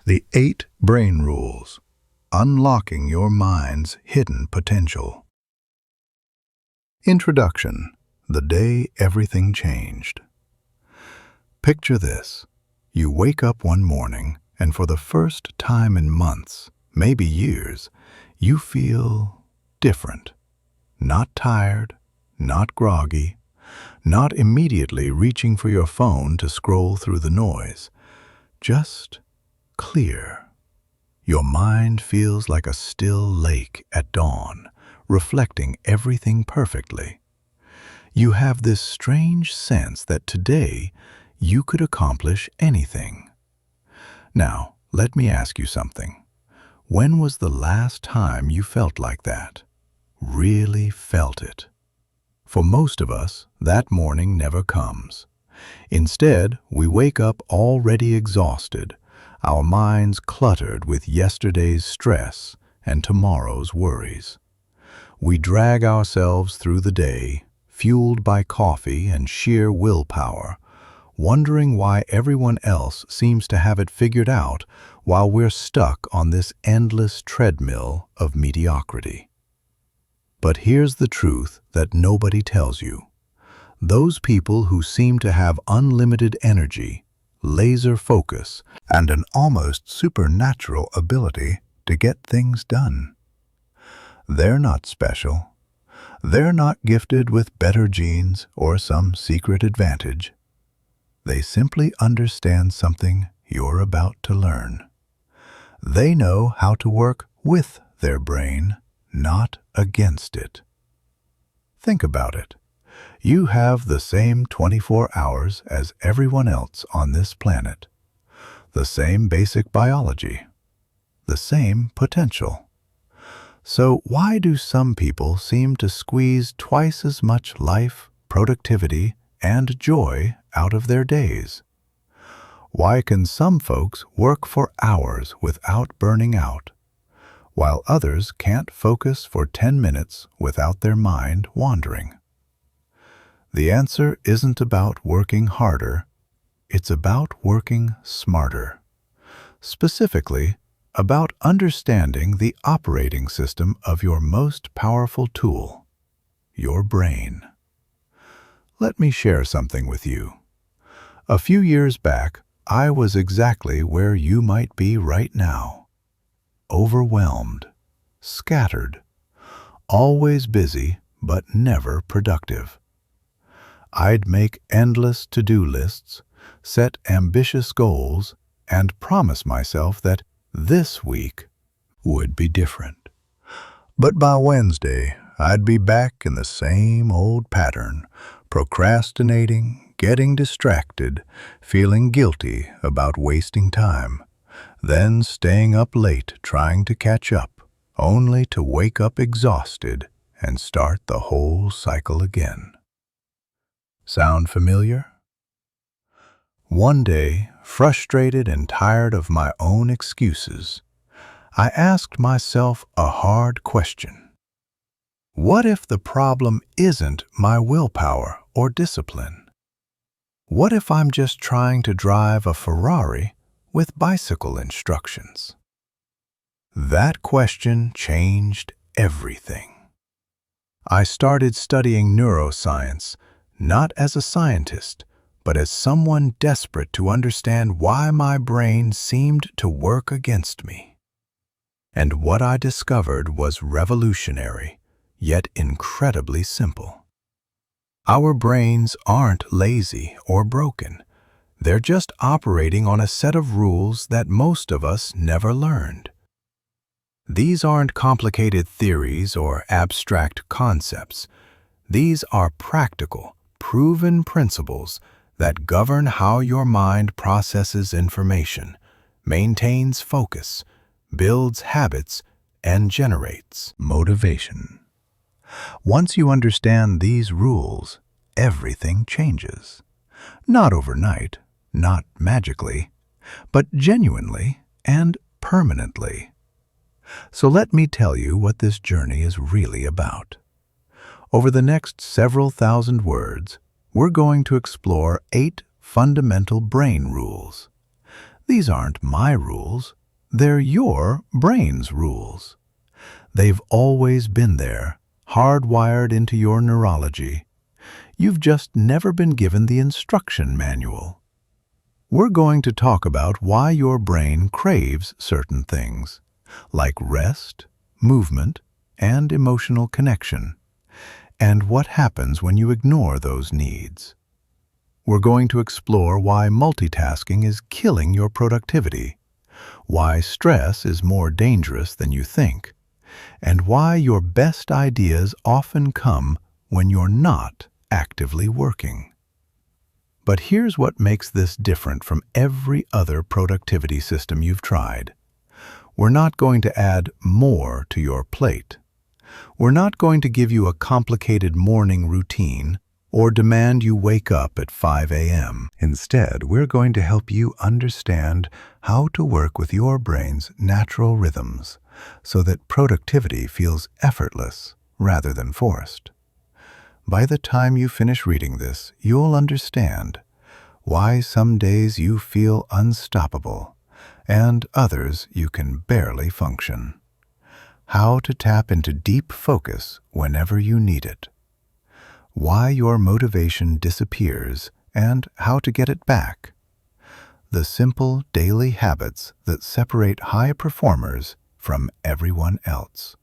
The 8 Brain Rules, Unlocking Your Mind's Hidden Potential. Introduction: The Day Everything Changed. Picture this. You wake up one morning, and for the first time in months, maybe years, you feel different. Not tired, not groggy, not immediately reaching for your phone to scroll through the noise. Just clear. Your mind feels like a still lake at dawn, reflecting everything perfectly. You have this strange sense that today you could accomplish anything. Now, let me ask you something. When was the last time you felt like that? Really felt it? For most of us, that morning never comes. Instead, we wake up already exhausted, our minds cluttered with yesterday's stress and tomorrow's worries. We drag ourselves through the day, fueled by coffee and sheer willpower, wondering why everyone else seems to have it figured out while we're stuck on this endless treadmill of mediocrity. But here's the truth that nobody tells you. Those people who seem to have unlimited energy, laser focus, and an almost supernatural ability to get things done. They're not special. They're not gifted with better genes or some secret advantage. They simply understand something you're about to learn. They know how to work with their brain, not against it. Think about it. You have the same 24 hours as everyone else on this planet. The same basic biology. The same potential. So why do some people seem to squeeze twice as much life, productivity, and joy out of their days? Why can some folks work for hours without burning out, while others can't focus for 10 minutes without their mind wandering? The answer isn't about working harder, it's about working smarter. Specifically, about understanding the operating system of your most powerful tool, your brain. Let me share something with you. A few years back, I was exactly where you might be right now. Overwhelmed, scattered, always busy but never productive. I'd make endless to-do lists, set ambitious goals, and promise myself that this week would be different. But by Wednesday, I'd be back in the same old pattern, procrastinating, getting distracted, feeling guilty about wasting time, then staying up late trying to catch up, only to wake up exhausted and start the whole cycle again. Sound familiar? One day, frustrated and tired of my own excuses, I asked myself a hard question. What if the problem isn't my willpower or discipline? What if I'm just trying to drive a Ferrari with bicycle instructions? That question changed everything. I started studying neuroscience, not as a scientist, but as someone desperate to understand why my brain seemed to work against me. And what I discovered was revolutionary, yet incredibly simple. Our brains aren't lazy or broken. They're just operating on a set of rules that most of us never learned. These aren't complicated theories or abstract concepts. These are practical, proven principles that govern how your mind processes information, maintains focus, builds habits, and generates motivation. Once you understand these rules, everything changes. Not overnight, not magically, but genuinely and permanently. So let me tell you what this journey is really about. Over the next several thousand words, we're going to explore 8 fundamental brain rules. These aren't my rules. They're your brain's rules. They've always been there, hardwired into your neurology. You've just never been given the instruction manual. We're going to talk about why your brain craves certain things, like rest, movement, and emotional connection, and what happens when you ignore those needs. We're going to explore why multitasking is killing your productivity, why stress is more dangerous than you think, and why your best ideas often come when you're not actively working. But here's what makes this different from every other productivity system you've tried. We're not going to add more to your plate. We're not going to give you a complicated morning routine or demand you wake up at 5 a.m. Instead, we're going to help you understand how to work with your brain's natural rhythms so that productivity feels effortless rather than forced. By the time you finish reading this, you'll understand why some days you feel unstoppable and others you can barely function. How to tap into deep focus whenever you need it. Why your motivation disappears and how to get it back. The simple daily habits that separate high performers from everyone else.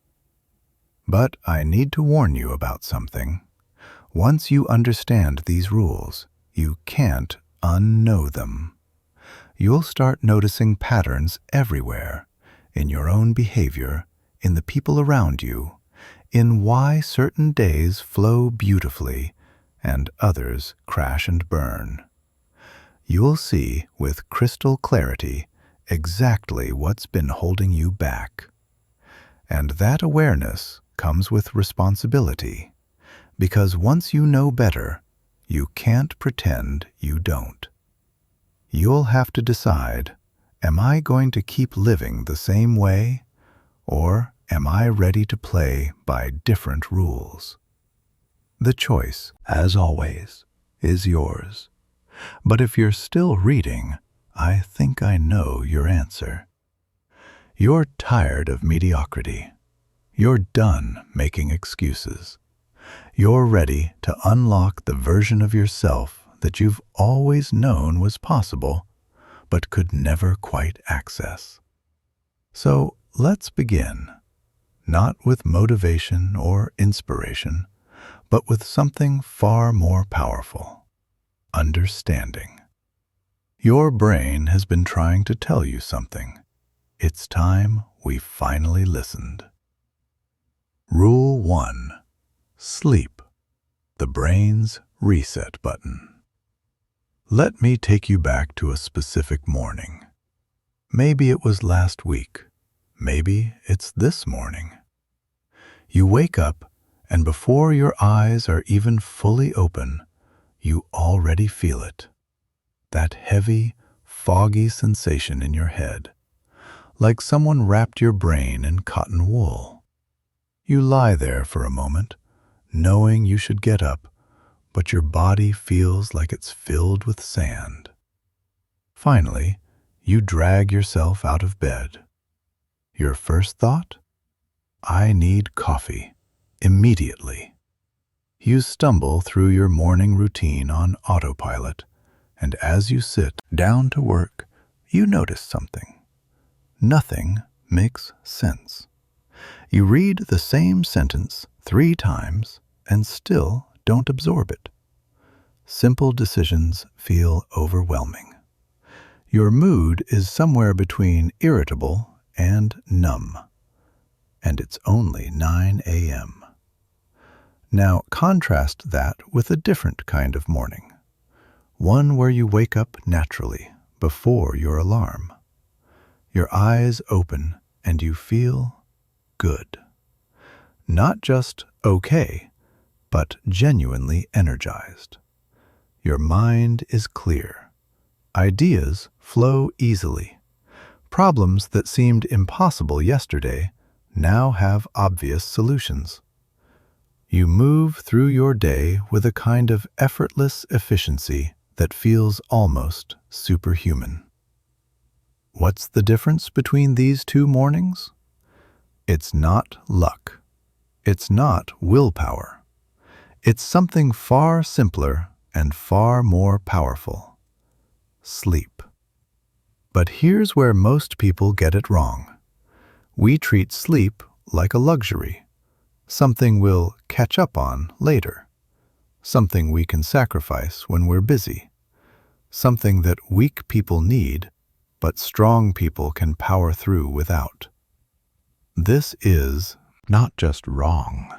But I need to warn you about something. Once you understand these rules, you can't unknow them. You'll start noticing patterns everywhere, in your own behavior, in the people around you, in why certain days flow beautifully and others crash and burn. You'll see with crystal clarity exactly what's been holding you back. And that awareness comes with responsibility, because once you know better, you can't pretend you don't. You'll have to decide, am I going to keep living the same way, or am I ready to play by different rules? The choice, as always, is yours. But if you're still reading, I think I know your answer. You're tired of mediocrity. You're done making excuses. You're ready to unlock the version of yourself that you've always known was possible, but could never quite access. So let's begin, not with motivation or inspiration, but with something far more powerful: understanding. Your brain has been trying to tell you something. It's time we finally listened. Rule 1. Sleep, the brain's reset button. Let me take you back to a specific morning. Maybe it was last week. Maybe it's this morning. You wake up, and before your eyes are even fully open, you already feel it. That heavy, foggy sensation in your head, like someone wrapped your brain in cotton wool. You lie there for a moment, knowing you should get up, but your body feels like it's filled with sand. Finally, you drag yourself out of bed. Your first thought? I need coffee, immediately. You stumble through your morning routine on autopilot, and as you sit down to work, you notice something. Nothing makes sense. You read the same sentence 3 times and still don't absorb it. Simple decisions feel overwhelming. Your mood is somewhere between irritable and numb, and it's only 9 a.m. Now contrast that with a different kind of morning, one where you wake up naturally before your alarm. Your eyes open and you feel good. Not just okay, but genuinely energized. Your mind is clear. Ideas flow easily. Problems that seemed impossible yesterday now have obvious solutions. You move through your day with a kind of effortless efficiency that feels almost superhuman. What's the difference between these two mornings? It's not luck. It's not willpower. It's something far simpler and far more powerful: sleep. But here's where most people get it wrong. We treat sleep like a luxury, something we'll catch up on later, something we can sacrifice when we're busy, something that weak people need, but strong people can power through without. This is not just wrong,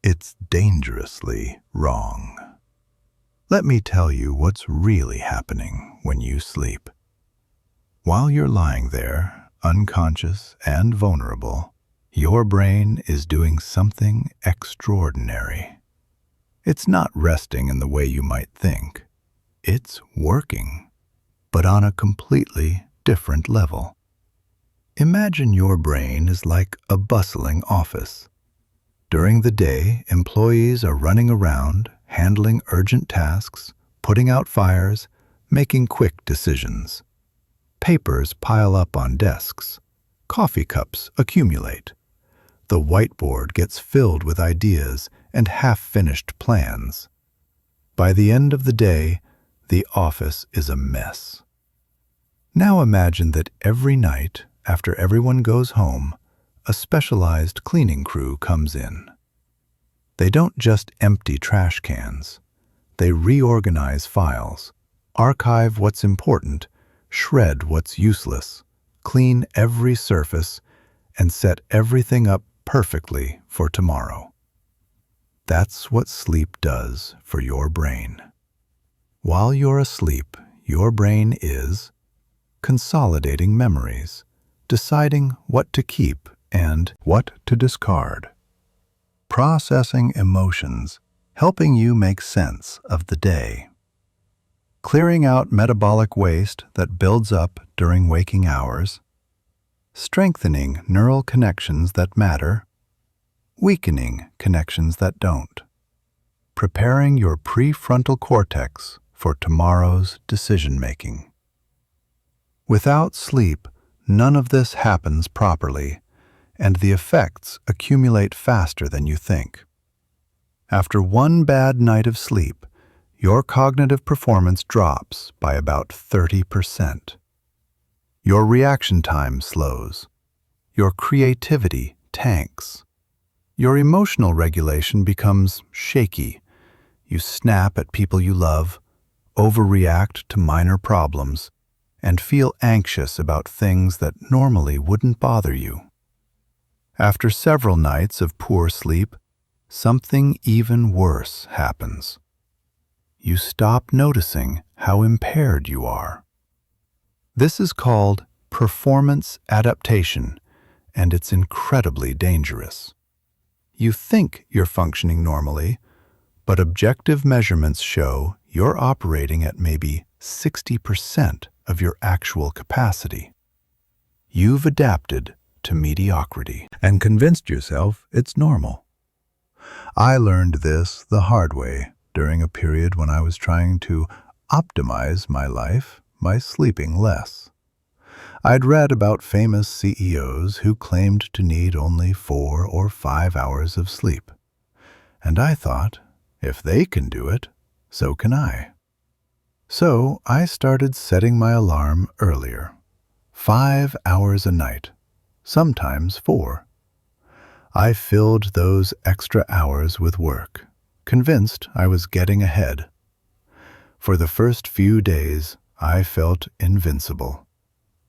it's dangerously wrong. Let me tell you what's really happening when you sleep. While you're lying there, unconscious and vulnerable, your brain is doing something extraordinary. It's not resting in the way you might think. It's working, but on a completely different level. Imagine your brain is like a bustling office. During the day, employees are running around, handling urgent tasks, putting out fires, making quick decisions. Papers pile up on desks. Coffee cups accumulate. The whiteboard gets filled with ideas and half-finished plans. By the end of the day, the office is a mess. Now imagine that every night, after everyone goes home, a specialized cleaning crew comes in. They don't just empty trash cans. They reorganize files, archive what's important, shred what's useless, clean every surface, and set everything up perfectly for tomorrow. That's what sleep does for your brain. While you're asleep, your brain is consolidating memories, deciding what to keep and what to discard, processing emotions, helping you make sense of the day, clearing out metabolic waste that builds up during waking hours, strengthening neural connections that matter, weakening connections that don't, preparing your prefrontal cortex for tomorrow's decision-making. Without sleep, none of this happens properly, and the effects accumulate faster than you think. After one bad night of sleep, your cognitive performance drops by about 30%. Your reaction time slows. Your creativity tanks. Your emotional regulation becomes shaky. You snap at people you love, overreact to minor problems, and feel anxious about things that normally wouldn't bother you. After several nights of poor sleep, something even worse happens. You stop noticing how impaired you are. This is called performance adaptation, and it's incredibly dangerous. You think you're functioning normally, but objective measurements show you're operating at maybe 60% of your actual capacity. You've adapted to mediocrity and convinced yourself it's normal. I learned this the hard way during a period when I was trying to optimize my life by sleeping less. I'd read about famous CEOs who claimed to need only 4 or 5 hours of sleep. And I thought, if they can do it, so can I. So I started setting my alarm earlier, 5 hours a night, sometimes 4. I filled those extra hours with work, convinced I was getting ahead. For the first few days, I felt invincible.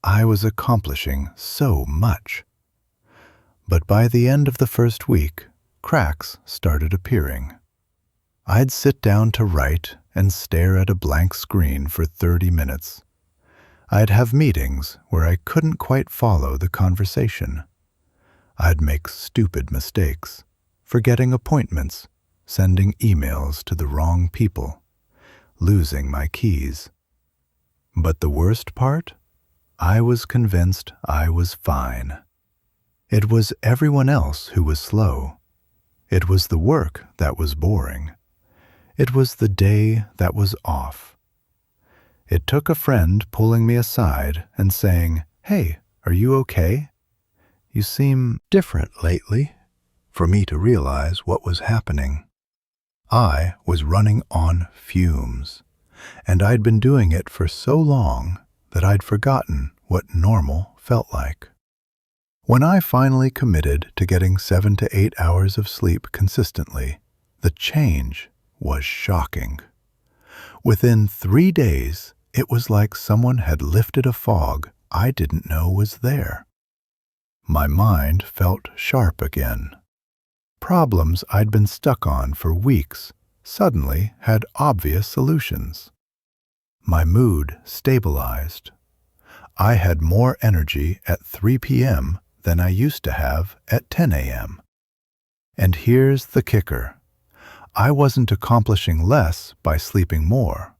I was accomplishing so much. But by the end of the first week, cracks started appearing. I'd sit down to write and stare at a blank screen for 30 minutes. I'd have meetings where I couldn't quite follow the conversation. I'd make stupid mistakes, forgetting appointments, sending emails to the wrong people, losing my keys. But the worst part? I was convinced I was fine. It was everyone else who was slow. It was the work that was boring. It was the day that was off. It took a friend pulling me aside and saying, "Hey, are you okay? You seem different lately," for me to realize what was happening. I was running on fumes, and I'd been doing it for so long that I'd forgotten what normal felt like. When I finally committed to getting 7 to 8 hours of sleep consistently, the change was shocking. Within 3 days, it was like someone had lifted a fog I didn't know was there. My mind felt sharp again. Problems I'd been stuck on for weeks suddenly had obvious solutions. My mood stabilized. I had more energy at 3 p.m. than I used to have at 10 a.m. And here's the kicker. I wasn't accomplishing less by sleeping more.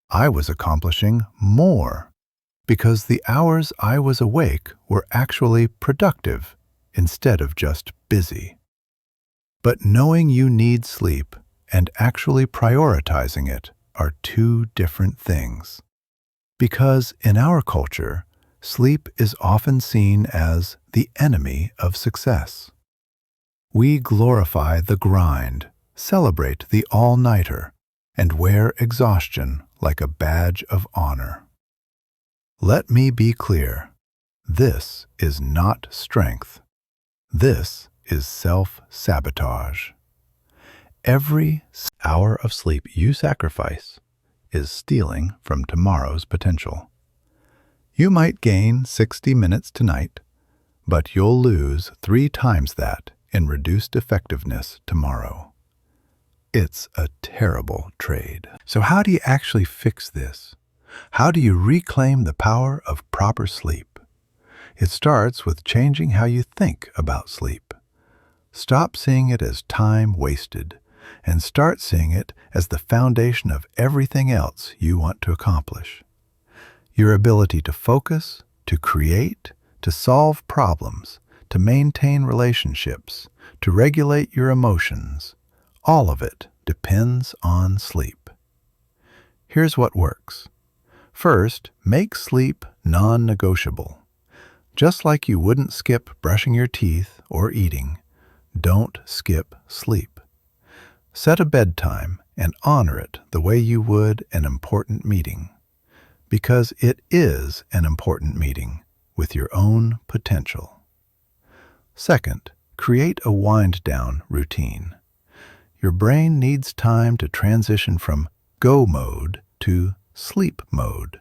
I was accomplishing more because the hours I was awake were actually productive instead of just busy. But knowing you need sleep and actually prioritizing it are two different things. Because in our culture, sleep is often seen as the enemy of success. We glorify the grind, celebrate the all-nighter, and wear exhaustion like a badge of honor. Let me be clear. This is not strength. This is self-sabotage. Every hour of sleep you sacrifice is stealing from tomorrow's potential. You might gain 60 minutes tonight, but you'll lose 3 times that in reduced effectiveness tomorrow. It's a terrible trade. So how do you actually fix this? How do you reclaim the power of proper sleep? It starts with changing how you think about sleep. Stop seeing it as time wasted and start seeing it as the foundation of everything else you want to accomplish. Your ability to focus, to create, to solve problems, to maintain relationships, to regulate your emotions, all of it depends on sleep. Here's what works. First, make sleep non-negotiable. Just like you wouldn't skip brushing your teeth or eating, don't skip sleep. Set a bedtime and honor it the way you would an important meeting, because it is an important meeting with your own potential. Second, create a wind-down routine. Your brain needs time to transition from go mode to sleep mode.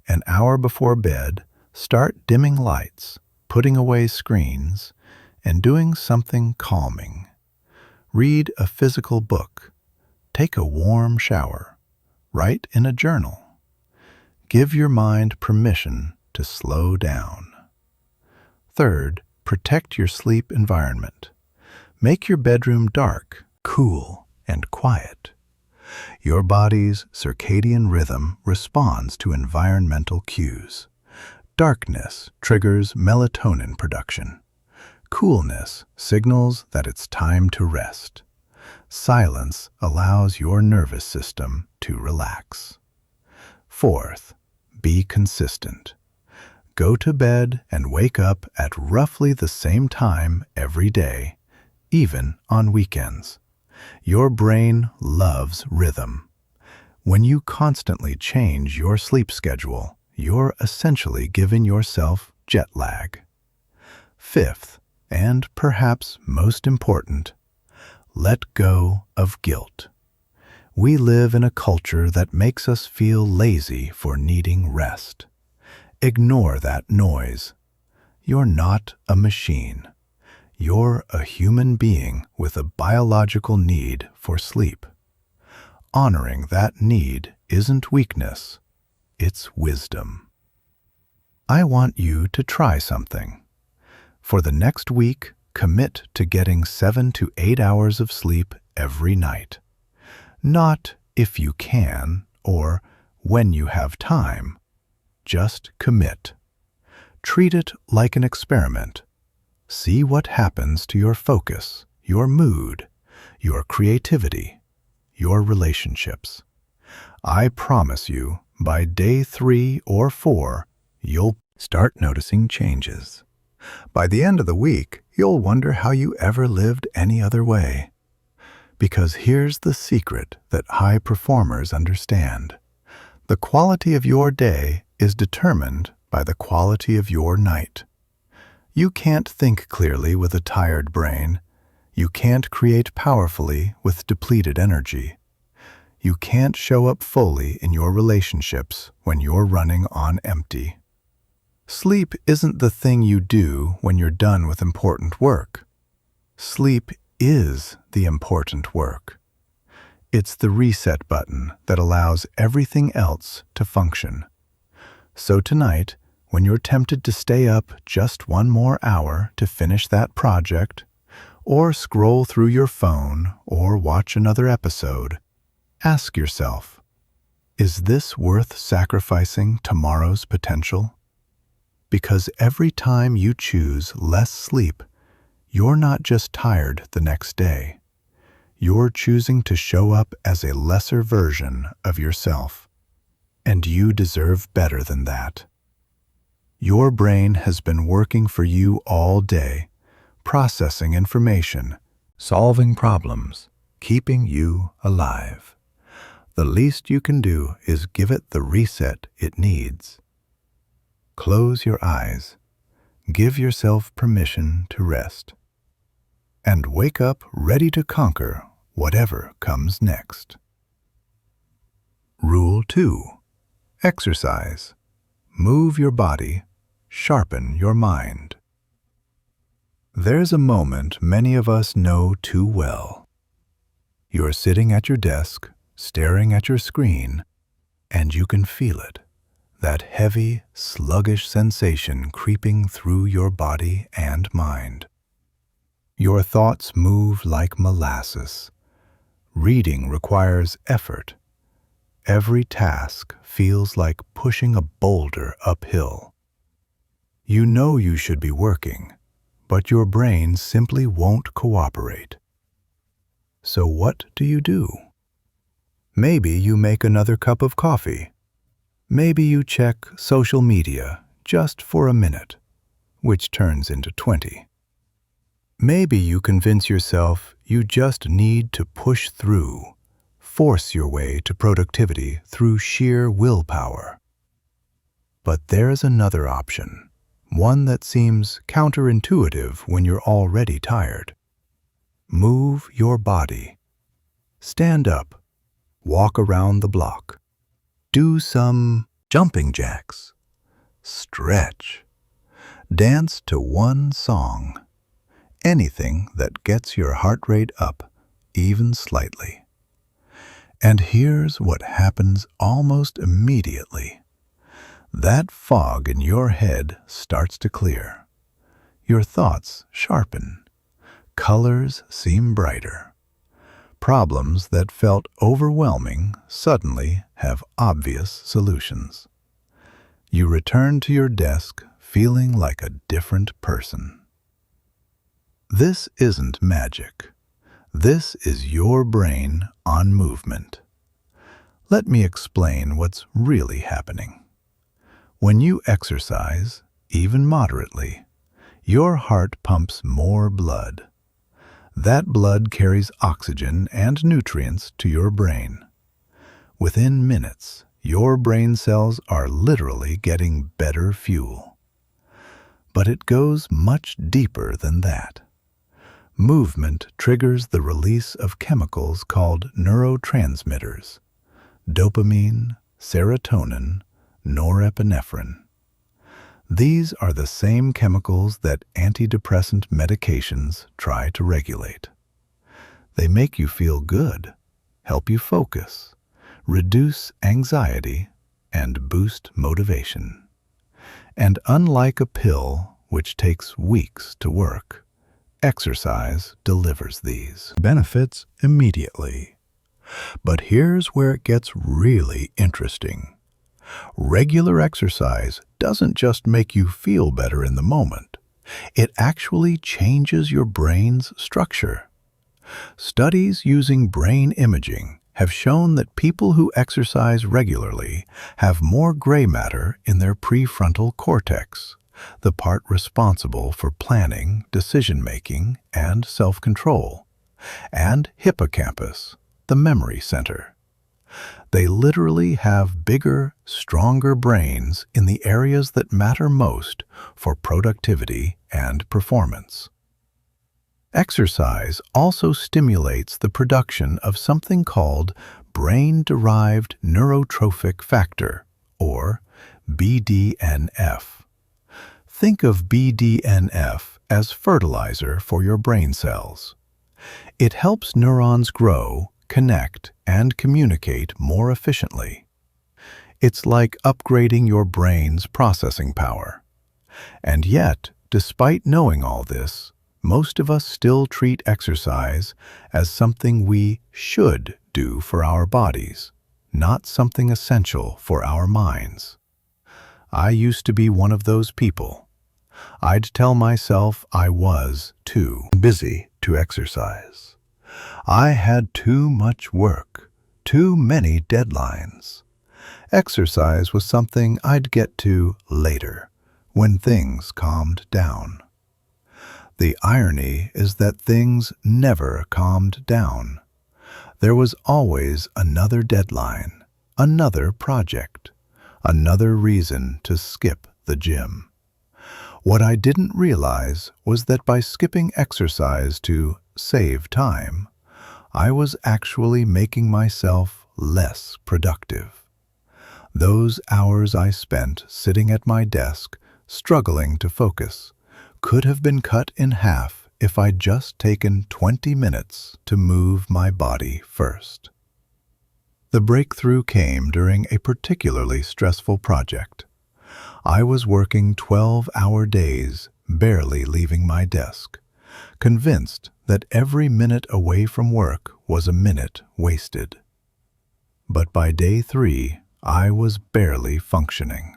An hour before bed, start dimming lights, putting away screens, and doing something calming. Read a physical book. Take a warm shower. Write in a journal. Give your mind permission to slow down. Third, protect your sleep environment. Make your bedroom dark, cool, and quiet. Your body's circadian rhythm responds to environmental cues. Darkness triggers melatonin production. Coolness signals that it's time to rest. Silence allows your nervous system to relax. Fourth, be consistent. Go to bed and wake up at roughly the same time every day, even on weekends. Your brain loves rhythm. When you constantly change your sleep schedule, you're essentially giving yourself jet lag. Fifth, and perhaps most important, let go of guilt. We live in a culture that makes us feel lazy for needing rest. Ignore that noise. You're not a machine. You're a human being with a biological need for sleep. Honoring that need isn't weakness, it's wisdom. I want you to try something. For the next week, commit to getting 7 to 8 hours of sleep every night. Not if you can or when you have time. Just commit. Treat it like an experiment. See what happens to your focus, your mood, your creativity, your relationships. I promise you, By day 3 or 4, you'll start noticing changes. By the end of the week, you'll wonder how you ever lived any other way. Because here's the secret that high performers understand. The quality of your day is determined by the quality of your night. You can't think clearly with a tired brain. You can't create powerfully with depleted energy. You can't show up fully in your relationships when you're running on empty. Sleep isn't the thing you do when you're done with important work. Sleep is the important work. It's the reset button that allows everything else to function. So tonight, when you're tempted to stay up just one more hour to finish that project, or scroll through your phone or watch another episode, ask yourself, is this worth sacrificing tomorrow's potential? Because every time you choose less sleep, you're not just tired the next day. You're choosing to show up as a lesser version of yourself. And you deserve better than that. Your brain has been working for you all day, processing information, solving problems, keeping you alive. The least you can do is give it the reset it needs. Close your eyes. Give yourself permission to rest. And wake up ready to conquer whatever comes next. Rule 2. Exercise. Move your body. Sharpen your mind. There's a moment many of us know too well. You're sitting at your desk, staring at your screen, and you can feel it. That heavy, sluggish sensation creeping through your body and mind. Your thoughts move like molasses. Reading requires effort. Every task feels like pushing a boulder uphill. You know you should be working, but your brain simply won't cooperate. So what do? Maybe you make another cup of coffee. Maybe you check social media just for a minute, which turns into 20. Maybe you convince yourself you just need to push through, force your way to productivity through sheer willpower. But there's another option, one that seems counterintuitive when you're already tired. Move your body. Stand up. Walk around the block. Do some jumping jacks. Stretch. Dance to one song. Anything that gets your heart rate up, even slightly. And here's what happens almost immediately. That fog in your head starts to clear. Your thoughts sharpen. Colors seem brighter. Problems that felt overwhelming suddenly have obvious solutions. You return to your desk feeling like a different person. This isn't magic. This is your brain on movement. Let me explain what's really happening. When you exercise, even moderately, your heart pumps more blood. That blood carries oxygen and nutrients to your brain. Within minutes, your brain cells are literally getting better fuel. But it goes much deeper than that. Movement triggers the release of chemicals called neurotransmitters: dopamine, serotonin, norepinephrine. These are the same chemicals that antidepressant medications try to regulate. They make you feel good, help you focus, reduce anxiety, and boost motivation. And unlike a pill, which takes weeks to work, exercise delivers these benefits immediately. But here's where it gets really interesting. Regular exercise doesn't just make you feel better in the moment. It actually changes your brain's structure. Studies using brain imaging have shown that people who exercise regularly have more gray matter in their prefrontal cortex, the part responsible for planning, decision-making, and self-control, and hippocampus, the memory center. They literally have bigger, stronger brains in the areas that matter most for productivity and performance. Exercise also stimulates the production of something called brain-derived neurotrophic factor, or BDNF. Think of BDNF as fertilizer for your brain cells. It helps neurons grow, connect, and communicate more efficiently. It's like upgrading your brain's processing power. And yet, despite knowing all this, most of us still treat exercise as something we should do for our bodies, not something essential for our minds. I used to be one of those people. I'd tell myself I was too busy to exercise. I had too much work, too many deadlines. Exercise was something I'd get to later, when things calmed down. The irony is that things never calmed down. There was always another deadline, another project, another reason to skip the gym. What I didn't realize was that by skipping exercise to save time, I was actually making myself less productive. Those hours I spent sitting at my desk, struggling to focus, could have been cut in half if I'd just taken 20 minutes to move my body first. The breakthrough came during a particularly stressful project. I was working 12-hour days, barely leaving my desk, convinced that every minute away from work was a minute wasted. But by day 3, I was barely functioning.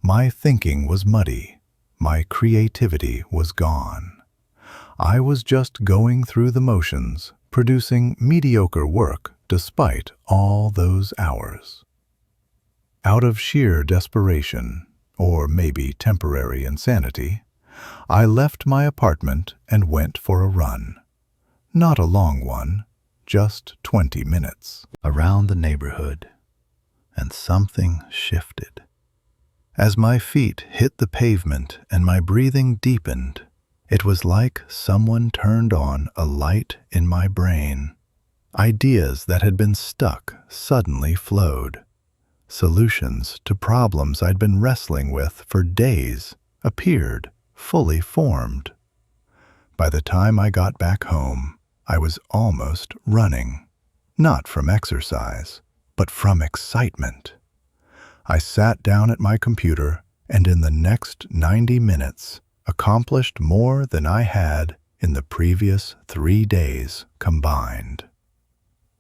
My thinking was muddy. My creativity was gone. I was just going through the motions, producing mediocre work despite all those hours. Out of sheer desperation, or maybe temporary insanity, I left my apartment and went for a run. Not a long one, just 20 minutes, around the neighborhood. And something shifted. As my feet hit the pavement and my breathing deepened, it was like someone turned on a light in my brain. Ideas that had been stuck suddenly flowed. Solutions to problems I'd been wrestling with for days appeared, fully formed. By the time I got back home, I was almost running, not from exercise, but from excitement. I sat down at my computer and in the next 90 minutes accomplished more than I had in the previous 3 days combined.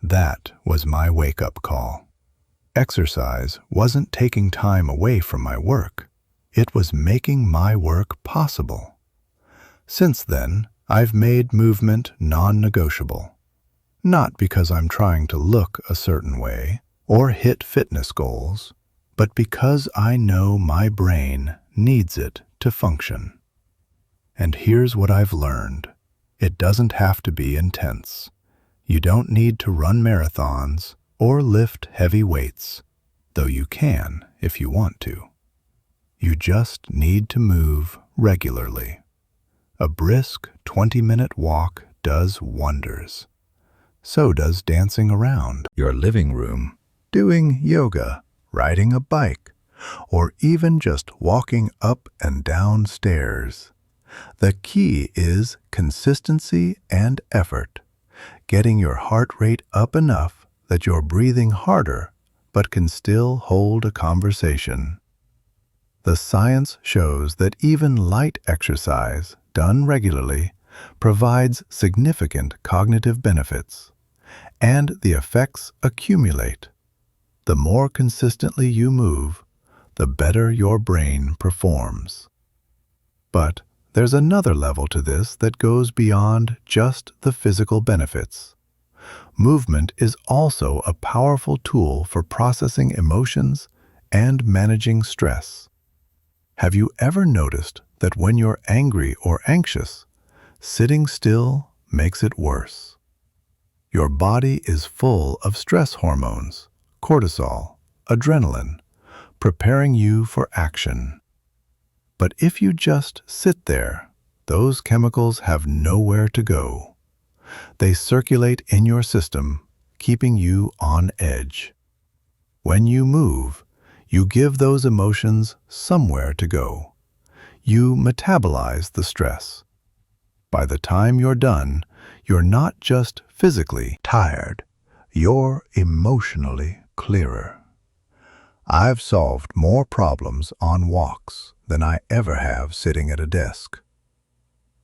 That was my wake-up call. Exercise wasn't taking time away from my work. It was making my work possible. Since then, I've made movement non-negotiable. Not because I'm trying to look a certain way or hit fitness goals, but because I know my brain needs it to function. And here's what I've learned. It doesn't have to be intense. You don't need to run marathons or lift heavy weights, though you can if you want to. You just need to move regularly. A brisk 20-minute walk does wonders. So does dancing around your living room, doing yoga, riding a bike, or even just walking up and down stairs. The key is consistency and effort, getting your heart rate up enough that you're breathing harder but can still hold a conversation. The science shows that even light exercise, done regularly, provides significant cognitive benefits, and the effects accumulate. The more consistently you move, the better your brain performs. But there's another level to this that goes beyond just the physical benefits. Movement is also a powerful tool for processing emotions and managing stress. Have you ever noticed that when you're angry or anxious, sitting still makes it worse? Your body is full of stress hormones, cortisol, adrenaline, preparing you for action. But if you just sit there, those chemicals have nowhere to go. They circulate in your system, keeping you on edge. When you move, you give those emotions somewhere to go. You metabolize the stress. By the time you're done, you're not just physically tired, you're emotionally clearer. I've solved more problems on walks than I ever have sitting at a desk.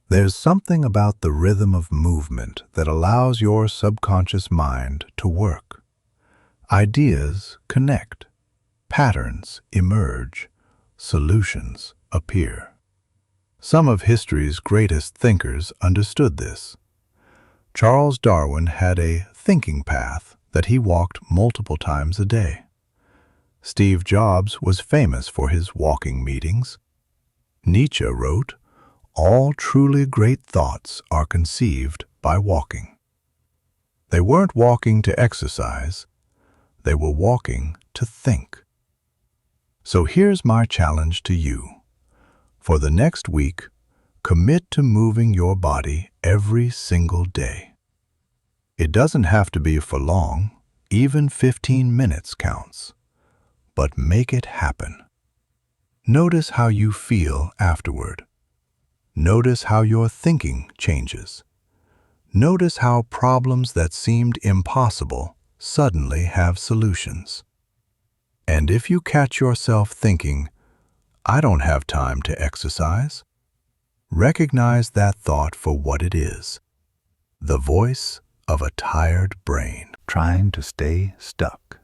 There's something about the rhythm of movement that allows your subconscious mind to work. Ideas connect, patterns emerge, solutions appear. Some of history's greatest thinkers understood this. Charles Darwin had a thinking path that he walked multiple times a day. Steve Jobs was famous for his walking meetings. Nietzsche wrote, "All truly great thoughts are conceived by walking." They weren't walking to exercise, they were walking to think. So here's my challenge to you. For the next week, commit to moving your body every single day. It doesn't have to be for long, even 15 minutes counts. But make it happen. Notice how you feel afterward. Notice how your thinking changes. Notice how problems that seemed impossible suddenly have solutions. And if you catch yourself thinking, "I don't have time to exercise," recognize that thought for what it is: the voice of a tired brain trying to stay stuck.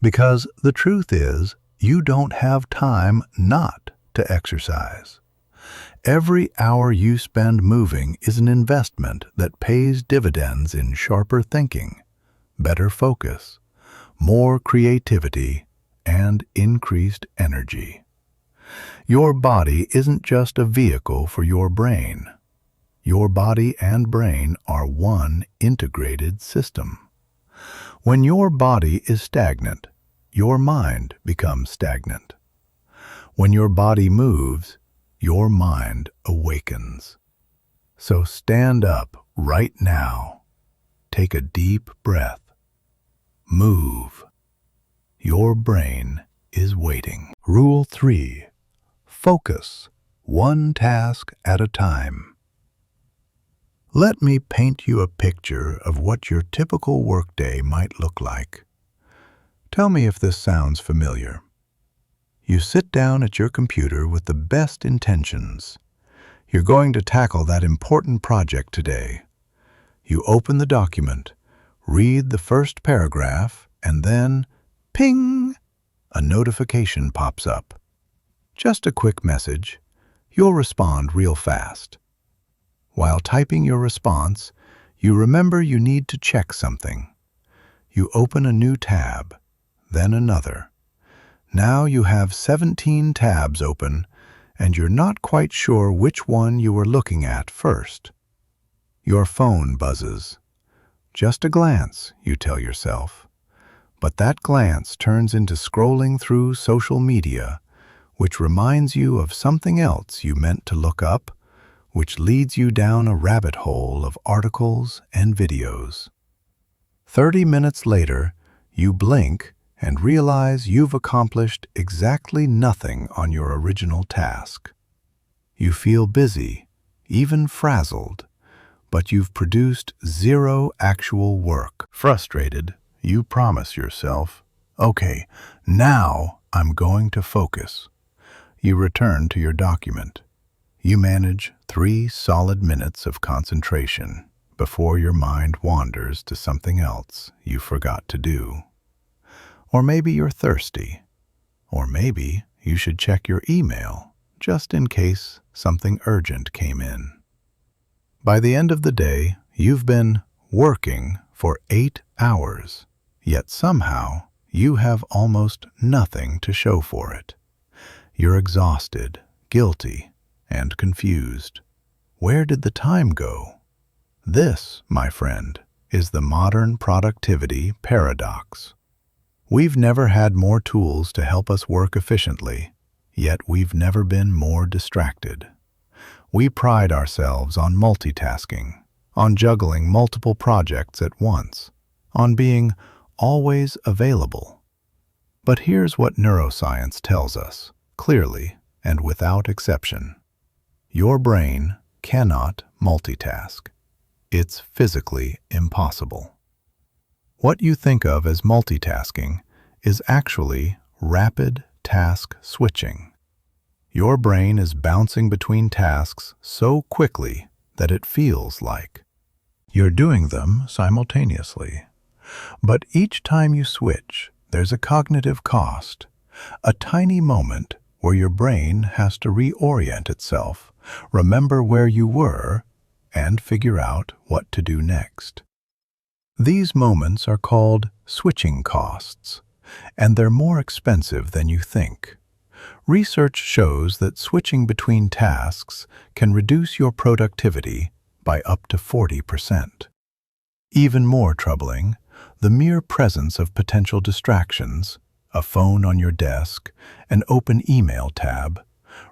Because the truth is, you don't have time not to exercise. Every hour you spend moving is an investment that pays dividends in sharper thinking, better focus, more creativity, and increased energy. Your body isn't just a vehicle for your brain. Your body and brain are one integrated system. When your body is stagnant, your mind becomes stagnant. When your body moves, your mind awakens. So stand up right now. Take a deep breath. Move. Your brain is waiting. Rule 3. Focus, one task at a time. Let me paint you a picture of what your typical workday might look like. Tell me if this sounds familiar. You sit down at your computer with the best intentions. You're going to tackle that important project today. You open the document, read the first paragraph, and then, ping, a notification pops up. Just a quick message. You'll respond real fast. While typing your response, you remember you need to check something. You open a new tab, then another. Now you have 17 tabs open, and you're not quite sure which one you were looking at first. Your phone buzzes. Just a glance, you tell yourself. But that glance turns into scrolling through social media, which reminds you of something else you meant to look up, which leads you down a rabbit hole of articles and videos. 30 minutes later, you blink and realize you've accomplished exactly nothing on your original task. You feel busy, even frazzled, but you've produced zero actual work. Frustrated, you promise yourself, "Okay, now I'm going to focus." You return to your document. You manage 3 solid minutes of concentration before your mind wanders to something else you forgot to do. Or maybe you're thirsty. Or maybe you should check your email just in case something urgent came in. By the end of the day, you've been working for 8 hours, yet somehow you have almost nothing to show for it. You're exhausted, guilty, and confused. Where did the time go? This, my friend, is the modern productivity paradox. We've never had more tools to help us work efficiently, yet we've never been more distracted. We pride ourselves on multitasking, on juggling multiple projects at once, on being always available. But here's what neuroscience tells us, clearly and without exception. Your brain cannot multitask. It's physically impossible. What you think of as multitasking is actually rapid task switching. Your brain is bouncing between tasks so quickly that it feels like you're doing them simultaneously. But each time you switch, there's a cognitive cost, a tiny moment where your brain has to reorient itself, remember where you were, and figure out what to do next. These moments are called switching costs, and they're more expensive than you think. Research shows that switching between tasks can reduce your productivity by up to 40%. Even more troubling, the mere presence of potential distractions, a phone on your desk, an open email tab,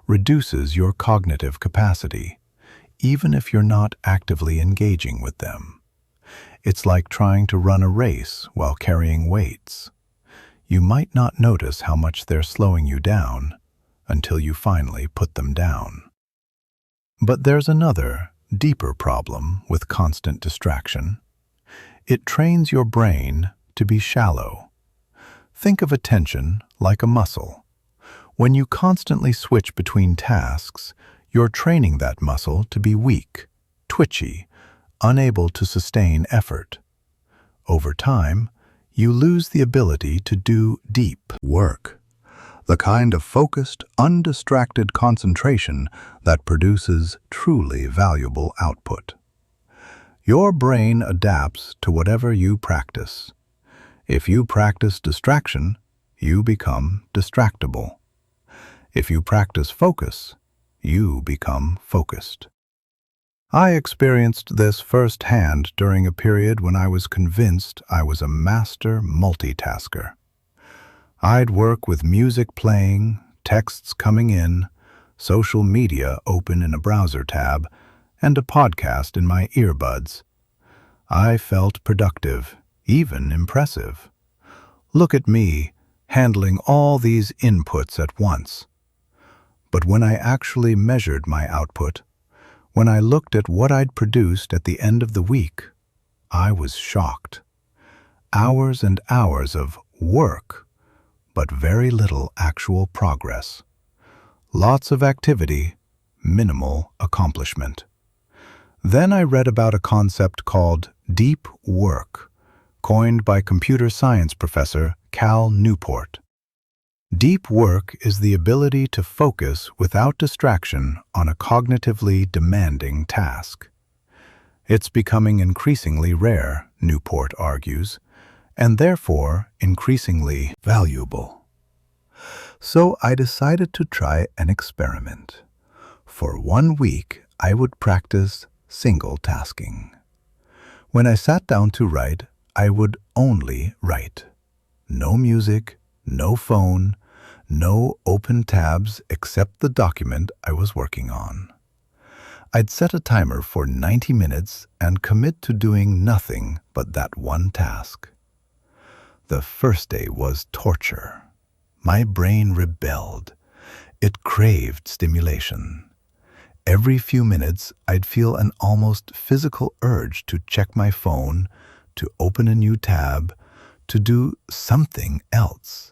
reduces your cognitive capacity, even if you're not actively engaging with them. It's like trying to run a race while carrying weights. You might not notice how much they're slowing you down until you finally put them down. But there's another, deeper problem with constant distraction. It trains your brain to be shallow. Think of attention like a muscle. When you constantly switch between tasks, you're training that muscle to be weak, twitchy, unable to sustain effort. Over time, you lose the ability to do deep work, the kind of focused, undistracted concentration that produces truly valuable output. Your brain adapts to whatever you practice. If you practice distraction, you become distractible. If you practice focus, you become focused. I experienced this firsthand during a period when I was convinced I was a master multitasker. I'd work with music playing, texts coming in, social media open in a browser tab, and a podcast in my earbuds. I felt productive, even impressive. Look at me, handling all these inputs at once. But when I actually measured my output, when I looked at what I'd produced at the end of the week, I was shocked. Hours and hours of work, but very little actual progress. Lots of activity, minimal accomplishment. Then I read about a concept called deep work, coined by computer science professor Cal Newport. Deep work is the ability to focus without distraction on a cognitively demanding task. It's becoming increasingly rare, Newport argues, and therefore increasingly valuable. So I decided to try an experiment. For 1 week, I would practice single tasking. When I sat down to write, I would only write. No music, no phone, no open tabs except the document I was working on. I'd set a timer for 90 minutes and commit to doing nothing but that one task. The first day was torture. My brain rebelled. It craved stimulation. Every few minutes, I'd feel an almost physical urge to check my phone, to open a new tab, to do something else.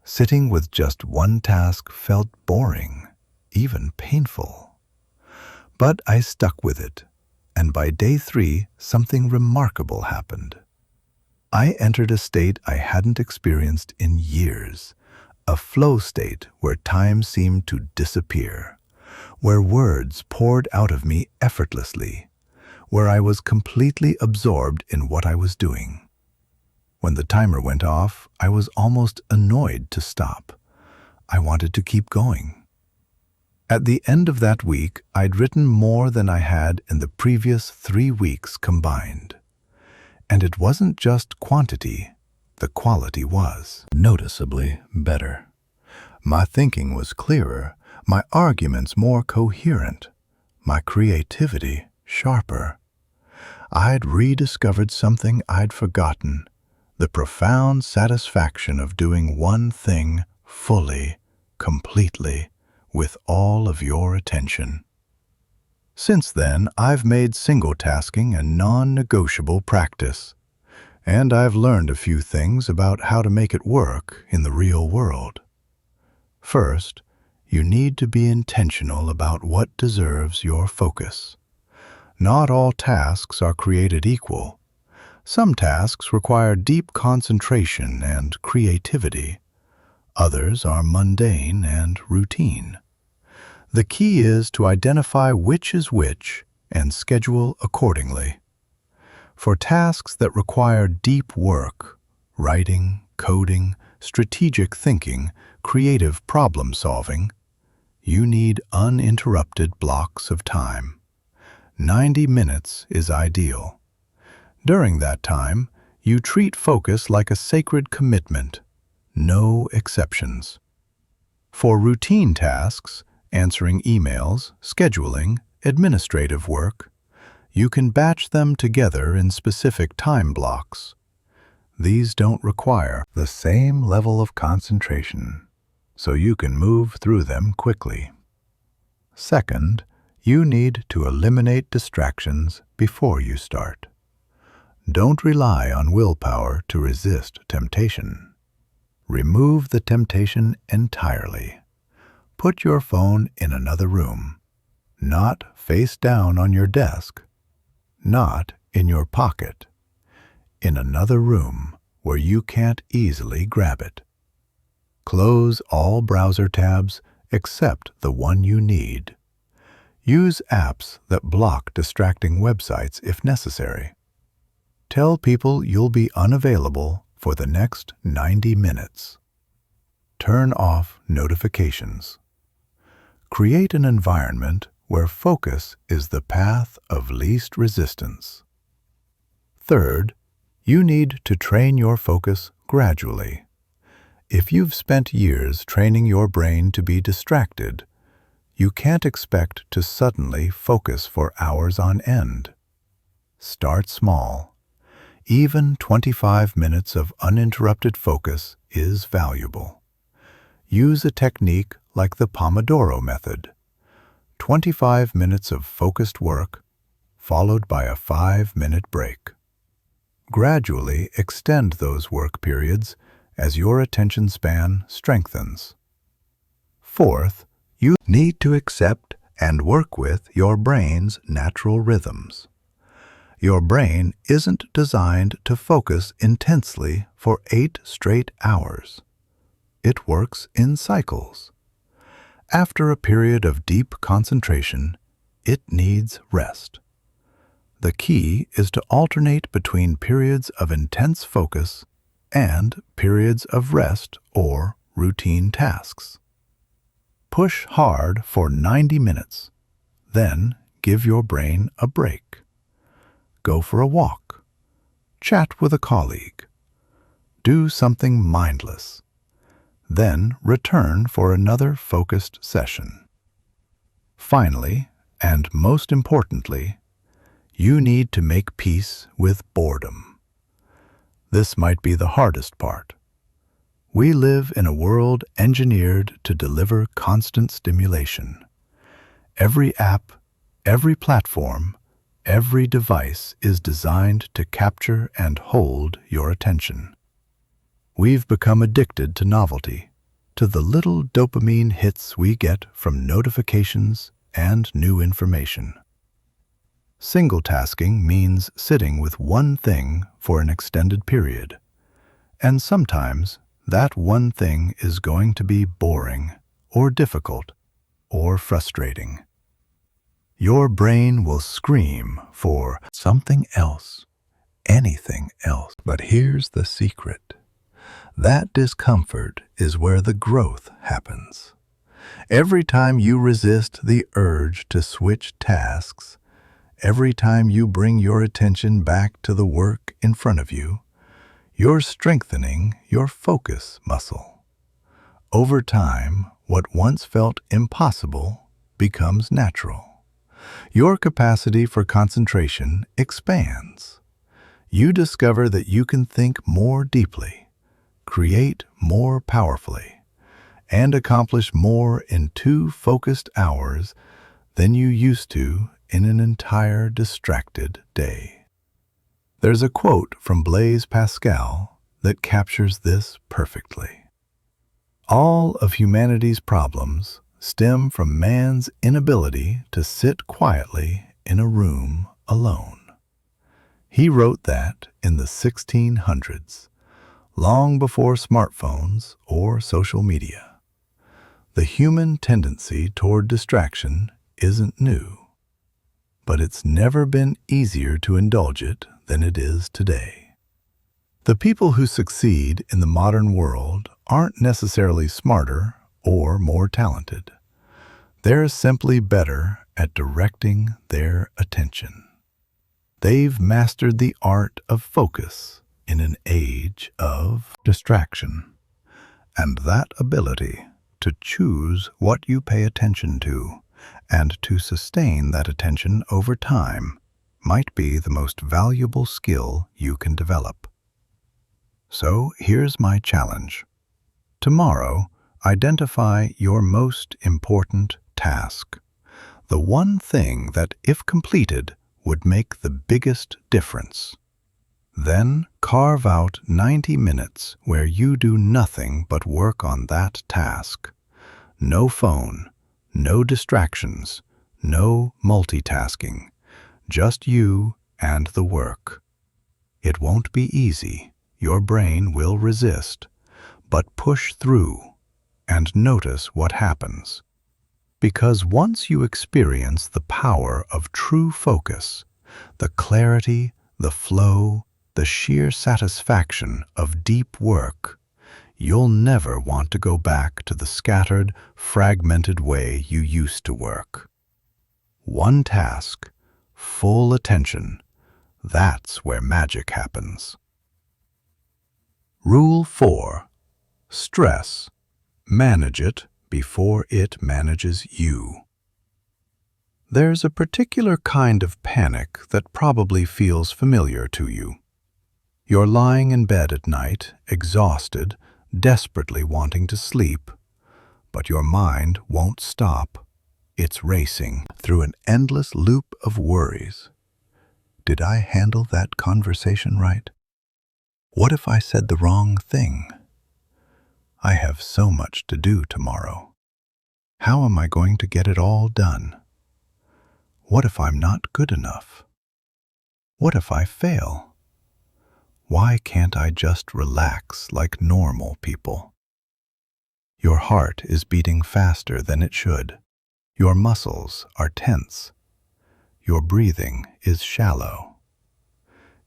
Sitting with just one task felt boring, even painful. But I stuck with it, and by day 3, something remarkable happened. I entered a state I hadn't experienced in years, a flow state where time seemed to disappear, where words poured out of me effortlessly, where I was completely absorbed in what I was doing. When the timer went off, I was almost annoyed to stop. I wanted to keep going. At the end of that week, I'd written more than I had in the previous 3 weeks combined. And it wasn't just quantity, the quality was noticeably better. My thinking was clearer, my arguments more coherent, my creativity sharper. I'd rediscovered something I'd forgotten, the profound satisfaction of doing one thing fully, completely, with all of your attention. Since then, I've made single tasking a non-negotiable practice, and I've learned a few things about how to make it work in the real world. First, you need to be intentional about what deserves your focus. Not all tasks are created equal. Some tasks require deep concentration and creativity. Others are mundane and routine. The key is to identify which is which and schedule accordingly. For tasks that require deep work, writing, coding, strategic thinking, creative problem solving, you need uninterrupted blocks of time. 90 minutes is ideal. During that time, you treat focus like a sacred commitment. No exceptions. For routine tasks, answering emails, scheduling, administrative work, you can batch them together in specific time blocks. These don't require the same level of concentration, so you can move through them quickly. Second, you need to eliminate distractions before you start. Don't rely on willpower to resist temptation. Remove the temptation entirely. Put your phone in another room, not face down on your desk, not in your pocket, in another room where you can't easily grab it. Close all browser tabs except the one you need. Use apps that block distracting websites if necessary. Tell people you'll be unavailable for the next 90 minutes. Turn off notifications. Create an environment where focus is the path of least resistance. Third, you need to train your focus gradually. If you've spent years training your brain to be distracted, you can't expect to suddenly focus for hours on end. Start small. Even 25 minutes of uninterrupted focus is valuable. Use a technique like the Pomodoro method. 25 minutes of focused work, followed by a 5-minute break. Gradually extend those work periods as your attention span strengthens. Fourth, you need to accept and work with your brain's natural rhythms. Your brain isn't designed to focus intensely for 8 straight hours. It works in cycles. After a period of deep concentration, it needs rest. The key is to alternate between periods of intense focus and periods of rest or routine tasks. Push hard for 90 minutes, then give your brain a break. Go for a walk. Chat with a colleague. Do something mindless. Then return for another focused session. Finally, and most importantly, you need to make peace with boredom. This might be the hardest part. We live in a world engineered to deliver constant stimulation. Every app, every platform, every device is designed to capture and hold your attention. We've become addicted to novelty, to the little dopamine hits we get from notifications and new information. Single tasking means sitting with one thing for an extended period, and sometimes that one thing is going to be boring or difficult or frustrating. your brain will scream for something else, anything else. But here's the secret. That discomfort is where the growth happens. Every time you resist the urge to switch tasks, every time you bring your attention back to the work in front of you, you're strengthening your focus muscle. Over time, what once felt impossible becomes natural. Your capacity for concentration expands. You discover that you can think more deeply, create more powerfully, and accomplish more in 2 focused hours than you used to in an entire distracted day. There's a quote from Blaise Pascal that captures this perfectly. All of humanity's problems stem from man's inability to sit quietly in a room alone. He wrote that in the 1600s, long before smartphones or social media. The human tendency toward distraction isn't new, but it's never been easier to indulge it than it is today. The people who succeed in the modern world aren't necessarily smarter or more talented. They're simply better at directing their attention. They've mastered the art of focus in an age of distraction. And that ability to choose what you pay attention to and to sustain that attention over time might be the most valuable skill you can develop. So here's my challenge. Tomorrow, identify your most important task, the one thing that, if completed, would make the biggest difference. Then carve out 90 minutes where you do nothing but work on that task. No phone, no distractions, no multitasking, just you and the work. It won't be easy, your brain will resist, but push through and notice what happens. Because once you experience the power of true focus, the clarity, the flow, the sheer satisfaction of deep work, you'll never want to go back to the scattered, fragmented way you used to work. One task, full attention, that's where magic happens. Rule 4. Stress. Manage it before it manages you. There's a particular kind of panic that probably feels familiar to you. You're lying in bed at night, exhausted, desperately wanting to sleep, but your mind won't stop. It's racing through an endless loop of worries. Did I handle that conversation right? What if I said the wrong thing? I have so much to do tomorrow. How am I going to get it all done? What if I'm not good enough? What if I fail? Why can't I just relax like normal people? Your heart is beating faster than it should. Your muscles are tense. Your breathing is shallow.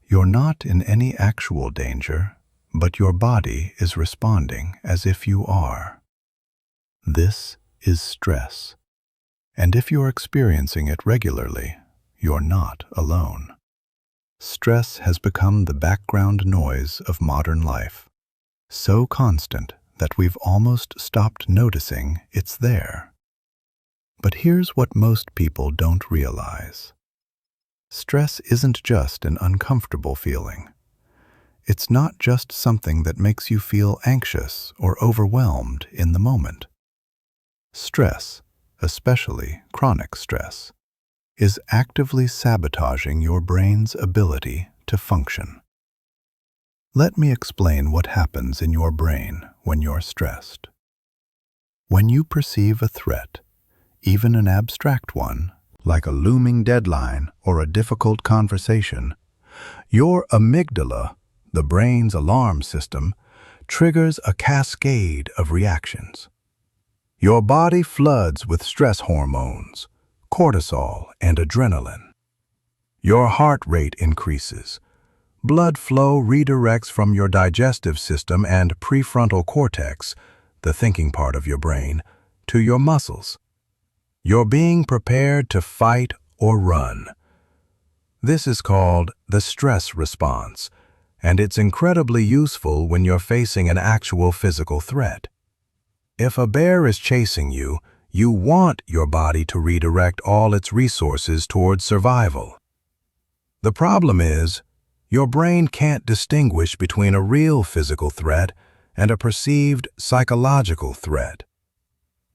You're not in any actual danger, but your body is responding as if you are. This is stress. And if you're experiencing it regularly, you're not alone. Stress has become the background noise of modern life, so constant that we've almost stopped noticing it's there. But here's what most people don't realize. Stress isn't just an uncomfortable feeling. It's not just something that makes you feel anxious or overwhelmed in the moment. Stress, especially chronic stress, is actively sabotaging your brain's ability to function. Let me explain what happens in your brain when you're stressed. When you perceive a threat, even an abstract one, like a looming deadline or a difficult conversation, your amygdala, the brain's alarm system, triggers a cascade of reactions. Your body floods with stress hormones, cortisol, and adrenaline. Your heart rate increases. Blood flow redirects from your digestive system and prefrontal cortex, the thinking part of your brain, to your muscles. You're being prepared to fight or run. This is called the stress response, and it's incredibly useful when you're facing an actual physical threat. If a bear is chasing you, you want your body to redirect all its resources towards survival. The problem is, your brain can't distinguish between a real physical threat and a perceived psychological threat.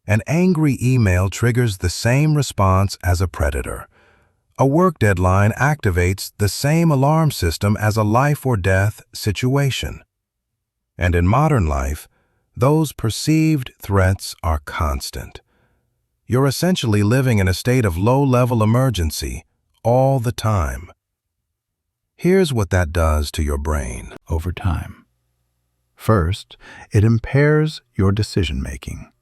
An angry email triggers the same response as a predator. A work deadline activates the same alarm system as a life or death situation. And in modern life, those perceived threats are constant. You're essentially living in a state of low-level emergency all the time. Here's what that does to your brain over time. First, it impairs your decision-making.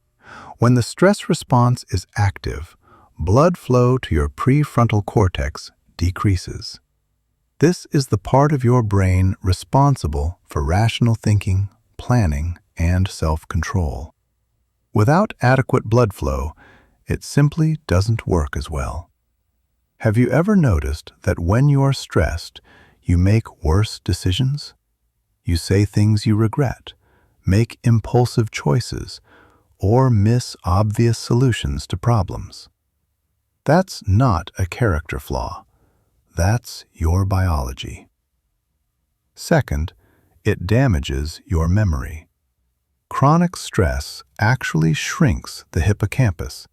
When the stress response is active, blood flow to your prefrontal cortex decreases. This is the part of your brain responsible for rational thinking, planning, and self-control. Without adequate blood flow, it simply doesn't work as well. Have you ever noticed that when you're stressed, you make worse decisions? You say things you regret, make impulsive choices, or miss obvious solutions to problems. That's not a character flaw. That's your biology. Second, it damages your memory. Chronic stress actually shrinks the hippocampus,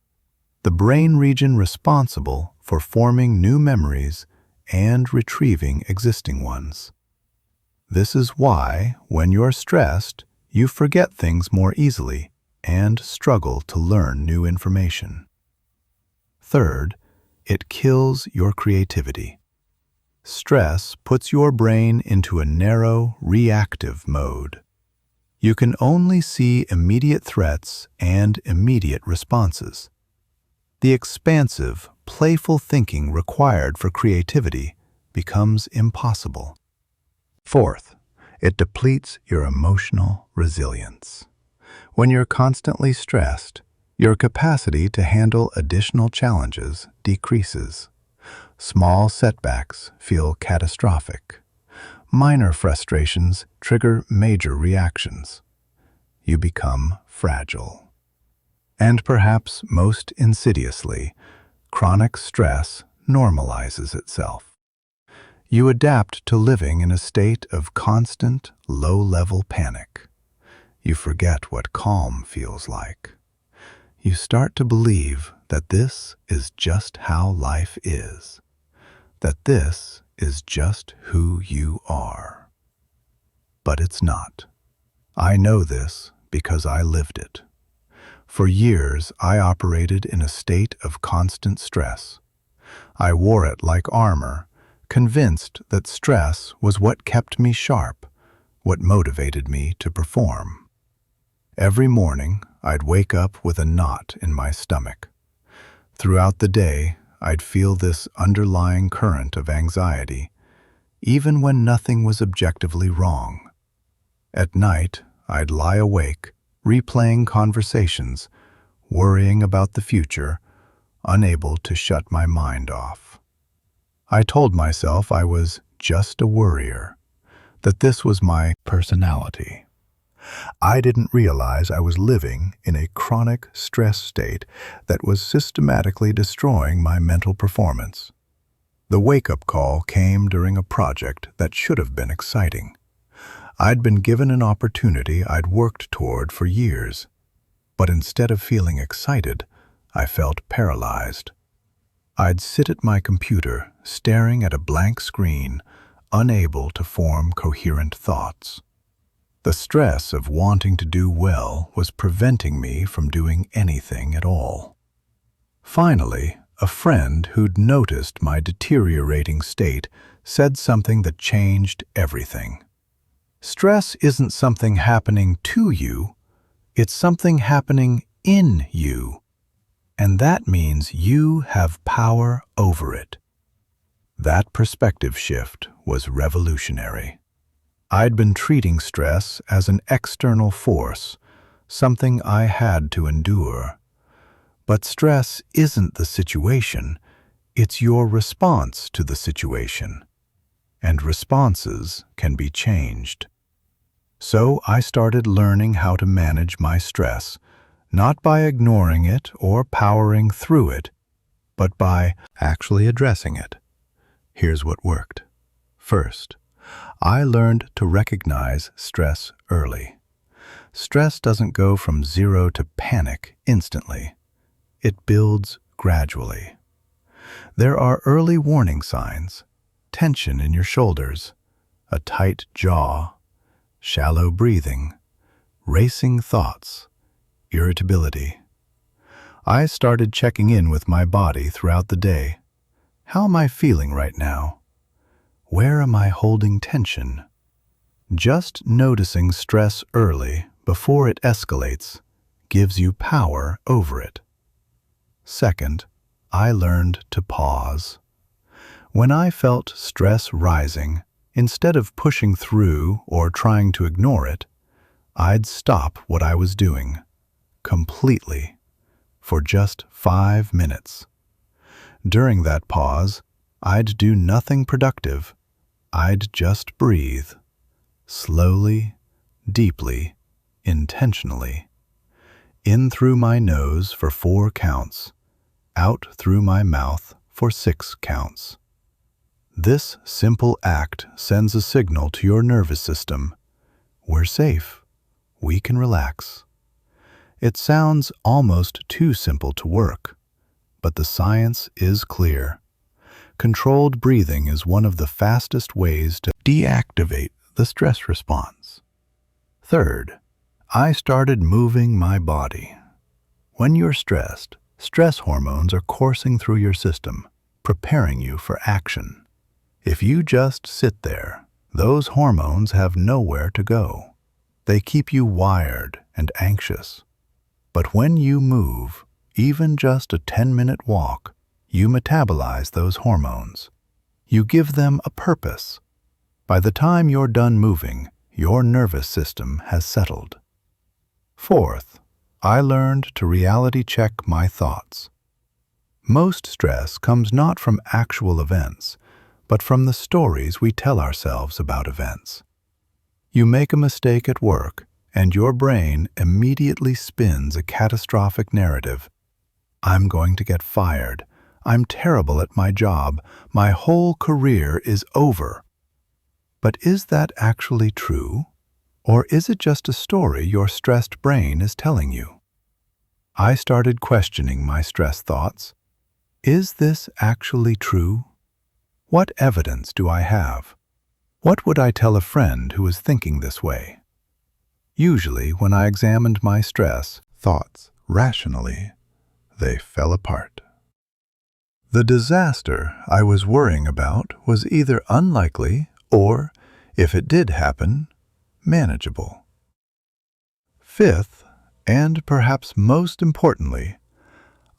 the brain region responsible for forming new memories and retrieving existing ones. This is why, when you're stressed, you forget things more easily and struggle to learn new information. Third, it kills your creativity. Stress puts your brain into a narrow, reactive mode. You can only see immediate threats and immediate responses. The expansive, playful thinking required for creativity becomes impossible. Fourth, it depletes your emotional resilience. When you're constantly stressed, your capacity to handle additional challenges decreases. Small setbacks feel catastrophic. Minor frustrations trigger major reactions. You become fragile. And perhaps most insidiously, chronic stress normalizes itself. You adapt to living in a state of constant, low-level panic. You forget what calm feels like. You start to believe that this is just how life is, that this is just who you are. But it's not. I know this because I lived it. For years, I operated in a state of constant stress. I wore it like armor, convinced that stress was what kept me sharp, what motivated me to perform. Every morning, I'd wake up with a knot in my stomach. Throughout the day, I'd feel this underlying current of anxiety, even when nothing was objectively wrong. At night, I'd lie awake, replaying conversations, worrying about the future, unable to shut my mind off. I told myself I was just a worrier, that this was my personality. I didn't realize I was living in a chronic stress state that was systematically destroying my mental performance. The wake-up call came during a project that should have been exciting. I'd been given an opportunity I'd worked toward for years, but instead of feeling excited, I felt paralyzed. I'd sit at my computer, staring at a blank screen, unable to form coherent thoughts. The stress of wanting to do well was preventing me from doing anything at all. Finally, a friend who'd noticed my deteriorating state said something that changed everything. Stress isn't something happening to you, it's something happening in you. and that means you have power over it. That perspective shift was revolutionary. I'd been treating stress as an external force, something I had to endure. But stress isn't the situation, it's your response to the situation. And responses can be changed. So I started learning how to manage my stress, not by ignoring it or powering through it, but by actually addressing it. Here's what worked. First, I learned to recognize stress early. Stress doesn't go from zero to panic instantly. It builds gradually. There are early warning signs: tension in your shoulders, a tight jaw, shallow breathing, racing thoughts, irritability. I started checking in with my body throughout the day. How am I feeling right now? Where am I holding tension? Just noticing stress early, before it escalates, gives you power over it. Second, I learned to pause. When I felt stress rising, instead of pushing through or trying to ignore it, I'd stop what I was doing, completely, for just 5 minutes. During that pause, I'd do nothing productive. I'd just breathe, slowly, deeply, intentionally. In through my nose for 4 counts, out through my mouth for 6 counts. This simple act sends a signal to your nervous system. We're safe. We can relax. It sounds almost too simple to work, but the science is clear. Controlled breathing is one of the fastest ways to deactivate the stress response. Third, I started moving my body. When you're stressed, stress hormones are coursing through your system, preparing you for action. If you just sit there, those hormones have nowhere to go. They keep you wired and anxious. But when you move, even just a 10-minute walk, you metabolize those hormones. You give them a purpose. By the time you're done moving, your nervous system has settled. Fourth, I learned to reality check my thoughts. Most stress comes not from actual events, but from the stories we tell ourselves about events. You make a mistake at work, and your brain immediately spins a catastrophic narrative. I'm going to get fired. I'm terrible at my job. My whole career is over. But is that actually true? Or is it just a story your stressed brain is telling you? I started questioning my stress thoughts. Is this actually true? What evidence do I have? What would I tell a friend who was thinking this way? Usually, when I examined my stress thoughts rationally, they fell apart. The disaster I was worrying about was either unlikely or, if it did happen, manageable. Fifth, and perhaps most importantly,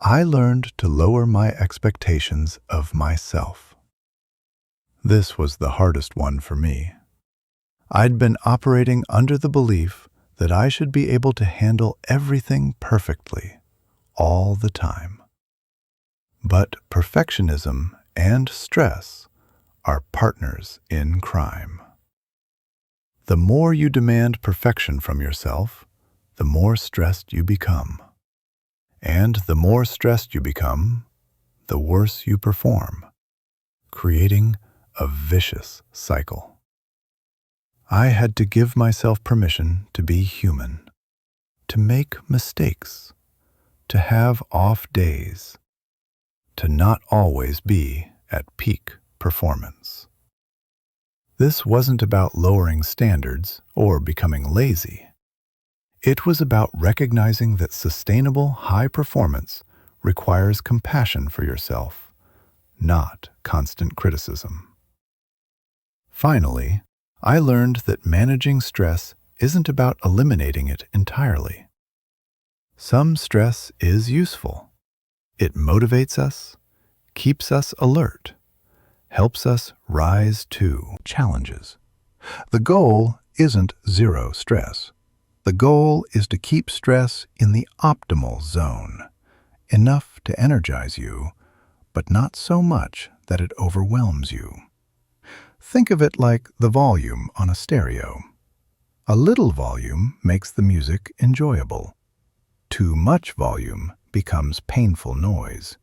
I learned to lower my expectations of myself. This was the hardest one for me. I'd been operating under the belief that I should be able to handle everything perfectly, all the time. But perfectionism and stress are partners in crime. The more you demand perfection from yourself, the more stressed you become. And the more stressed you become, the worse you perform, creating a vicious cycle. I had to give myself permission to be human, to make mistakes, to have off days, to not always be at peak performance. This wasn't about lowering standards or becoming lazy. It was about recognizing that sustainable high performance requires compassion for yourself, not constant criticism. Finally, I learned that managing stress isn't about eliminating it entirely. Some stress is useful. It motivates us, keeps us alert, helps us rise to challenges. The goal isn't zero stress. The goal is to keep stress in the optimal zone, enough to energize you, but not so much that it overwhelms you. Think of it like the volume on a stereo. A little volume makes the music enjoyable. Too much volume becomes painful noise.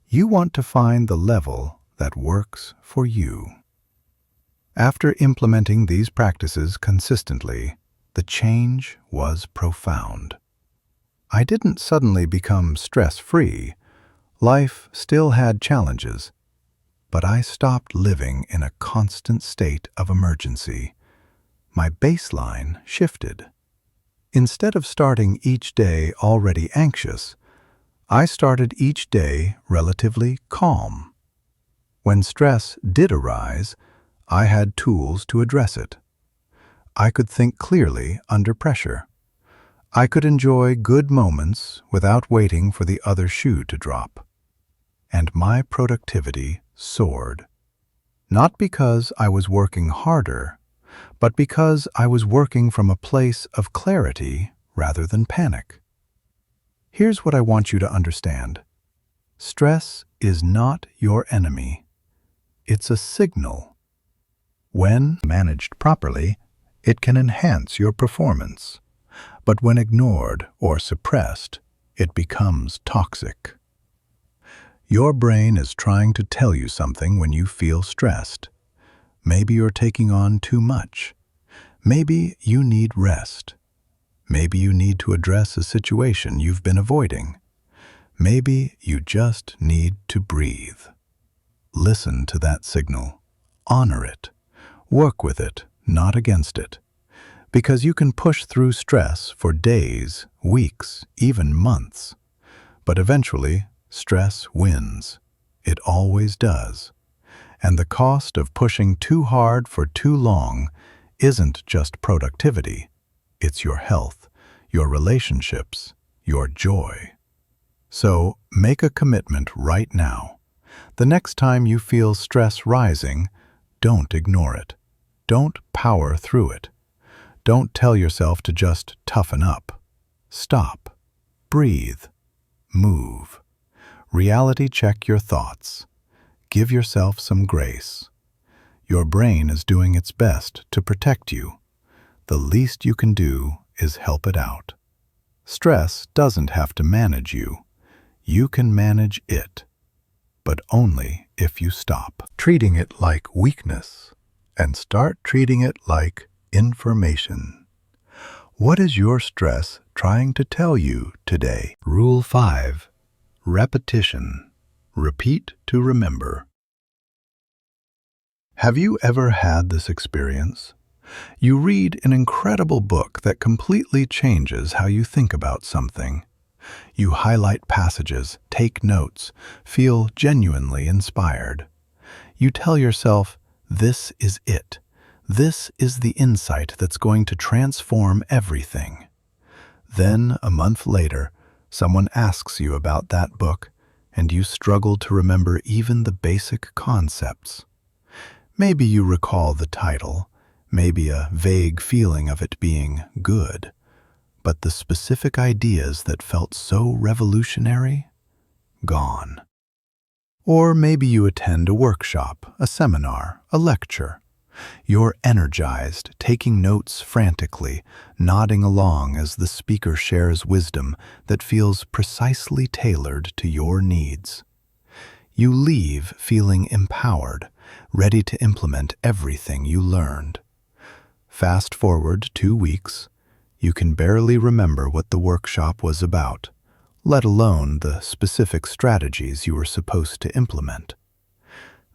You want to find the level that works for you. After implementing these practices consistently, the change was profound. I didn't suddenly become stress-free. Life still had challenges, but I stopped living in a constant state of emergency. My baseline shifted. Instead of starting each day already anxious, I started each day relatively calm. When stress did arise, I had tools to address it. I could think clearly under pressure. I could enjoy good moments without waiting for the other shoe to drop. And my productivity soared. Not because I was working harder, but because I was working from a place of clarity rather than panic. Here's what I want you to understand. Stress is not your enemy. It's a signal. When managed properly, it can enhance your performance. But when ignored or suppressed, it becomes toxic. Your brain is trying to tell you something when you feel stressed. Maybe you're taking on too much. Maybe you need rest. Maybe you need to address a situation you've been avoiding. Maybe you just need to breathe. Listen to that signal. Honor it. Work with it, not against it. Because you can push through stress for days, weeks, even months. But eventually, stress wins. It always does. And the cost of pushing too hard for too long isn't just productivity. It's your health, your relationships, your joy. So make a commitment right now. The next time you feel stress rising, don't ignore it. Don't power through it. Don't tell yourself to just toughen up. Stop. Breathe. Move. Reality check your thoughts. Give yourself some grace. Your brain is doing its best to protect you. The least you can do is help it out. Stress doesn't have to manage you. You can manage it, but only if you stop treating it like weakness and start treating it like information. What is your stress trying to tell you today? Rule 5. Repetition. Repeat to remember. Have you ever had this experience? You read an incredible book that completely changes how you think about something. You highlight passages, take notes, feel genuinely inspired. You tell yourself, this is it. This is the insight that's going to transform everything. Then, a month later, someone asks you about that book, and you struggle to remember even the basic concepts. Maybe you recall the title, maybe a vague feeling of it being good, but the specific ideas that felt so revolutionary? Gone. Or maybe you attend a workshop, a seminar, a lecture. You're energized, taking notes frantically, nodding along as the speaker shares wisdom that feels precisely tailored to your needs. You leave feeling empowered, ready to implement everything you learned. Fast forward 2 weeks, you can barely remember what the workshop was about, let alone the specific strategies you were supposed to implement.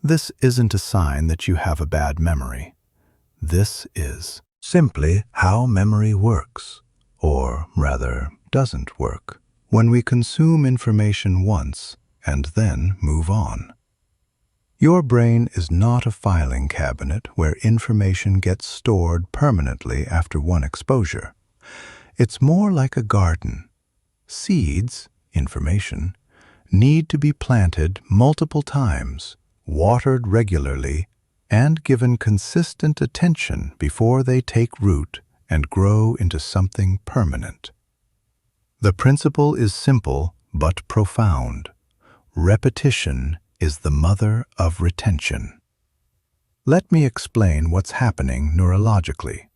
This isn't a sign that you have a bad memory. This is simply how memory works, or rather, doesn't work, when we consume information once and then move on. Your brain is not a filing cabinet where information gets stored permanently after one exposure. It's more like a garden. Seeds, information, need to be planted multiple times, watered regularly, and given consistent attention before they take root and grow into something permanent. The principle is simple but profound. Repetition is the mother of retention. Let me explain what's happening neurologically.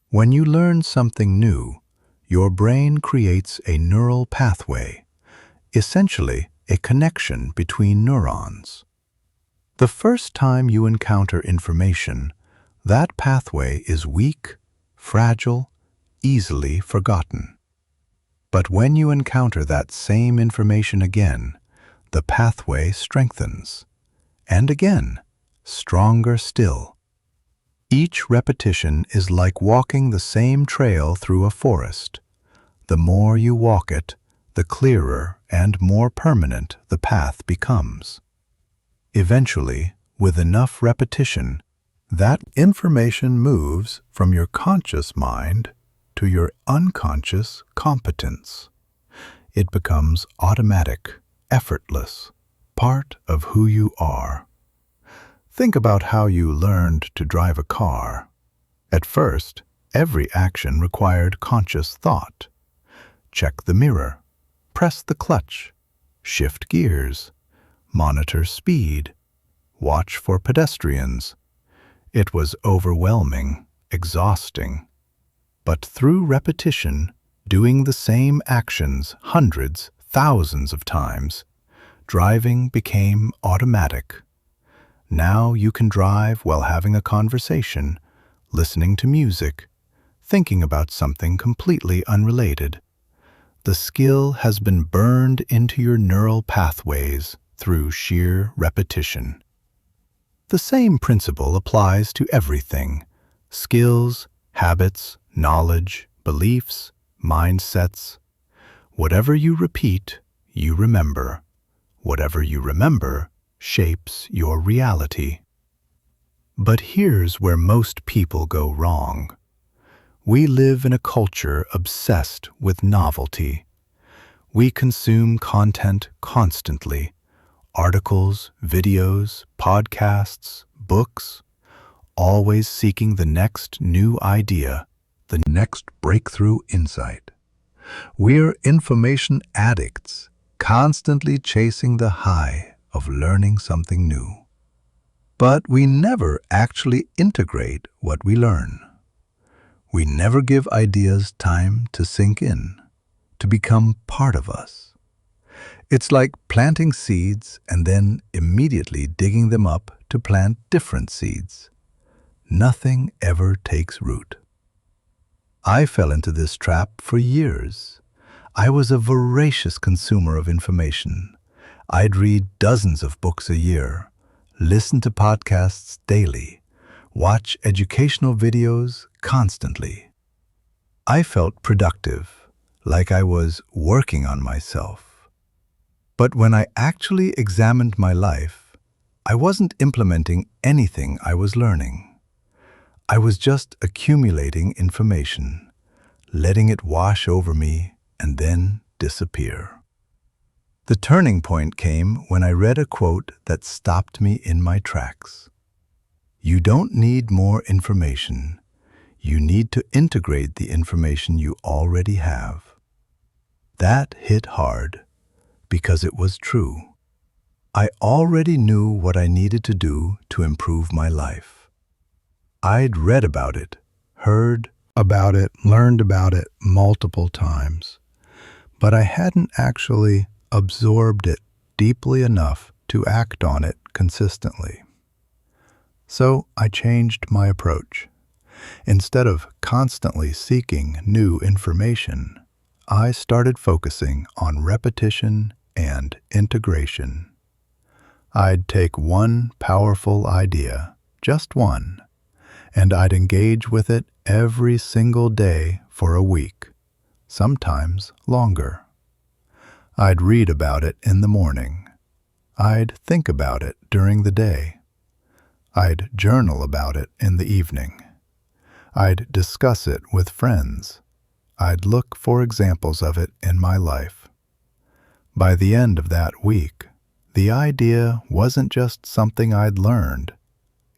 When you learn something new, your brain creates a neural pathway, essentially a connection between neurons. The first time you encounter information, that pathway is weak, fragile, easily forgotten. But when you encounter that same information again, the pathway strengthens. And again, stronger still. Each repetition is like walking the same trail through a forest. The more you walk it, the clearer and more permanent the path becomes. Eventually, with enough repetition, that information moves from your conscious mind to your unconscious competence. It becomes automatic, effortless, part of who you are. Think about how you learned to drive a car. At first, every action required conscious thought. Check the mirror, press the clutch, shift gears, monitor speed, watch for pedestrians. It was overwhelming, exhausting. But through repetition, doing the same actions hundreds, thousands of times, driving became automatic. Now you can drive while having a conversation, listening to music, thinking about something completely unrelated. The skill has been burned into your neural pathways through sheer repetition. The same principle applies to everything: skills, habits, knowledge, beliefs, mindsets. Whatever you repeat, you remember. Whatever you remember shapes your reality. But here's where most people go wrong. We live in a culture obsessed with novelty. We consume content constantly: articles, videos, podcasts, books, always seeking the next new idea, the next breakthrough insight. We're information addicts, constantly chasing the high of learning something new. But we never actually integrate what we learn. We never give ideas time to sink in, to become part of us. It's like planting seeds and then immediately digging them up to plant different seeds. Nothing ever takes root. I fell into this trap for years. I was a voracious consumer of information. I'd read dozens of books a year, listen to podcasts daily, watch educational videos constantly. I felt productive, like I was working on myself. But when I actually examined my life, I wasn't implementing anything I was learning. I was just accumulating information, letting it wash over me and then disappear. The turning point came when I read a quote that stopped me in my tracks. You don't need more information. You need to integrate the information you already have. That hit hard because it was true. I already knew what I needed to do to improve my life. I'd read about it, heard about it, learned about it multiple times, but I hadn't actually absorbed it deeply enough to act on it consistently. So I changed my approach. Instead of constantly seeking new information, I started focusing on repetition and integration. I'd take one powerful idea, just one, and I'd engage with it every single day for a week, sometimes longer. I'd read about it in the morning. I'd think about it during the day. I'd journal about it in the evening. I'd discuss it with friends. I'd look for examples of it in my life. By the end of that week, the idea wasn't just something I'd learned,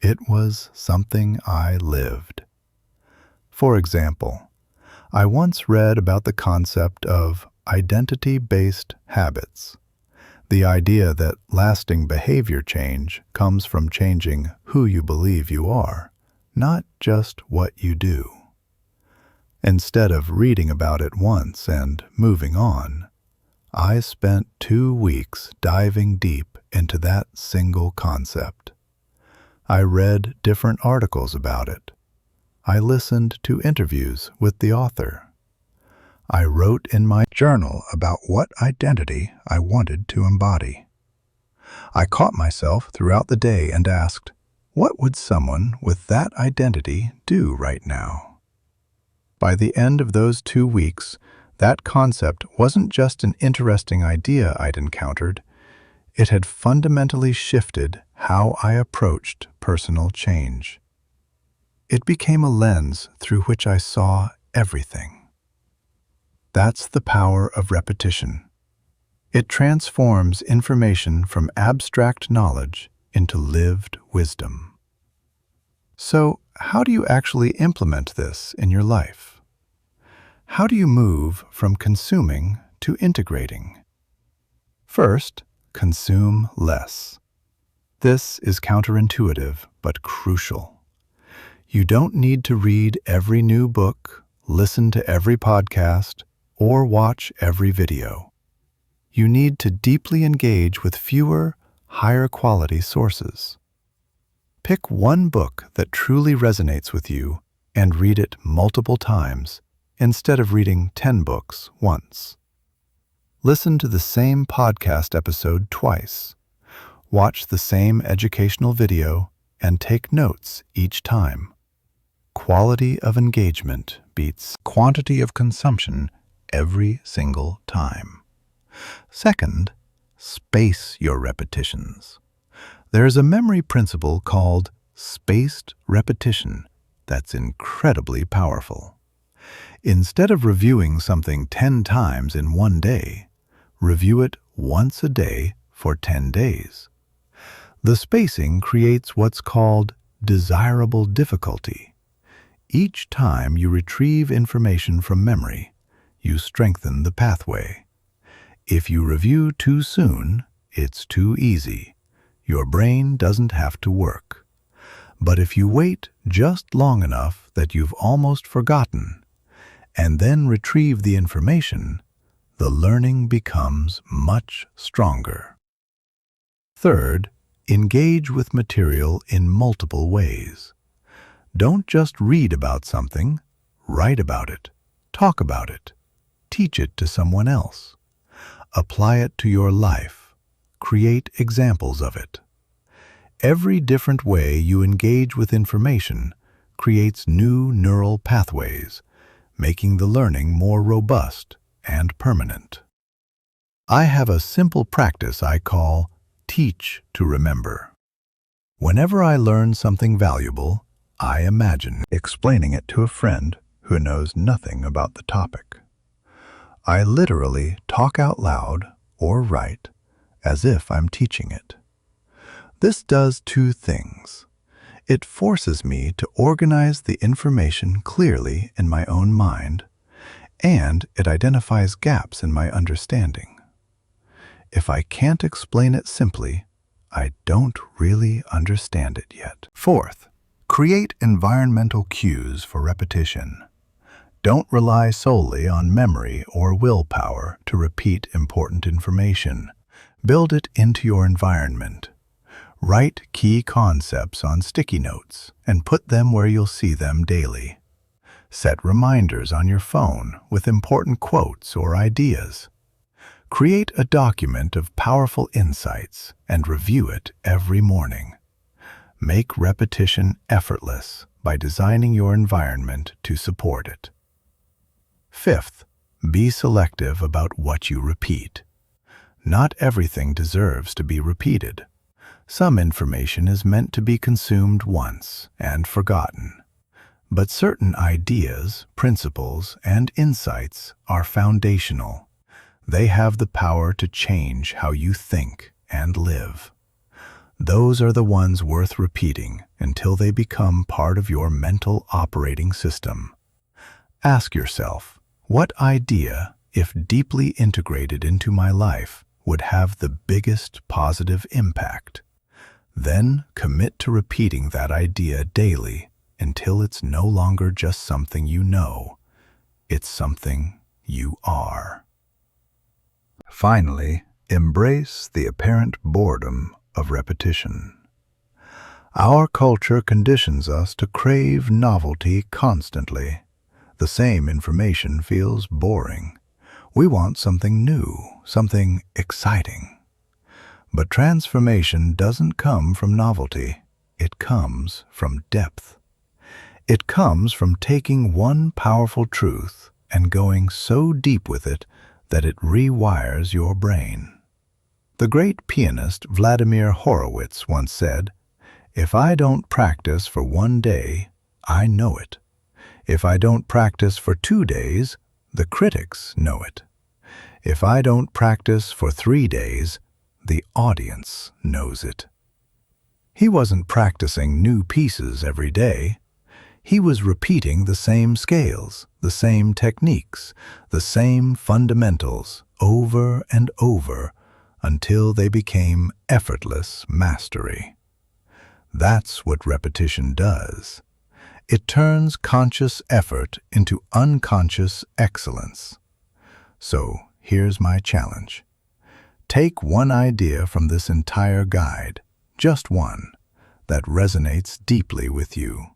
it was something I lived. For example, I once read about the concept of identity-based habits, the idea that lasting behavior change comes from changing who you believe you are, not just what you do. Instead of reading about it once and moving on, I spent 2 weeks diving deep into that single concept. I read different articles about it. I listened to interviews with the author. I wrote in my journal about what identity I wanted to embody. I caught myself throughout the day and asked, what would someone with that identity do right now? By the end of those 2 weeks, that concept wasn't just an interesting idea I'd encountered, it had fundamentally shifted how I approached personal change. It became a lens through which I saw everything. That's the power of repetition. It transforms information from abstract knowledge into lived wisdom. So, how do you actually implement this in your life? How do you move from consuming to integrating? First, consume less. This is counterintuitive but crucial. You don't need to read every new book, listen to every podcast, or watch every video. You need to deeply engage with fewer, higher quality sources. Pick one book that truly resonates with you and read it multiple times instead of reading 10 books once. Listen to the same podcast episode twice. Watch the same educational video and take notes each time. Quality of engagement beats quantity of consumption every single time. Second, space your repetitions. There's a memory principle called spaced repetition that's incredibly powerful. Instead of reviewing something 10 times in one day, review it once a day for 10 days. The spacing creates what's called desirable difficulty. Each time you retrieve information from memory, you strengthen the pathway. If you review too soon, it's too easy. Your brain doesn't have to work. But if you wait just long enough that you've almost forgotten, and then retrieve the information, the learning becomes much stronger. Third, engage with material in multiple ways. Don't just read about something, write about it, talk about it, teach it to someone else. Apply it to your life. Create examples of it. Every different way you engage with information creates new neural pathways, making the learning more robust and permanent. I have a simple practice I call teach to remember. Whenever I learn something valuable, I imagine explaining it to a friend who knows nothing about the topic. I literally talk out loud or write as if I'm teaching it. This does 2 things. It forces me to organize the information clearly in my own mind, and it identifies gaps in my understanding. If I can't explain it simply, I don't really understand it yet. Fourth, create environmental cues for repetition. Don't rely solely on memory or willpower to repeat important information. Build it into your environment. Write key concepts on sticky notes and put them where you'll see them daily. Set reminders on your phone with important quotes or ideas. Create a document of powerful insights and review it every morning. Make repetition effortless by designing your environment to support it. Fifth, be selective about what you repeat. Not everything deserves to be repeated. Some information is meant to be consumed once and forgotten. But certain ideas, principles, and insights are foundational. They have the power to change how you think and live. Those are the ones worth repeating until they become part of your mental operating system. Ask yourself, what idea, if deeply integrated into my life, would have the biggest positive impact? Then commit to repeating that idea daily until it's no longer just something you know, it's something you are. Finally, embrace the apparent boredom of repetition. Our culture conditions us to crave novelty constantly. The same information feels boring. We want something new, something exciting. But transformation doesn't come from novelty. It comes from depth. It comes from taking one powerful truth and going so deep with it that it rewires your brain. The great pianist Vladimir Horowitz once said, "If I don't practice for 1 day, I know it. If I don't practice for 2 days, the critics know it. If I don't practice for 3 days, the audience knows it." He wasn't practicing new pieces every day. He was repeating the same scales, the same techniques, the same fundamentals over and over until they became effortless mastery. That's what repetition does. It turns conscious effort into unconscious excellence. So here's my challenge. Take one idea from this entire guide, just one, that resonates deeply with you.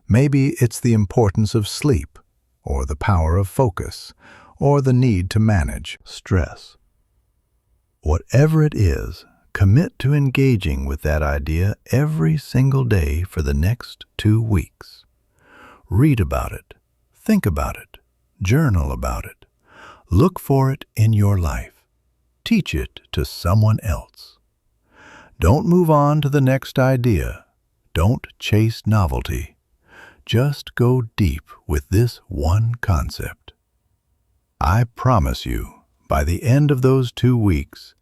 Maybe it's the importance of sleep, or the power of focus, or the need to manage stress. Whatever it is, commit to engaging with that idea every single day for the next 2 weeks. Read about it, think about it, journal about it. Look for it in your life. Teach it to someone else. Don't move on to the next idea. Don't chase novelty. Just go deep with this one concept. I promise you, by the end of those 2 weeks,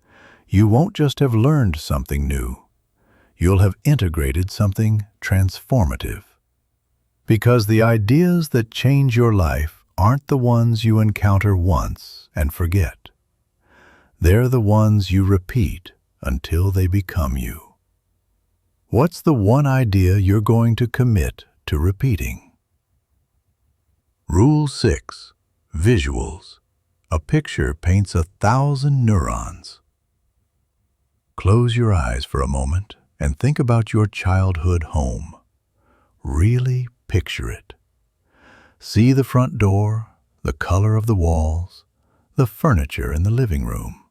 you won't just have learned something new. You'll have integrated something transformative. Because the ideas that change your life aren't the ones you encounter once and forget. They're the ones you repeat until they become you. What's the one idea you're going to commit to repeating? Rule 6. Visuals. A picture paints 1,000 neurons. Close your eyes for a moment and think about your childhood home. Really picture it. See the front door, the color of the walls, the furniture in the living room.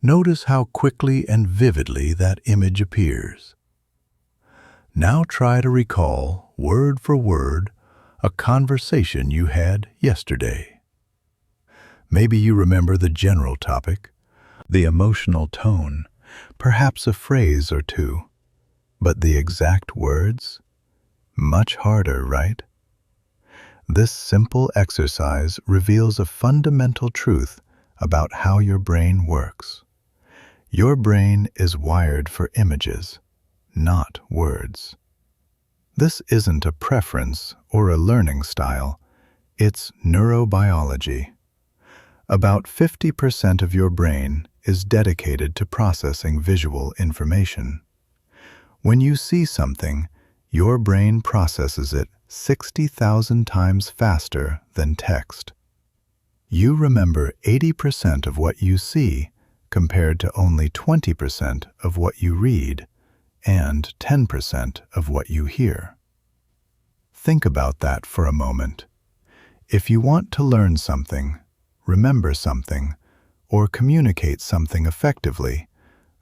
Notice how quickly and vividly that image appears. Now try to recall, word for word, a conversation you had yesterday. Maybe you remember the general topic, the emotional tone, perhaps a phrase or two, but the exact words? Much harder, right? This simple exercise reveals a fundamental truth about how your brain works. Your brain is wired for images, not words. This isn't a preference or a learning style, it's neurobiology. About 50% of your brain is dedicated to processing visual information. When you see something, your brain processes it 60,000 times faster than text. You remember 80% of what you see compared to only 20% of what you read and 10% of what you hear. Think about that for a moment. If you want to learn something, remember something, or communicate something effectively,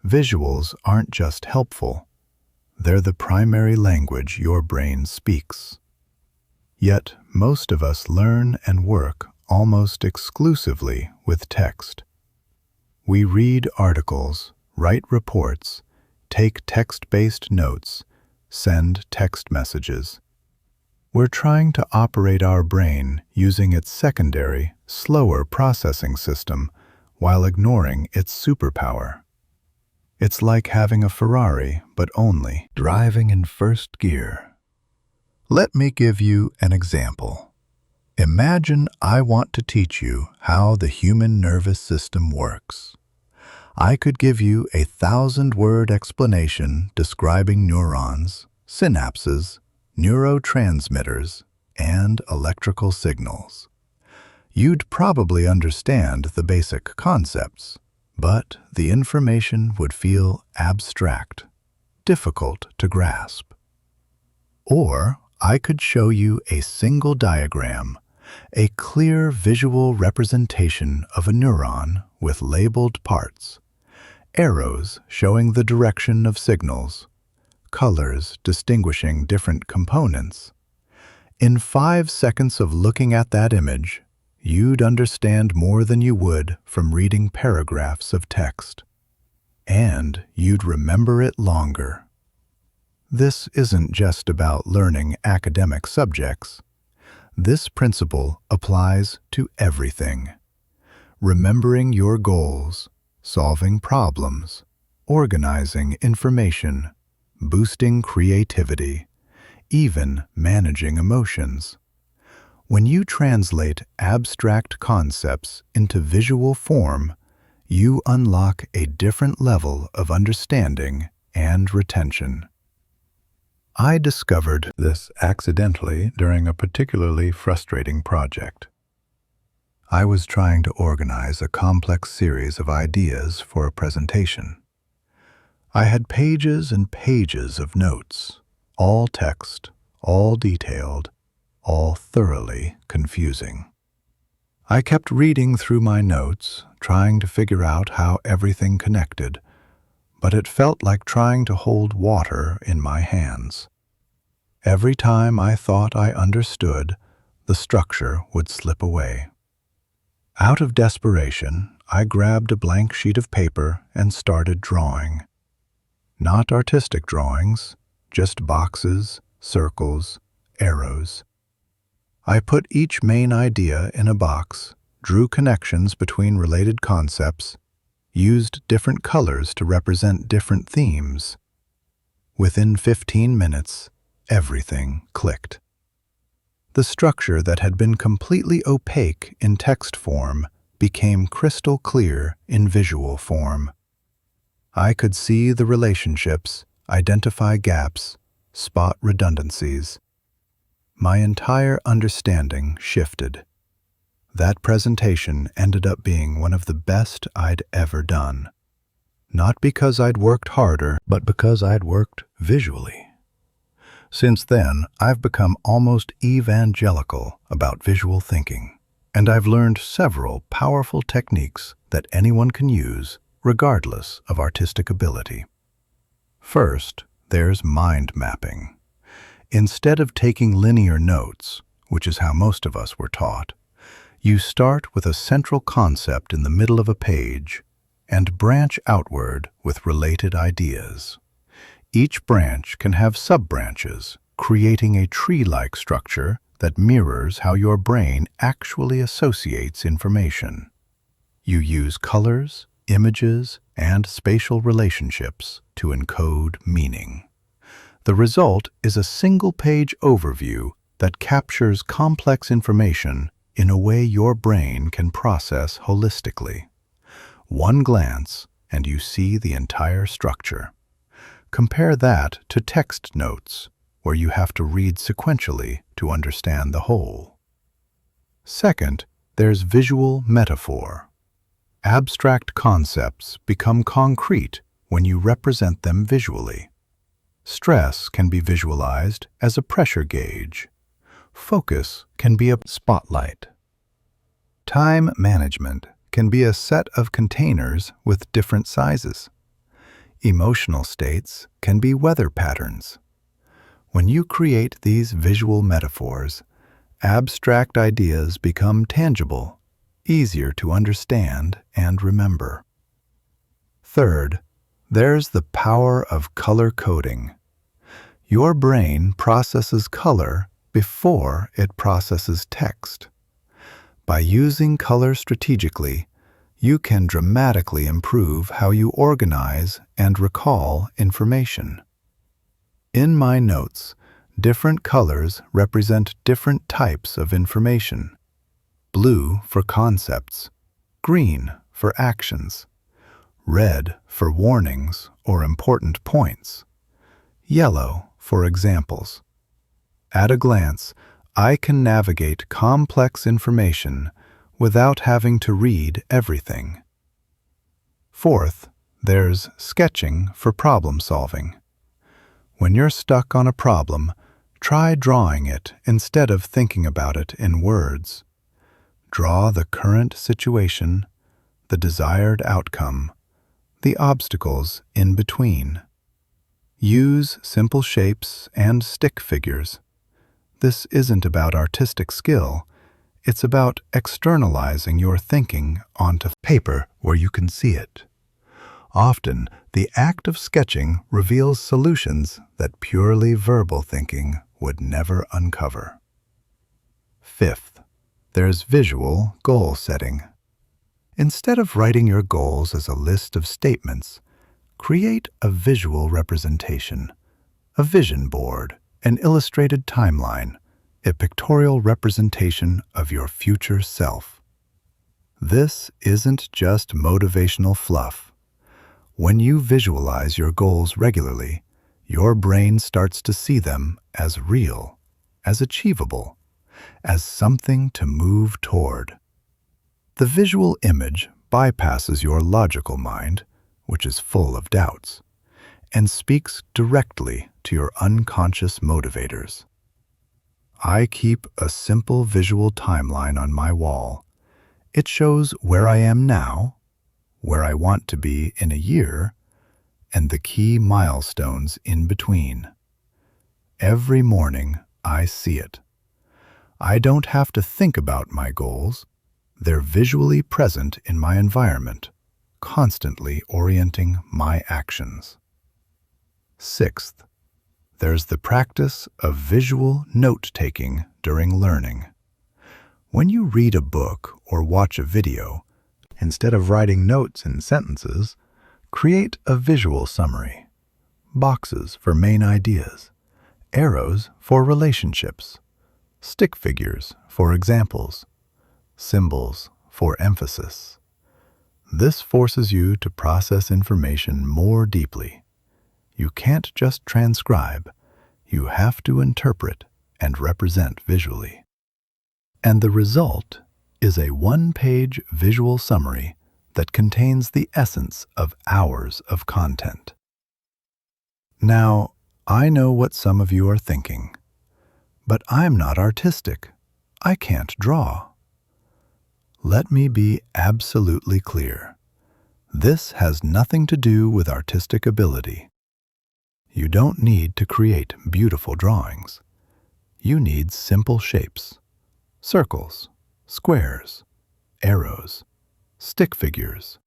visuals aren't just helpful. They're the primary language your brain speaks. Yet, most of us learn and work almost exclusively with text. We read articles, write reports, take text-based notes, send text messages. We're trying to operate our brain using its secondary, slower processing system while ignoring its superpower. It's like having a Ferrari, but only driving in first gear. Let me give you an example. Imagine I want to teach you how the human nervous system works. I could give you a 1,000-word explanation describing neurons, synapses, neurotransmitters, and electrical signals. You'd probably understand the basic concepts, but the information would feel abstract, difficult to grasp. Or I could show you a single diagram, a clear visual representation of a neuron with labeled parts, arrows showing the direction of signals, colors distinguishing different components. In 5 seconds of looking at that image, you'd understand more than you would from reading paragraphs of text. And you'd remember it longer. This isn't just about learning academic subjects. This principle applies to everything. Remembering your goals, solving problems, organizing information, boosting creativity, even managing emotions. When you translate abstract concepts into visual form, you unlock a different level of understanding and retention. I discovered this accidentally during a particularly frustrating project. I was trying to organize a complex series of ideas for a presentation. I had pages and pages of notes, all text, all detailed, all thoroughly confusing. I kept reading through my notes, trying to figure out how everything connected, but it felt like trying to hold water in my hands. Every time I thought I understood, the structure would slip away. Out of desperation, I grabbed a blank sheet of paper and started drawing. Not artistic drawings, just boxes, circles, arrows. I put each main idea in a box, drew connections between related concepts, used different colors to represent different themes. Within 15 minutes, everything clicked. The structure that had been completely opaque in text form became crystal clear in visual form. I could see the relationships, identify gaps, spot redundancies. My entire understanding shifted. That presentation ended up being one of the best I'd ever done. Not because I'd worked harder, but because I'd worked visually. Since then, I've become almost evangelical about visual thinking, and I've learned several powerful techniques that anyone can use, regardless of artistic ability. First, there's mind mapping. Instead of taking linear notes, which is how most of us were taught, you start with a central concept in the middle of a page and branch outward with related ideas. Each branch can have sub-branches, creating a tree-like structure that mirrors how your brain actually associates information. You use colors, images, and spatial relationships to encode meaning. The result is a single-page overview that captures complex information in a way your brain can process holistically. One glance, and you see the entire structure. Compare that to text notes, where you have to read sequentially to understand the whole. Second, there's visual metaphor. Abstract concepts become concrete when you represent them visually. Stress can be visualized as a pressure gauge. Focus can be a spotlight. Time management can be a set of containers with different sizes. Emotional states can be weather patterns. When you create these visual metaphors, abstract ideas become tangible, easier to understand and remember. Third, there's the power of color coding. Your brain processes color before it processes text. By using color strategically, you can dramatically improve how you organize and recall information. In my notes, different colors represent different types of information. Blue for concepts, green for actions, red for warnings or important points, yellow for examples. At a glance, I can navigate complex information without having to read everything. Fourth, there's sketching for problem solving. When you're stuck on a problem, try drawing it instead of thinking about it in words. Draw the current situation, the desired outcome, the obstacles in between. Use simple shapes and stick figures. This isn't about artistic skill. It's about externalizing your thinking onto paper where you can see it. Often, the act of sketching reveals solutions that purely verbal thinking would never uncover. Fifth, there's visual goal setting. Instead of writing your goals as a list of statements, create a visual representation, a vision board, an illustrated timeline, a pictorial representation of your future self. This isn't just motivational fluff. When you visualize your goals regularly, your brain starts to see them as real, as achievable, as something to move toward. The visual image bypasses your logical mind, which is full of doubts, and speaks directly to your unconscious motivators. I keep a simple visual timeline on my wall. It shows where I am now, where I want to be in a year, and the key milestones in between. Every morning, I see it. I don't have to think about my goals. They're visually present in my environment, constantly orienting my actions. Sixth, there's the practice of visual note-taking during learning. When you read a book or watch a video, instead of writing notes in sentences, create a visual summary. Boxes for main ideas, arrows for relationships, stick figures for examples, symbols for emphasis. This forces you to process information more deeply. You can't just transcribe, you have to interpret and represent visually. And the result is a one-page visual summary that contains the essence of hours of content. Now, I know what some of you are thinking, but I'm not artistic. I can't draw. Let me be absolutely clear. This has nothing to do with artistic ability. You don't need to create beautiful drawings. You need simple shapes, circles, squares, arrows, stick figures.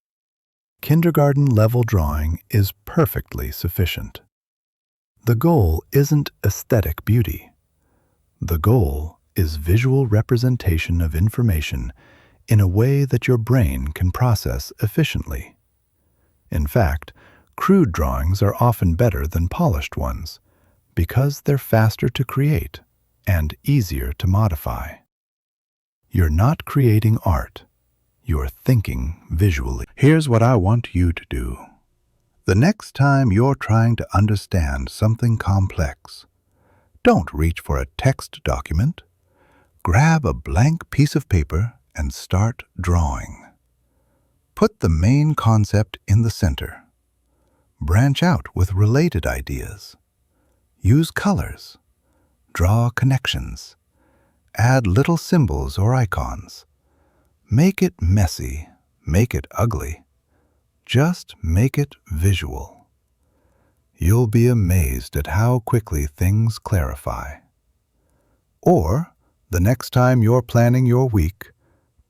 Kindergarten-level drawing is perfectly sufficient. The goal isn't aesthetic beauty. The goal is visual representation of information in a way that your brain can process efficiently. In fact, crude drawings are often better than polished ones because they're faster to create and easier to modify. You're not creating art. You're thinking visually. Here's what I want you to do. The next time you're trying to understand something complex, don't reach for a text document. Grab a blank piece of paper and start drawing. Put the main concept in the center. Branch out with related ideas. Use colors. Draw connections. Add little symbols or icons. Make it messy. Make it ugly. Just make it visual. You'll be amazed at how quickly things clarify. Or, the next time you're planning your week,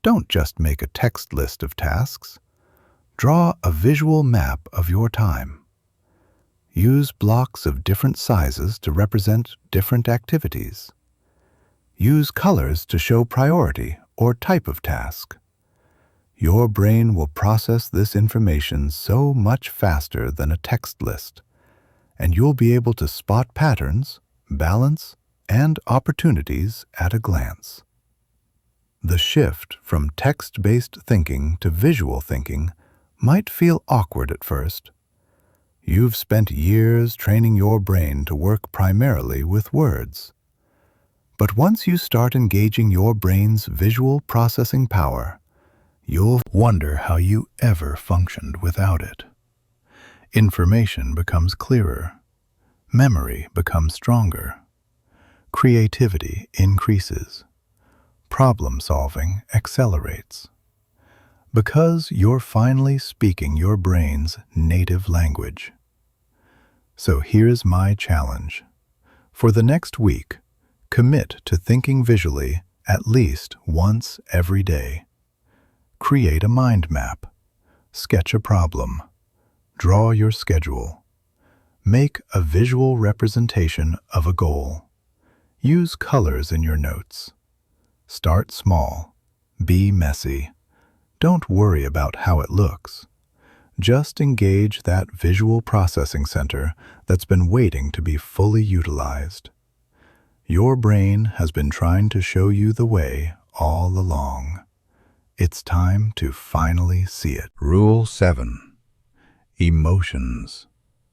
don't just make a text list of tasks. Draw a visual map of your time. Use blocks of different sizes to represent different activities. Use colors to show priority or type of task. Your brain will process this information so much faster than a text list, and you'll be able to spot patterns, balance, and opportunities at a glance. The shift from text-based thinking to visual thinking might feel awkward at first. You've spent years training your brain to work primarily with words. But once you start engaging your brain's visual processing power, you'll wonder how you ever functioned without it. Information becomes clearer. Memory becomes stronger. Creativity increases. Problem-solving accelerates. Because you're finally speaking your brain's native language. So here's my challenge. For the next week, commit to thinking visually at least once every day. Create a mind map. Sketch a problem. Draw your schedule. Make a visual representation of a goal. Use colors in your notes. Start small. Be messy. Don't worry about how it looks. Just engage that visual processing center that's been waiting to be fully utilized. Your brain has been trying to show you the way all along. It's time to finally see it. Rule 7. Emotions.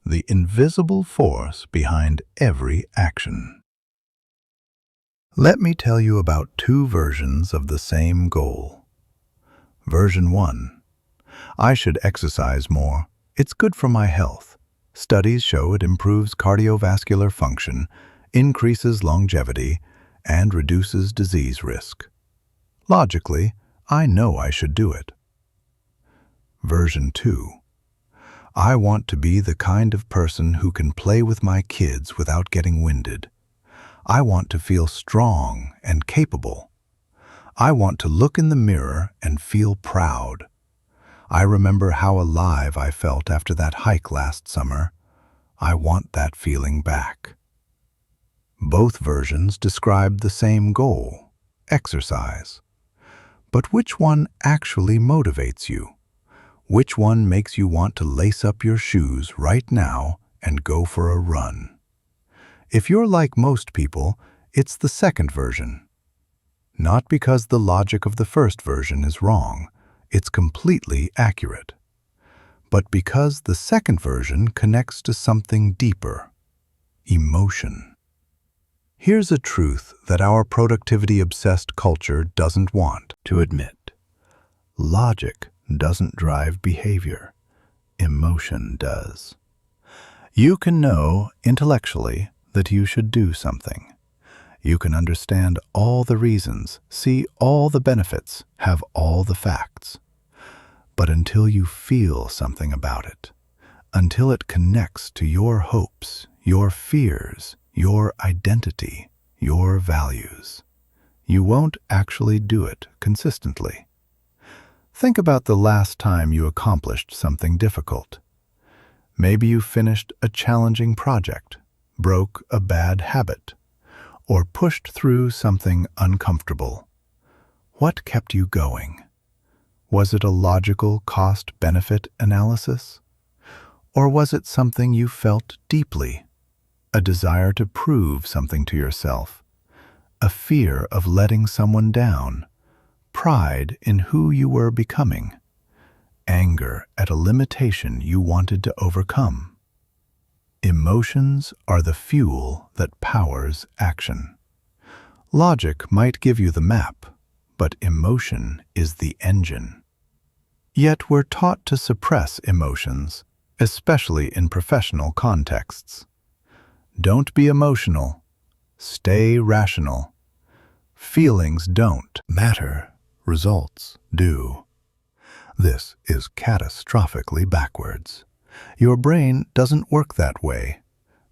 The invisible force behind every action. Let me tell you about two versions of the same goal. Version 1. I should exercise more. It's good for my health. Studies show it improves cardiovascular function, increases longevity, and reduces disease risk. Logically, I know I should do it. Version 2. I want to be the kind of person who can play with my kids without getting winded. I want to feel strong and capable. I want to look in the mirror and feel proud. I remember how alive I felt after that hike last summer. I want that feeling back. Both versions describe the same goal, exercise. But which one actually motivates you? Which one makes you want to lace up your shoes right now and go for a run? If you're like most people, it's the second version. Not because the logic of the first version is wrong, it's completely accurate. But because the second version connects to something deeper, emotion. Here's a truth that our productivity-obsessed culture doesn't want to admit. Logic doesn't drive behavior. Emotion does. You can know intellectually that you should do something. You can understand all the reasons, see all the benefits, have all the facts. But until you feel something about it, until it connects to your hopes, your fears, your identity, your values, you won't actually do it consistently. Think about the last time you accomplished something difficult. Maybe you finished a challenging project, broke a bad habit, or pushed through something uncomfortable. What kept you going? Was it a logical cost-benefit analysis? Or was it something you felt deeply? A desire to prove something to yourself? A fear of letting someone down? Pride in who you were becoming? Anger at a limitation you wanted to overcome? Emotions are the fuel that powers action. Logic might give you the map, but emotion is the engine. Yet we're taught to suppress emotions, especially in professional contexts. Don't be emotional. Stay rational. Feelings don't matter. Results do. This is catastrophically backwards. Your brain doesn't work that way.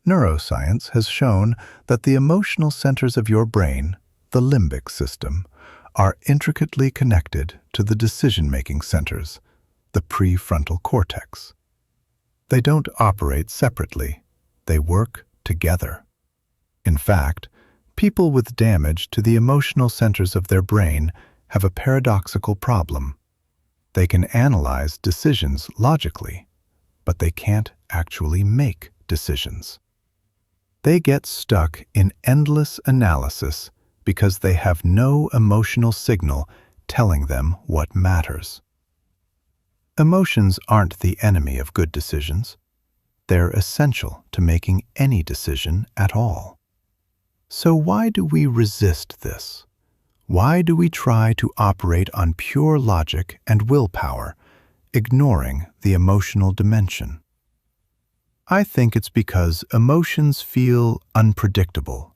Neuroscience has shown that the emotional centers of your brain, the limbic system, are intricately connected to the decision-making centers, the prefrontal cortex. They don't operate separately. They work together. In fact, People with damage to the emotional centers of their brain have a paradoxical problem. They can analyze decisions logically, but they can't actually make decisions. They get stuck in endless analysis because they have no emotional signal telling them what matters. Emotions aren't the enemy of good decisions. They're essential to making any decision at all. So why do we resist this? Why do we try to operate on pure logic and willpower, ignoring the emotional dimension? I think it's because emotions feel unpredictable,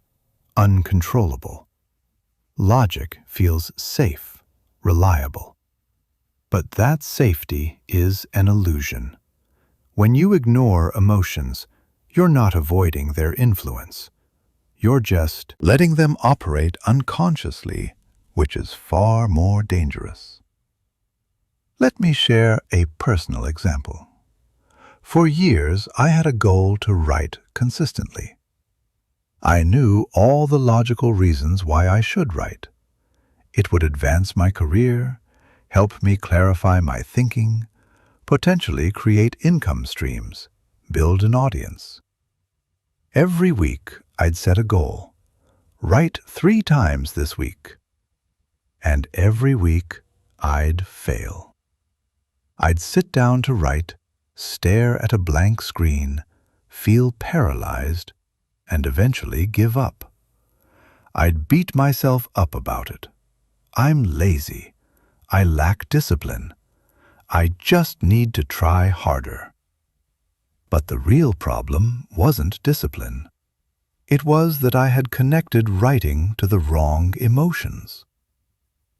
uncontrollable. Logic feels safe, reliable. But that safety is an illusion. When you ignore emotions, you're not avoiding their influence. You're just letting them operate unconsciously, which is far more dangerous. Let me share a personal example. For years, I had a goal to write consistently. I knew all the logical reasons why I should write. It would advance my career, help me clarify my thinking, potentially create income streams, build an audience. Every week, I'd set a goal. Write 3 times this week. And every week, I'd fail. I'd sit down to write, stare at a blank screen, feel paralyzed, and eventually give up. I'd beat myself up about it. I'm lazy. I lack discipline. I just need to try harder. But the real problem wasn't discipline. It was that I had connected writing to the wrong emotions.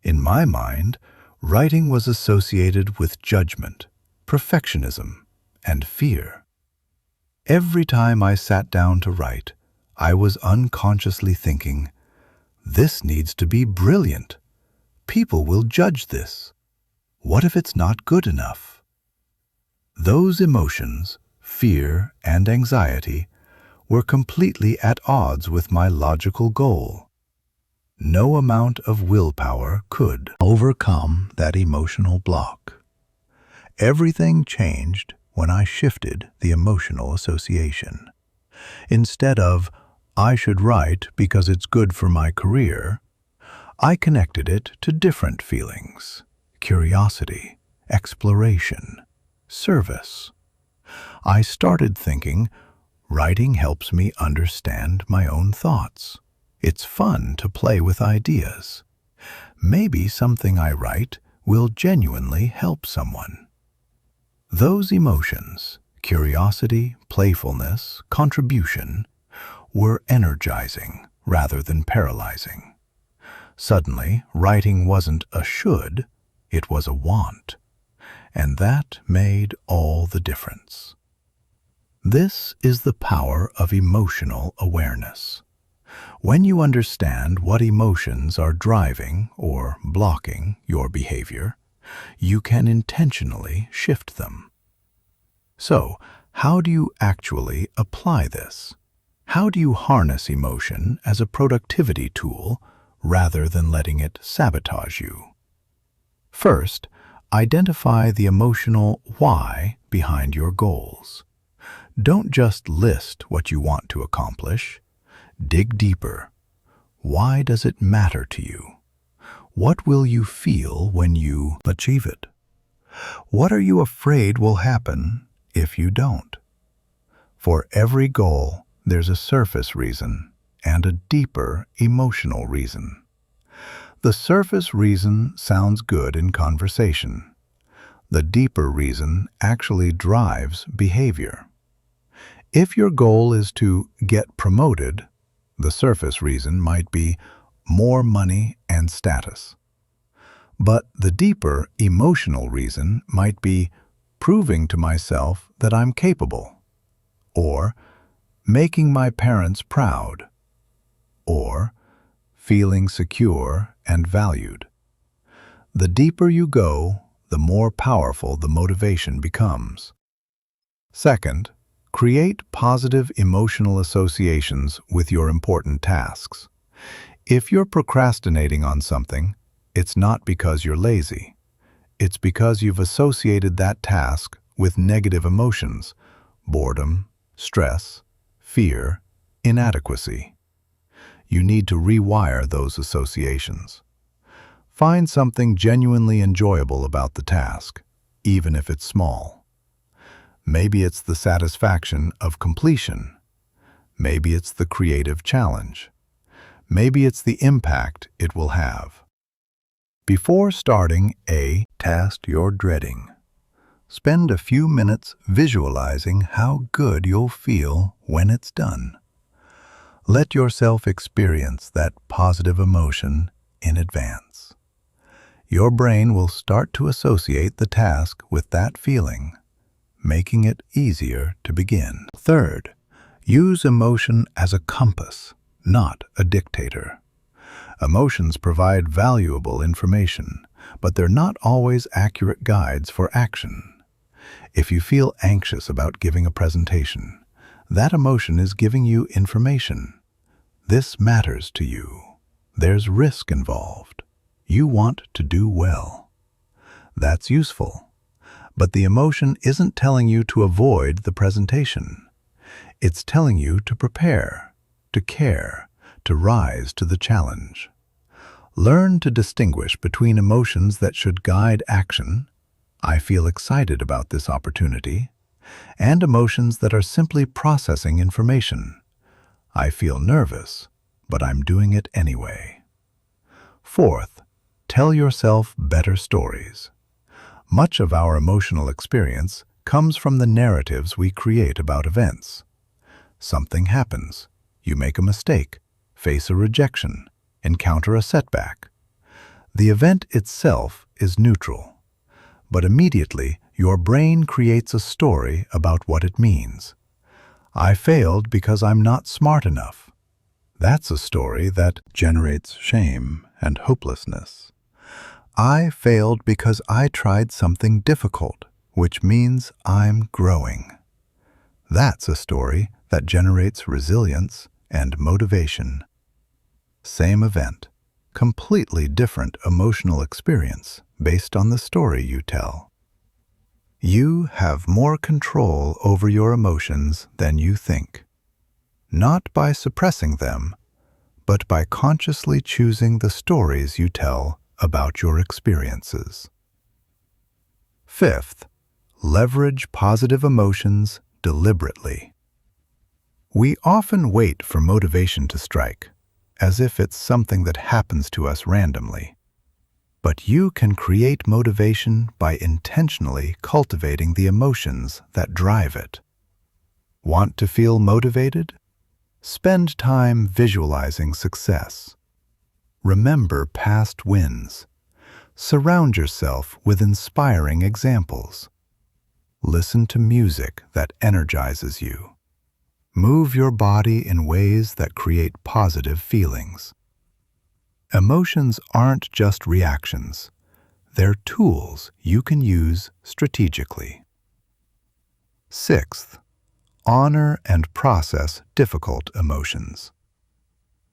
In my mind, writing was associated with judgment, perfectionism, and fear. Every time I sat down to write, I was unconsciously thinking, "This needs to be brilliant. People will judge this. What if it's not good enough?" Those emotions, fear and anxiety, were completely at odds with my logical goal. No amount of willpower could overcome that emotional block. Everything changed when I shifted the emotional association. Instead of, "I should write because it's good for my career," I connected it to different feelings: curiosity, exploration, service. I started thinking, writing helps me understand my own thoughts. It's fun to play with ideas. Maybe something I write will genuinely help someone. Those emotions, curiosity, playfulness, contribution, were energizing rather than paralyzing. Suddenly, writing wasn't a should, it was a want. And that made all the difference. This is the power of emotional awareness. When you understand what emotions are driving or blocking your behavior, you can intentionally shift them. So, how do you actually apply this? How do you harness emotion as a productivity tool rather than letting it sabotage you? First, identify the emotional why behind your goals. Don't just list what you want to accomplish. Dig deeper. Why does it matter to you? What will you feel when you achieve it? What are you afraid will happen if you don't? For every goal, there's a surface reason and a deeper emotional reason. The surface reason sounds good in conversation. The deeper reason actually drives behavior. If your goal is to get promoted, the surface reason might be more money and status. But the deeper emotional reason might be proving to myself that I'm capable, or making my parents proud, or feeling secure and valued. The deeper you go, the more powerful the motivation becomes. Second, create positive emotional associations with your important tasks. If you're procrastinating on something, it's not because you're lazy. It's because you've associated that task with negative emotions, boredom, stress, fear, inadequacy. You need to rewire those associations. Find something genuinely enjoyable about the task, even if it's small. Maybe it's the satisfaction of completion. Maybe it's the creative challenge. Maybe it's the impact it will have. Before starting a task you're dreading, spend a few minutes visualizing how good you'll feel when it's done. Let yourself experience that positive emotion in advance. Your brain will start to associate the task with that feeling, making it easier to begin. Third, use emotion as a compass, not a dictator. Emotions provide valuable information, but they're not always accurate guides for action. If you feel anxious about giving a presentation, that emotion is giving you information. This matters to you. There's risk involved. You want to do well. That's useful. But the emotion isn't telling you to avoid the presentation. It's telling you to prepare, to care, to rise to the challenge. Learn to distinguish between emotions that should guide action, I feel excited about this opportunity, and emotions that are simply processing information. I feel nervous, but I'm doing it anyway. Fourth, tell yourself better stories. Much of our emotional experience comes from the narratives we create about events. Something happens. You make a mistake, face a rejection, encounter a setback. The event itself is neutral, but immediately your brain creates a story about what it means. I failed because I'm not smart enough. That's a story that generates shame and hopelessness. I failed because I tried something difficult, which means I'm growing. That's a story that generates resilience and motivation. Same event, completely different emotional experience based on the story you tell. You have more control over your emotions than you think, not by suppressing them, but by consciously choosing the stories you tell about your experiences. Fifth, leverage positive emotions deliberately. We often wait for motivation to strike, as if it's something that happens to us randomly. But you can create motivation by intentionally cultivating the emotions that drive it. Want to feel motivated? Spend time visualizing success. Remember past wins. Surround yourself with inspiring examples. Listen to music that energizes you. Move your body in ways that create positive feelings. Emotions aren't just reactions. They're tools you can use strategically. Sixth, honor and process difficult emotions.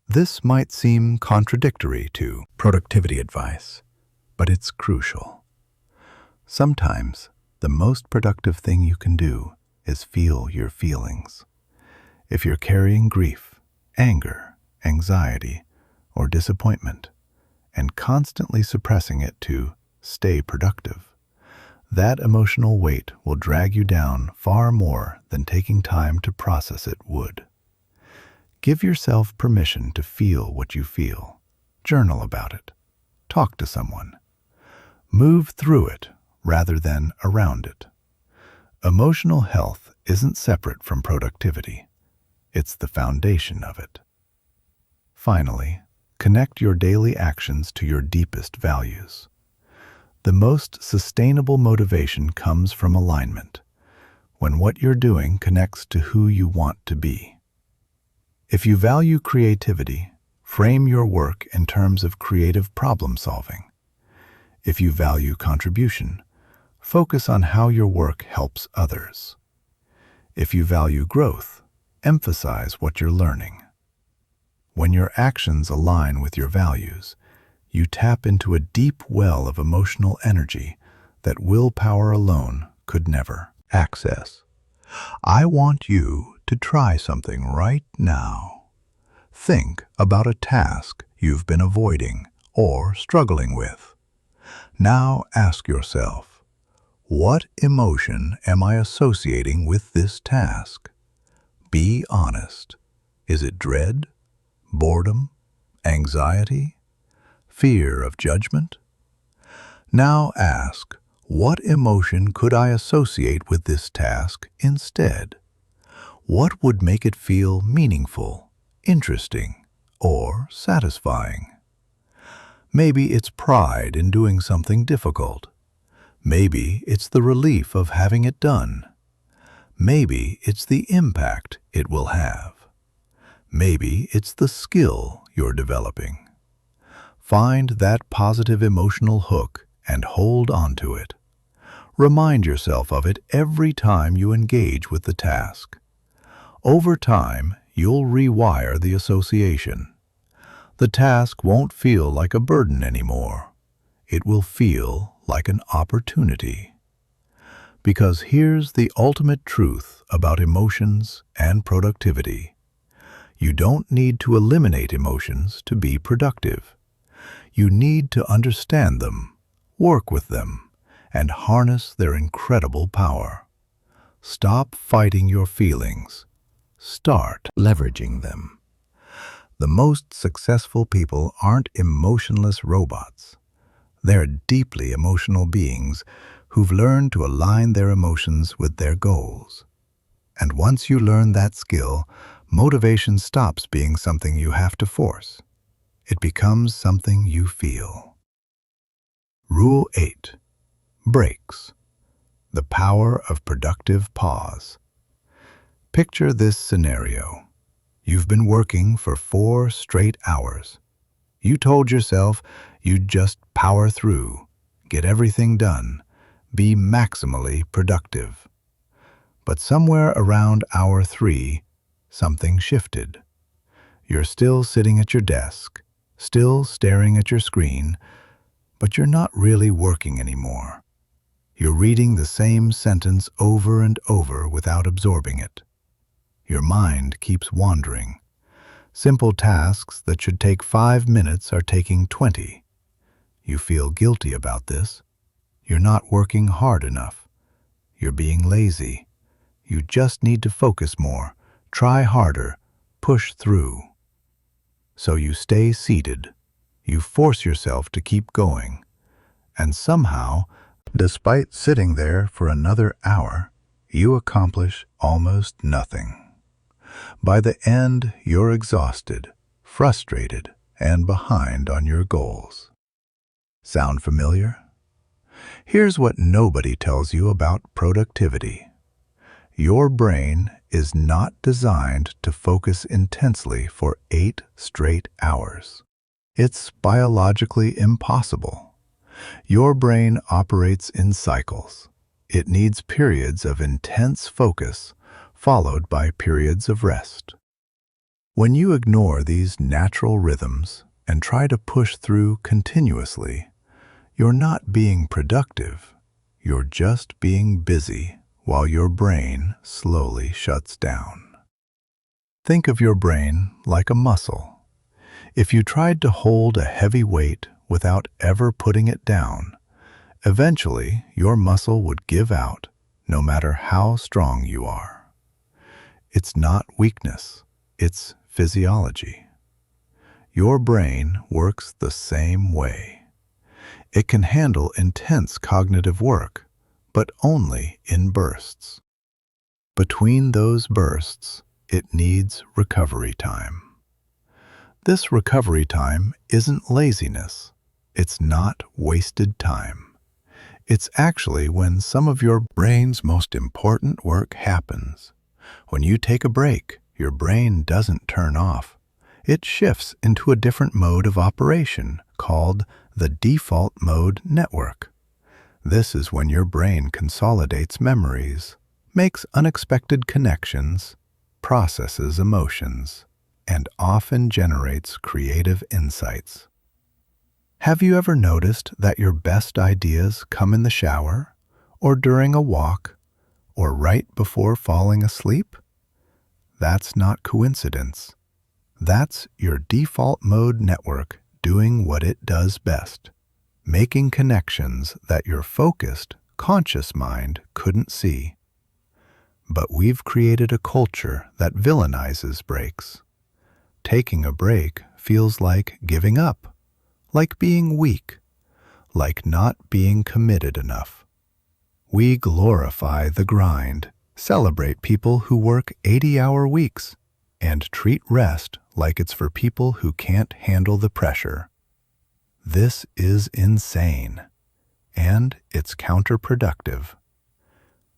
This might seem contradictory to productivity advice, but it's crucial. Sometimes, the most productive thing you can do is feel your feelings. If you're carrying grief, anger, anxiety, or disappointment, and constantly suppressing it to stay productive, that emotional weight will drag you down far more than taking time to process it would. Give yourself permission to feel what you feel. Journal about it. Talk to someone. Move through it rather than around it. Emotional health isn't separate from productivity. It's the foundation of it. Finally, connect your daily actions to your deepest values. The most sustainable motivation comes from alignment, when what you're doing connects to who you want to be. If you value creativity, frame your work in terms of creative problem solving. If you value contribution, focus on how your work helps others. If you value growth, emphasize what you're learning. When your actions align with your values, you tap into a deep well of emotional energy that willpower alone could never access. I want you to try something right now. Think about a task you've been avoiding or struggling with. Now ask yourself, what emotion am I associating with this task? Be honest. Is it dread, boredom, anxiety, fear of judgment? Now ask, what emotion could I associate with this task instead? What would make it feel meaningful, interesting, or satisfying? Maybe it's pride in doing something difficult. Maybe it's the relief of having it done. Maybe it's the impact it will have. Maybe it's the skill you're developing. Find that positive emotional hook and hold on to it. Remind yourself of it every time you engage with the task. Over time, you'll rewire the association. The task won't feel like a burden anymore. It will feel like an opportunity. Because here's the ultimate truth about emotions and productivity. You don't need to eliminate emotions to be productive. You need to understand them, work with them, and harness their incredible power. Stop fighting your feelings. Start leveraging them. The most successful people aren't emotionless robots. They're deeply emotional beings who've learned to align their emotions with their goals. And once you learn that skill, motivation stops being something you have to force. It becomes something you feel. Rule 8. Breaks. The power of productive pause. Picture this scenario. You've been working for 4 straight hours. You told yourself you'd just power through, get everything done, be maximally productive. But somewhere around hour 3, something shifted. You're still sitting at your desk, still staring at your screen, but you're not really working anymore. You're reading the same sentence over and over without absorbing it. Your mind keeps wandering. Simple tasks that should take 5 minutes are taking 20. You feel guilty about this. You're not working hard enough. You're being lazy. You just need to focus more, try harder, push through. So you stay seated. You force yourself to keep going. And somehow, despite sitting there for another hour, you accomplish almost nothing. By the end, you're exhausted, frustrated, and behind on your goals. Sound familiar? Here's what nobody tells you about productivity. Your brain is not designed to focus intensely for 8 straight hours. It's biologically impossible. Your brain operates in cycles. It needs periods of intense focus, followed by periods of rest. When you ignore these natural rhythms and try to push through continuously, you're not being productive. You're just being busy while your brain slowly shuts down. Think of your brain like a muscle. If you tried to hold a heavy weight without ever putting it down, eventually your muscle would give out, no matter how strong you are. It's not weakness, it's physiology. Your brain works the same way. It can handle intense cognitive work, but only in bursts. Between those bursts, it needs recovery time. This recovery time isn't laziness. It's not wasted time. It's actually when some of your brain's most important work happens. When you take a break, your brain doesn't turn off. It shifts into a different mode of operation called the default mode network. This is when your brain consolidates memories, makes unexpected connections, processes emotions. and often generates creative insights. Have you ever noticed that your best ideas come in the shower, or during a walk, or right before falling asleep? That's not coincidence. That's your default mode network doing what it does best, making connections that your focused, conscious mind couldn't see. But we've created a culture that villainizes breaks. Taking a break feels like giving up, like being weak, like not being committed enough. We glorify the grind, celebrate people who work 80-hour weeks, and treat rest like it's for people who can't handle the pressure. This is insane, and it's counterproductive.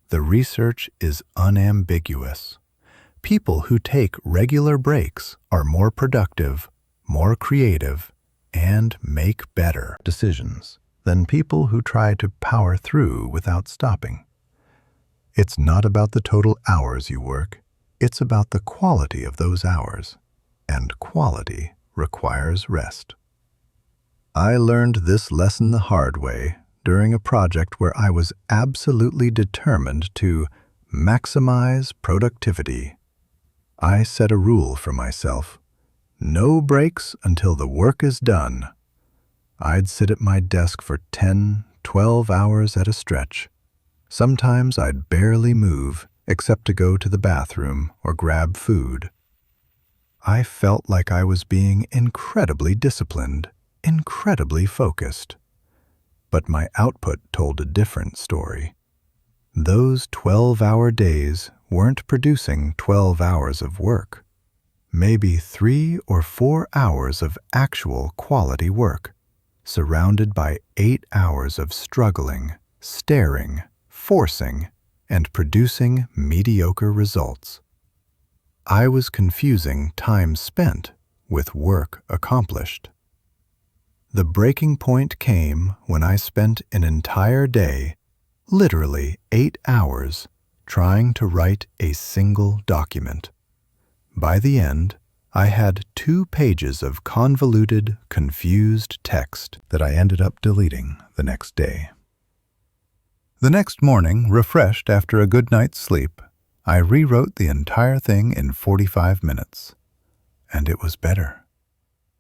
The research is unambiguous. People who take regular breaks are more productive, more creative, and make better decisions than people who try to power through without stopping. It's not about the total hours you work, it's about the quality of those hours, and quality requires rest. I learned this lesson the hard way during a project where I was absolutely determined to maximize productivity. I set a rule for myself: no breaks until the work is done. I'd sit at my desk for 10, 12 hours at a stretch. Sometimes I'd barely move except to go to the bathroom or grab food. I felt like I was being incredibly disciplined, incredibly focused. But my output told a different story. Those 12-hour days weren't producing 12 hours of work. Maybe 3 or 4 hours of actual quality work, surrounded by 8 hours of struggling, staring, forcing, and producing mediocre results. I was confusing time spent with work accomplished. The breaking point came when I spent an entire day, literally 8 hours, trying to write a single document. By the end, I had 2 pages of convoluted, confused text that I ended up deleting the next day. The next morning, refreshed after a good night's sleep, I rewrote the entire thing in 45 minutes. And it was better.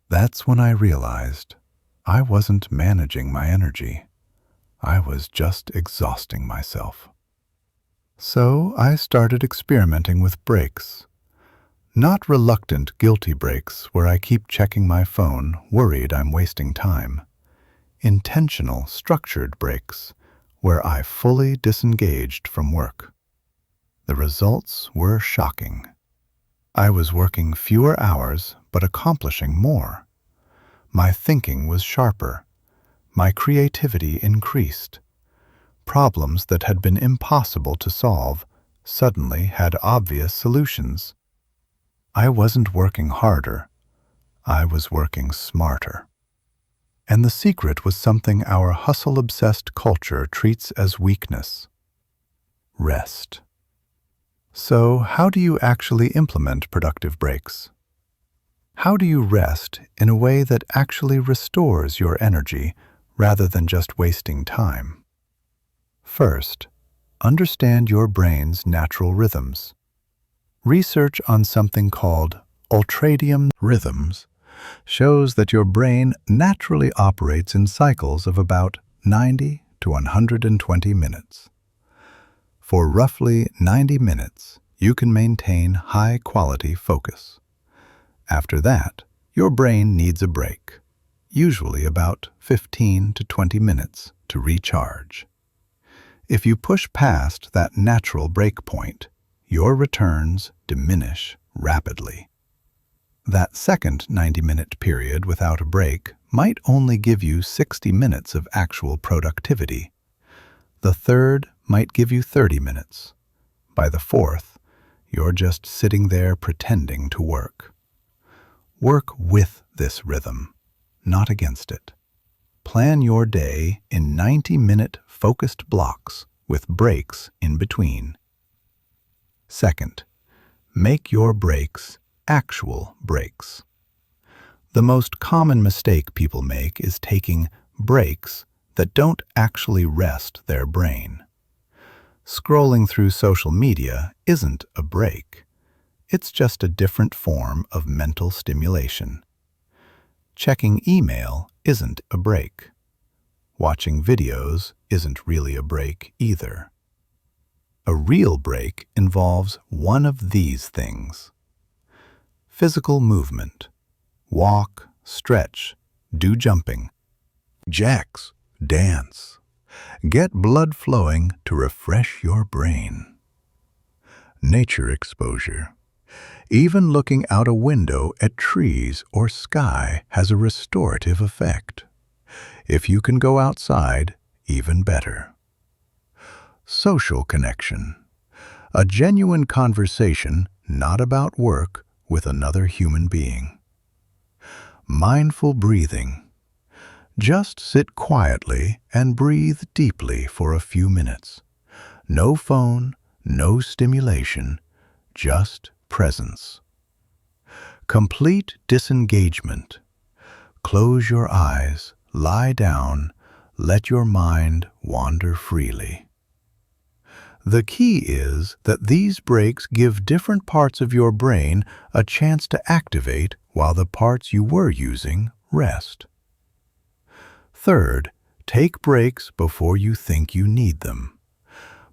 That's when I realized I wasn't managing my energy. I was just exhausting myself. So I started experimenting with breaks. Not reluctant, guilty breaks where I keep checking my phone, worried I'm wasting time. Intentional, structured breaks where I fully disengaged from work. The results were shocking. I was working fewer hours but accomplishing more. My thinking was sharper. My creativity increased. Problems that had been impossible to solve suddenly had obvious solutions. I wasn't working harder. I was working smarter. And the secret was something our hustle-obsessed culture treats as weakness: rest. So, how do you actually implement productive breaks? How do you rest in a way that actually restores your energy rather than just wasting time? First, understand your brain's natural rhythms. Research on something called ultradian rhythms shows that your brain naturally operates in cycles of about 90 to 120 minutes. For roughly 90 minutes, you can maintain high-quality focus. After that, your brain needs a break, usually about 15 to 20 minutes to recharge. If you push past that natural break point, your returns diminish rapidly. That second 90-minute period without a break might only give you 60 minutes of actual productivity. The third might give you 30 minutes. By the fourth, you're just sitting there pretending to work. Work with this rhythm, not against it. Plan your day in 90-minute focused blocks with breaks in between. Second, make your breaks actual breaks. The most common mistake people make is taking breaks that don't actually rest their brain. Scrolling through social media isn't a break. It's just a different form of mental stimulation. Checking email isn't a break. Watching videos isn't really a break either. A real break involves one of these things: physical movement. Walk, stretch, do jumping, jacks, dance. Get blood flowing to refresh your brain. Nature exposure. Even looking out a window at trees or sky has a restorative effect. If you can go outside, even better. Social connection. A genuine conversation, not about work, with another human being. Mindful breathing. Just sit quietly and breathe deeply for a few minutes. No phone, no stimulation, just presence. Complete disengagement. Close your eyes, lie down, let your mind wander freely. The key is that these breaks give different parts of your brain a chance to activate while the parts you were using rest. Third, take breaks before you think you need them.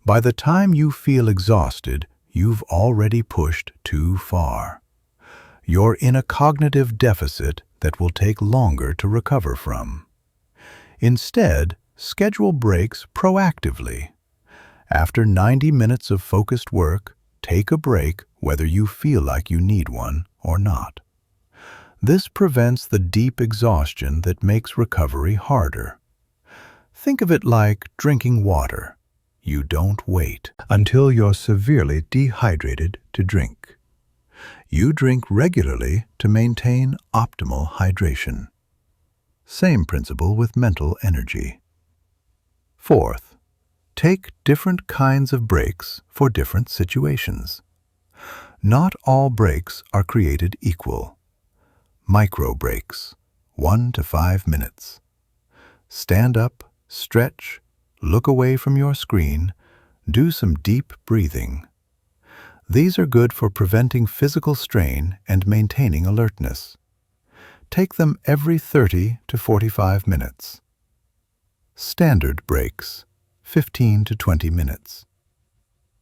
By the time you feel exhausted, you've already pushed too far. You're in a cognitive deficit that will take longer to recover from. Instead, schedule breaks proactively. After 90 minutes of focused work, take a break whether you feel like you need one or not. This prevents the deep exhaustion that makes recovery harder. Think of it like drinking water. You don't wait until you're severely dehydrated to drink. You drink regularly to maintain optimal hydration. Same principle with mental energy. Fourth, take different kinds of breaks for different situations. Not all breaks are created equal. Micro breaks, 1 to 5 minutes. Stand up, stretch, look away from your screen, do some deep breathing. These are good for preventing physical strain and maintaining alertness. Take them every 30 to 45 minutes. Standard breaks, 15 to 20 minutes.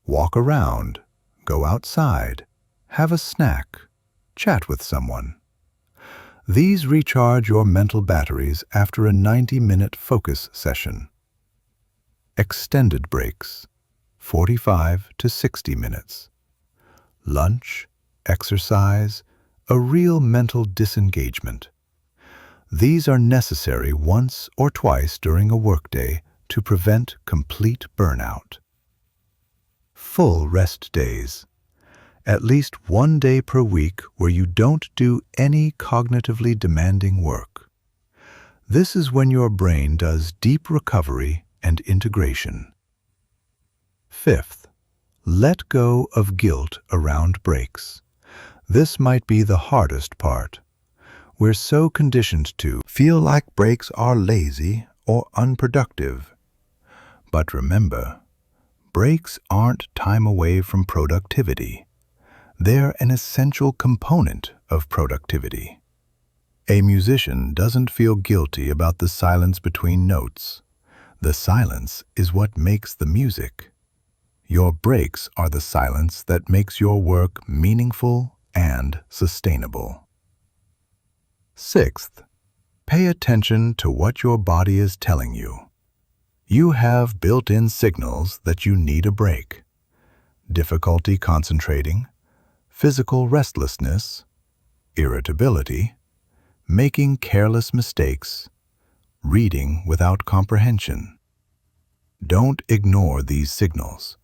Walk around, go outside, have a snack, chat with someone. These recharge your mental batteries after a 90-minute focus session. Extended breaks, 45 to 60 minutes. Lunch, exercise, a real mental disengagement. These are necessary once or twice during a workday to prevent complete burnout. Full rest days. At least one day per week where you don't do any cognitively demanding work. This is when your brain does deep recovery and integration. Fifth, let go of guilt around breaks. This might be the hardest part. We're so conditioned to feel like breaks are lazy or unproductive. But remember, breaks aren't time away from productivity. They're an essential component of productivity. A musician doesn't feel guilty about the silence between notes. The silence is what makes the music. Your breaks are the silence that makes your work meaningful and sustainable. Sixth, pay attention to what your body is telling you. You have built-in signals that you need a break. Difficulty concentrating, physical restlessness, irritability, making careless mistakes, reading without comprehension. Don't ignore these signals.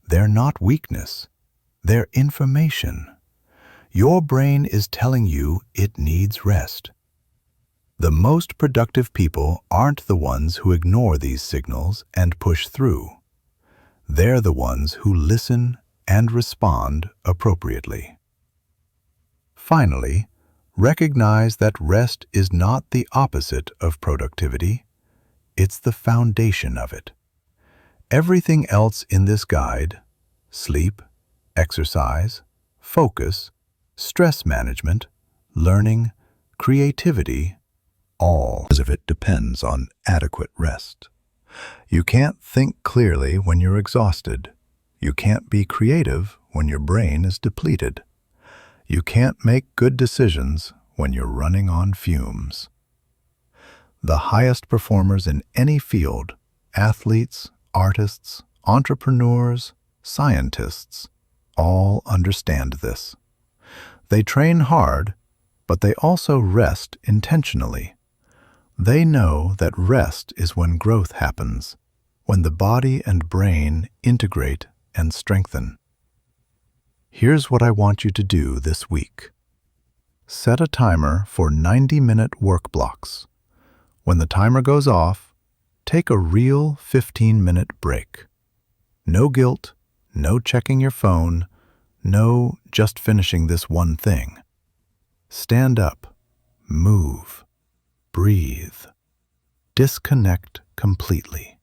They're not weakness. They're information. Your brain is telling you it needs rest. The most productive people aren't the ones who ignore these signals and push through. They're the ones who listen and respond appropriately. Finally, recognize that rest is not the opposite of productivity. It's the foundation of it. Everything else in this guide, sleep, exercise, focus, stress management, learning, creativity, all of it depends on adequate rest. You can't think clearly when you're exhausted. You can't be creative when your brain is depleted. You can't make good decisions when you're running on fumes. The highest performers in any field, athletes, artists, entrepreneurs, scientists, all understand this. They train hard, but they also rest intentionally. They know that rest is when growth happens, when the body and brain integrate and strengthen. Here's what I want you to do this week. Set a timer for 90-minute work blocks. When the timer goes off, take a real 15-minute break. No guilt, no checking your phone, no just finishing this one thing. Stand up, move, breathe, disconnect completely.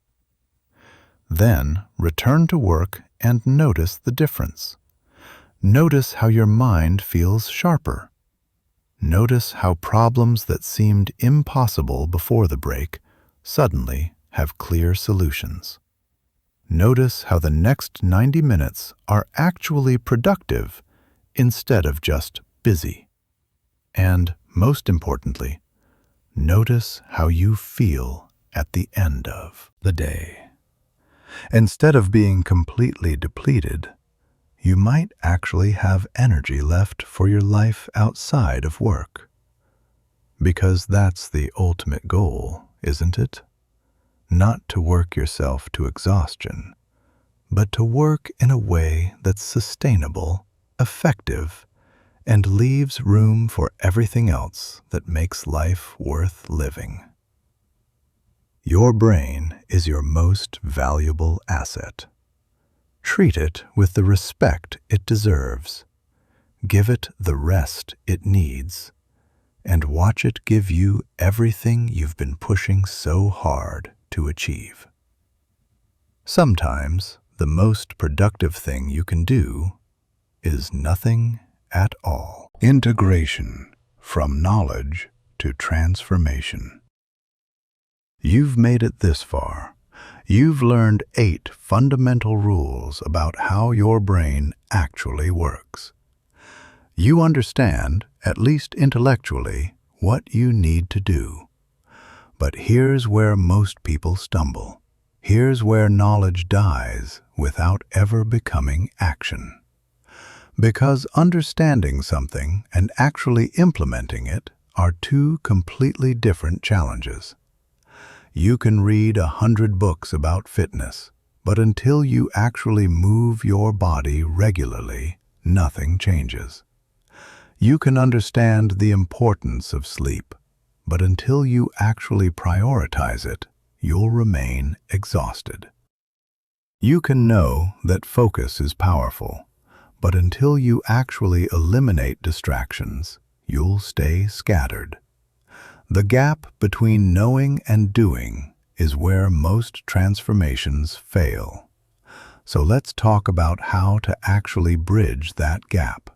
Then return to work and notice the difference. Notice how your mind feels sharper. Notice how problems that seemed impossible before the break suddenly have clear solutions. Notice how the next 90 minutes are actually productive instead of just busy. And most importantly, notice how you feel at the end of the day. Instead of being completely depleted, you might actually have energy left for your life outside of work. Because that's the ultimate goal, isn't it? Not to work yourself to exhaustion, but to work in a way that's sustainable, effective, and leaves room for everything else that makes life worth living. Your brain is your most valuable asset. Treat it with the respect it deserves. Give it the rest it needs, and watch it give you everything you've been pushing so hard to achieve. Sometimes the most productive thing you can do is nothing at all. Integration from knowledge to transformation. You've made it this far. You've learned 8 fundamental rules about how your brain actually works. You understand, at least intellectually, what you need to do. But here's where most people stumble. Here's where knowledge dies without ever becoming action. Because understanding something and actually implementing it are 2 completely different challenges. You can read 100 books about fitness, but until you actually move your body regularly, nothing changes. You can understand the importance of sleep, but until you actually prioritize it, you'll remain exhausted. You can know that focus is powerful, but until you actually eliminate distractions, you'll stay scattered. The gap between knowing and doing is where most transformations fail. So let's talk about how to actually bridge that gap.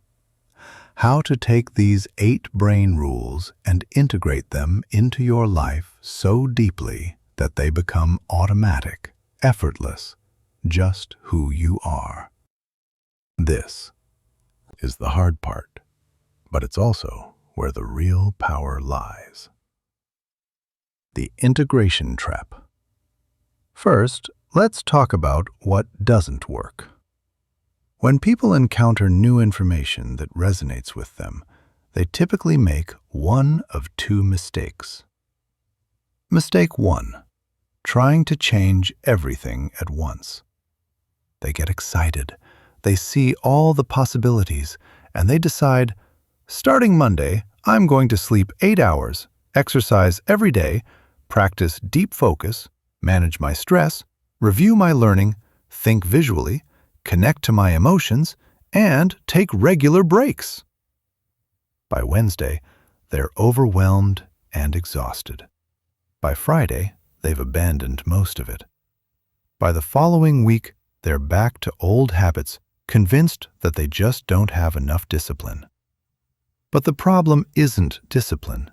How to take these 8 brain rules and integrate them into your life so deeply that they become automatic, effortless, just who you are. This is the hard part, but it's also where the real power lies. The integration trap. First, let's talk about what doesn't work. When people encounter new information that resonates with them, they typically make one of 2 mistakes. Mistake 1. Trying to change everything at once. They get excited. They see all the possibilities, and they decide, starting Monday, I'm going to sleep 8 hours, exercise every day, practice deep focus, manage my stress, review my learning, think visually, connect to my emotions, and take regular breaks. By Wednesday, they're overwhelmed and exhausted. By Friday, they've abandoned most of it. By the following week, they're back to old habits, convinced that they just don't have enough discipline. But the problem isn't discipline.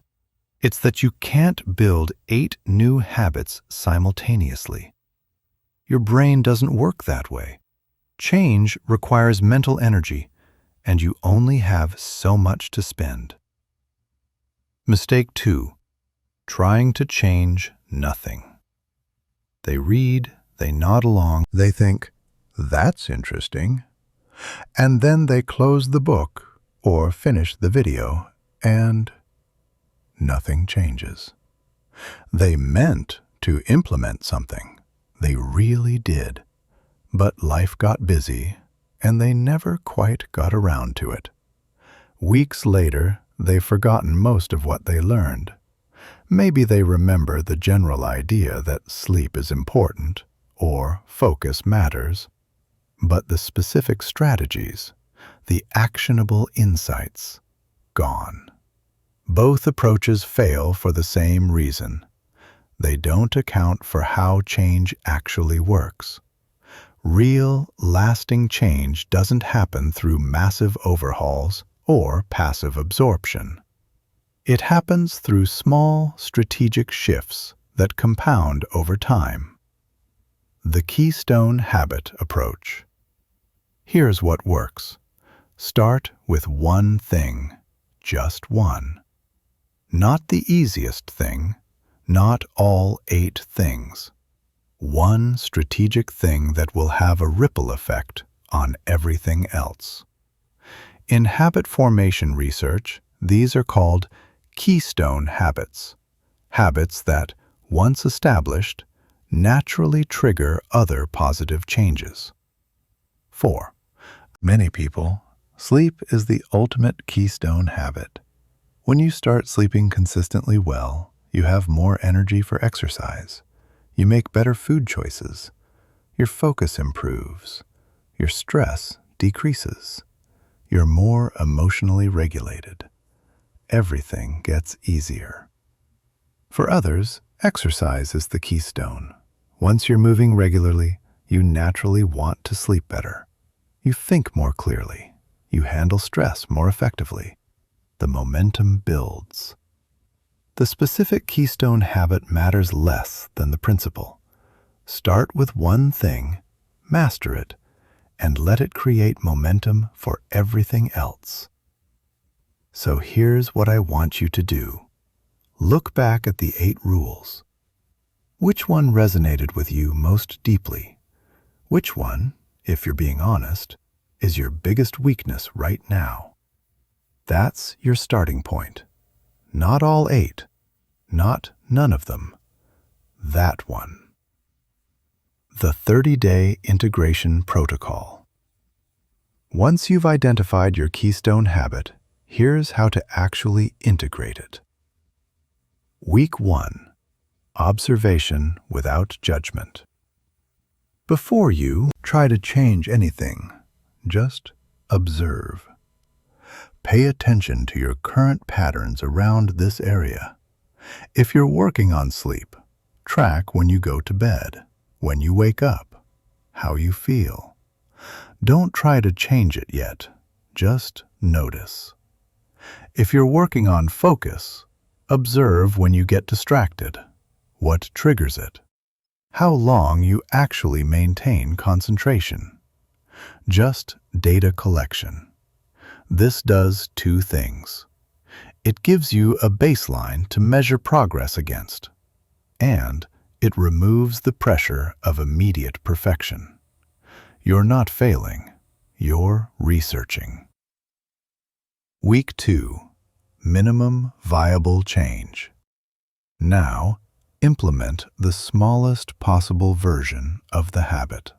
It's that you can't build 8 new habits simultaneously. Your brain doesn't work that way. Change requires mental energy, and you only have so much to spend. Mistake 2. Trying to change nothing. They read, they nod along, they think, "That's interesting." And then they close the book or finish the video, and nothing changes. They meant to implement something. They really did. But life got busy, and they never quite got around to it. Weeks later, they've forgotten most of what they learned. Maybe they remember the general idea that sleep is important, or focus matters, but the specific strategies, the actionable insights, gone. Both approaches fail for the same reason. They don't account for how change actually works. Real, lasting change doesn't happen through massive overhauls or passive absorption. It happens through small, strategic shifts that compound over time. The Keystone Habit Approach. Here's what works. Start with one thing, just one. Not the easiest thing, not all 8 things. One strategic thing that will have a ripple effect on everything else. In habit formation research, these are called keystone habits. Habits that, once established, naturally trigger other positive changes. 4. Many people, sleep is the ultimate keystone habit. When you start sleeping consistently well, you have more energy for exercise. You make better food choices. Your focus improves. Your stress decreases. You're more emotionally regulated. Everything gets easier. For others, exercise is the keystone. Once you're moving regularly, you naturally want to sleep better. You think more clearly. You handle stress more effectively. The momentum builds. The specific keystone habit matters less than the principle. Start with one thing, master it, and let it create momentum for everything else. So here's what I want you to do. Look back at the 8 rules. Which one resonated with you most deeply? Which one, if you're being honest, is your biggest weakness right now? That's your starting point. Not all 8, not none of them. That one. The 30-day integration protocol. Once you've identified your keystone habit, here's how to actually integrate it. Week 1. Observation without judgment. Before you try to change anything, just observe. Pay attention to your current patterns around this area. If you're working on sleep, track when you go to bed, when you wake up, how you feel. Don't try to change it yet, just notice. If you're working on focus, observe when you get distracted, what triggers it, how long you actually maintain concentration. Just data collection. This does 2 things. It gives you a baseline to measure progress against, and it removes the pressure of immediate perfection. You're not failing, you're researching. Week 2. Minimum viable change. Now, implement the smallest possible version of the habit.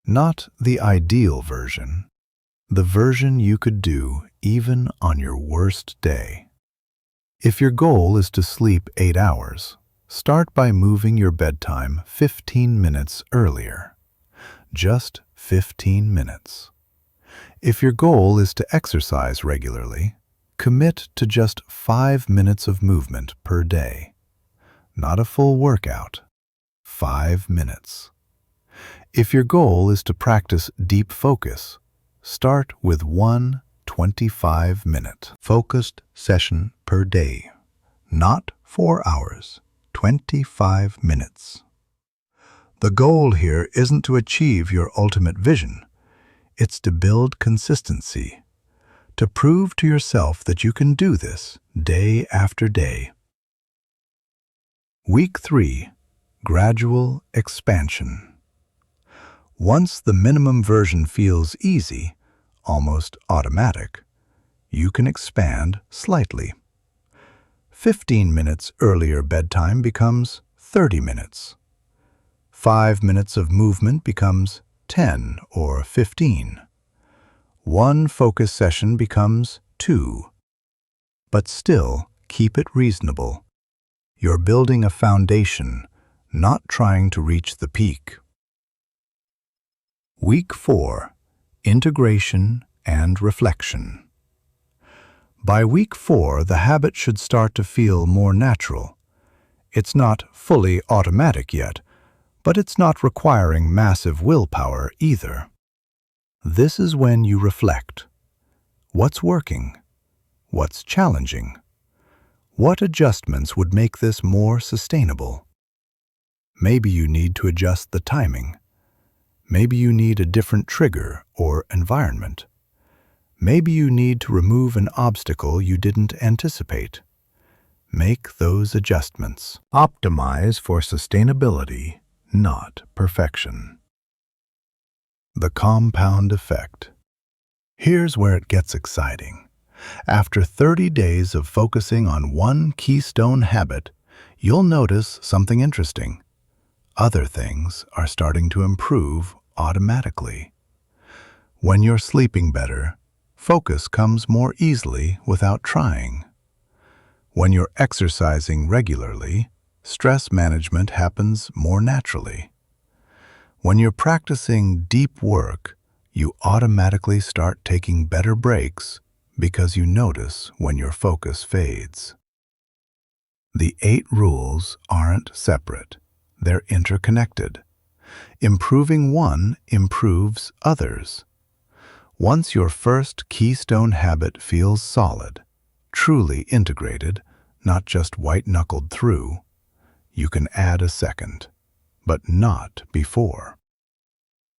Not the ideal version, the version you could do even on your worst day. If your goal is to sleep 8 hours, start by moving your bedtime 15 minutes earlier. Just 15 minutes. If your goal is to exercise regularly, Commit to just 5 minutes of movement per day. Not a full workout. 5 minutes. If your goal is to practice deep focus, start with one 25-minute focused session per day. Not 4 hours, 25 minutes. The goal here isn't to achieve your ultimate vision. It's to build consistency, to prove to yourself that you can do this day after day. Week 3, gradual expansion. Once the minimum version feels easy, almost automatic, you can expand slightly. 15 minutes earlier bedtime becomes 30 minutes. 5 minutes of movement becomes 10 or 15. One focus session becomes 2. But still, keep it reasonable. You're building a foundation, not trying to reach the peak. Week 4, integration and reflection. By week 4, the habit should start to feel more natural. It's not fully automatic yet, but it's not requiring massive willpower either. This is when you reflect. What's working? What's challenging? What adjustments would make this more sustainable? Maybe you need to adjust the timing. Maybe you need a different trigger or environment. Maybe you need to remove an obstacle you didn't anticipate. Make those adjustments. Optimize for sustainability, not perfection. The compound effect. Here's where it gets exciting. After 30 days of focusing on one keystone habit, you'll notice something interesting. Other things are starting to improve automatically. When you're sleeping better, focus comes more easily without trying. When you're exercising regularly, stress management happens more naturally. When you're practicing deep work, you automatically start taking better breaks because you notice when your focus fades. The 8 rules aren't separate. They're interconnected. Improving one improves others. Once your first keystone habit feels solid, truly integrated, not just white-knuckled through, you can add a second, but not before.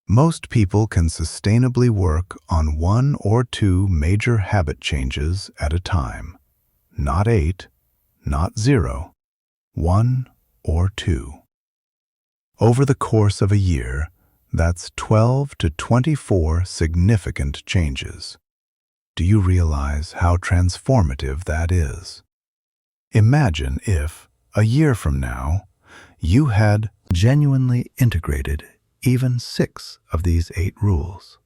Most people can sustainably work on 1 or 2 major habit changes at a time. Not 8, not 0, 1 or 2. Over the course of a year, that's 12 to 24 significant changes. Do you realize how transformative that is? Imagine if, a year from now, you had genuinely integrated even 6 of these 8 rules.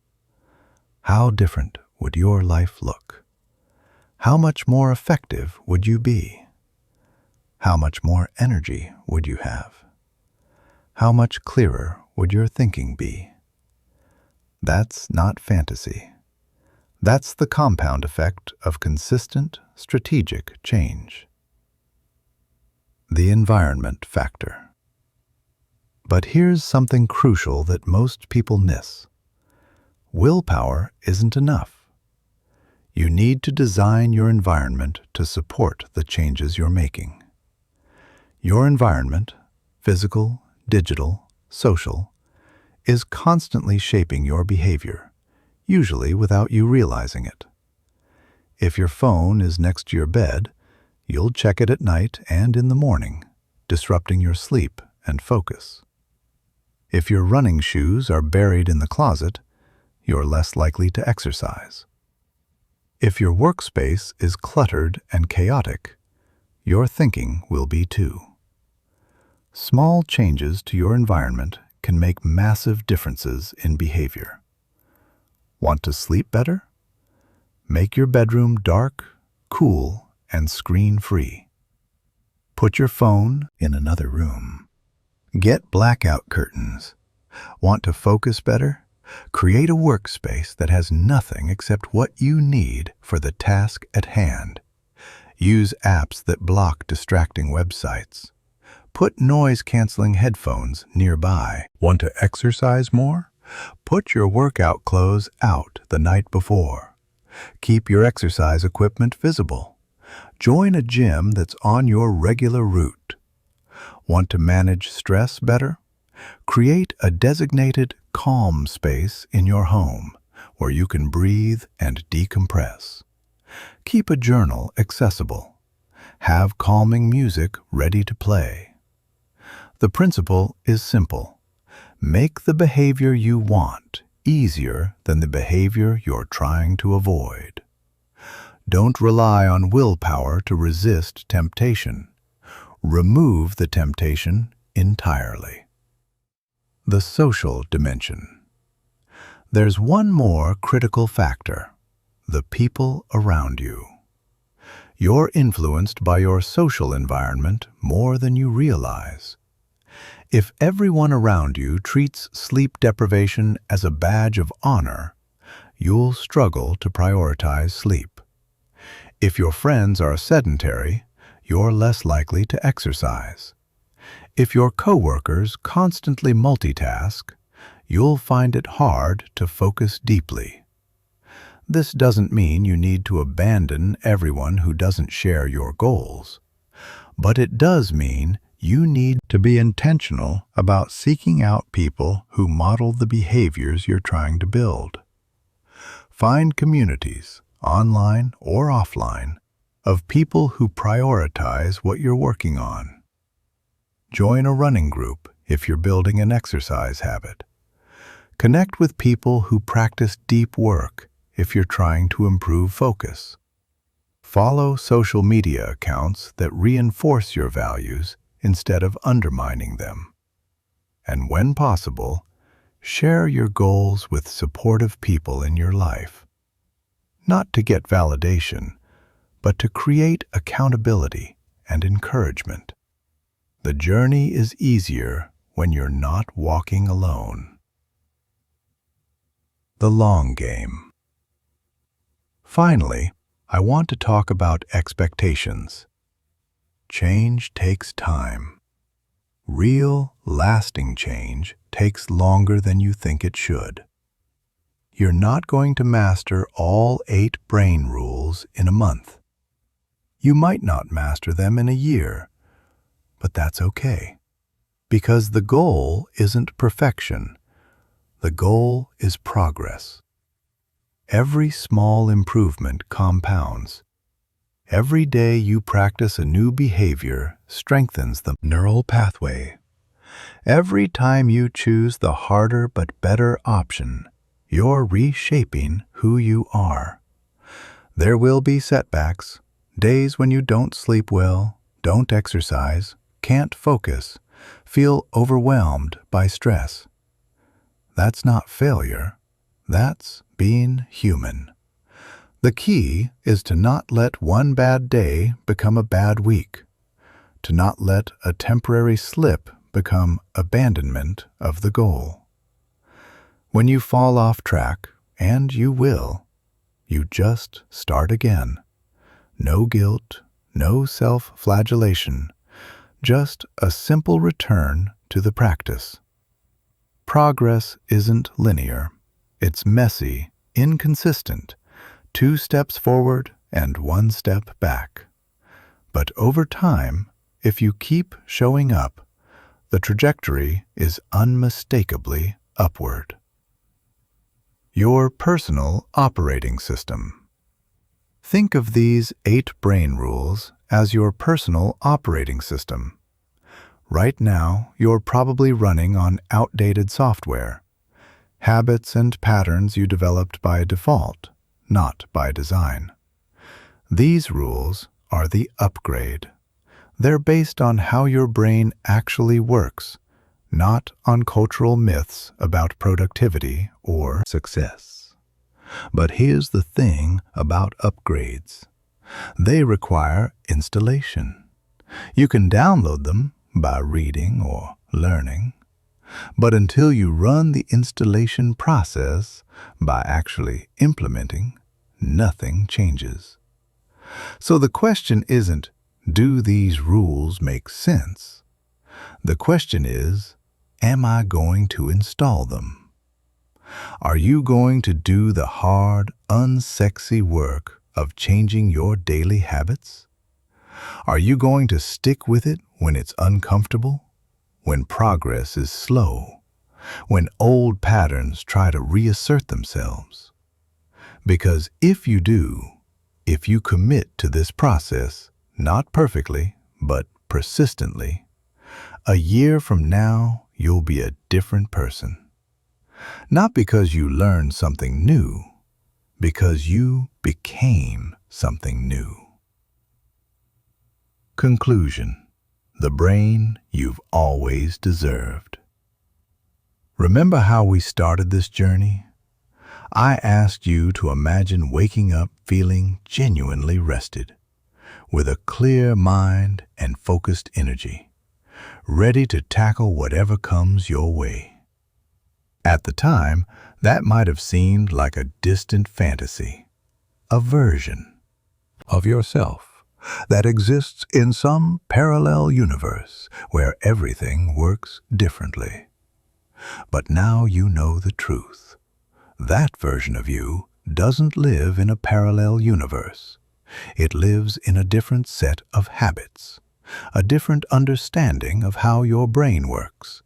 How different would your life look? How much more effective would you be? How much more energy would you have? How much clearer would your thinking be? That's not fantasy. That's the compound effect of consistent, strategic change. The environment factor. But here's something crucial that most people miss. Willpower isn't enough. You need to design your environment to support the changes you're making. Your environment, physical, digital, social, is constantly shaping your behavior, usually without you realizing it. If your phone is next to your bed, you'll check it at night and in the morning, disrupting your sleep and focus. If your running shoes are buried in the closet, you're less likely to exercise. If your workspace is cluttered and chaotic, your thinking will be too. Small changes to your environment can make massive differences in behavior. Want to sleep better? Make your bedroom dark, cool, and screen-free. Put your phone in another room. Get blackout curtains. Want to focus better? Create a workspace that has nothing except what you need for the task at hand. Use apps that block distracting websites. Put noise-canceling headphones nearby. Want to exercise more? Put your workout clothes out the night before. Keep your exercise equipment visible. Join a gym that's on your regular route. Want to manage stress better? Create a designated calm space in your home where you can breathe and decompress. Keep a journal accessible. Have calming music ready to play. The principle is simple. Make the behavior you want easier than the behavior you're trying to avoid. Don't rely on willpower to resist temptation. Remove the temptation entirely. The social dimension. There's one more critical factor: the people around you. You're influenced by your social environment more than you realize. If everyone around you treats sleep deprivation as a badge of honor, you'll struggle to prioritize sleep. If your friends are sedentary, you're less likely to exercise. If your coworkers constantly multitask, you'll find it hard to focus deeply. This doesn't mean you need to abandon everyone who doesn't share your goals, but it does mean you need to be intentional about seeking out people who model the behaviors you're trying to build. Find communities, online or offline, of people who prioritize what you're working on. Join a running group if you're building an exercise habit. Connect with people who practice deep work if you're trying to improve focus. Follow social media accounts that reinforce your values instead of undermining them. And when possible, share your goals with supportive people in your life. Not to get validation, but to create accountability and encouragement. The journey is easier when you're not walking alone. The long game. Finally, I want to talk about expectations. Change takes time. Real, lasting change takes longer than you think it should. You're not going to master all 8 brain rules in a month. You might not master them in a year, but that's okay. Because the goal isn't perfection. The goal is progress. Every small improvement compounds. Every day you practice a new behavior strengthens the neural pathway. Every time you choose the harder but better option, you're reshaping who you are. There will be setbacks, days when you don't sleep well, don't exercise, can't focus, feel overwhelmed by stress. That's not failure. That's being human. The key is to not let one bad day become a bad week, to not let a temporary slip become abandonment of the goal. When you fall off track, and you will, you just start again. No guilt, no self-flagellation, just a simple return to the practice. Progress isn't linear. It's messy, inconsistent, 2 steps forward and 1 step back. But over time, if you keep showing up, the trajectory is unmistakably upward. Your personal operating system. Think of these 8 brain rules as your personal operating system. Right now, you're probably running on outdated software, habits and patterns you developed by default, not by design. These rules are the upgrade. They're based on how your brain actually works, not on cultural myths about productivity or success. But here's the thing about upgrades. They require installation. You can download them by reading or learning, But until you run the installation process by actually implementing, nothing changes. So the question isn't, do these rules make sense? The question is, am I going to install them? Are you going to do the hard, unsexy work of changing your daily habits? Are you going to stick with it when it's uncomfortable, when progress is slow, when old patterns try to reassert themselves? Because if you do, if you commit to this process, not perfectly, but persistently, a year from now, you'll be a different person. Not because you learned something new, because you became something new. Conclusion: the brain you've always deserved. Remember how we started this journey? I asked you to imagine waking up feeling genuinely rested, with a clear mind and focused energy, ready to tackle whatever comes your way. At the time, that might have seemed like a distant fantasy, a version of yourself that exists in some parallel universe where everything works differently. But now you know the truth. That version of you doesn't live in a parallel universe. It lives in a different set of habits, a different understanding of how your brain works,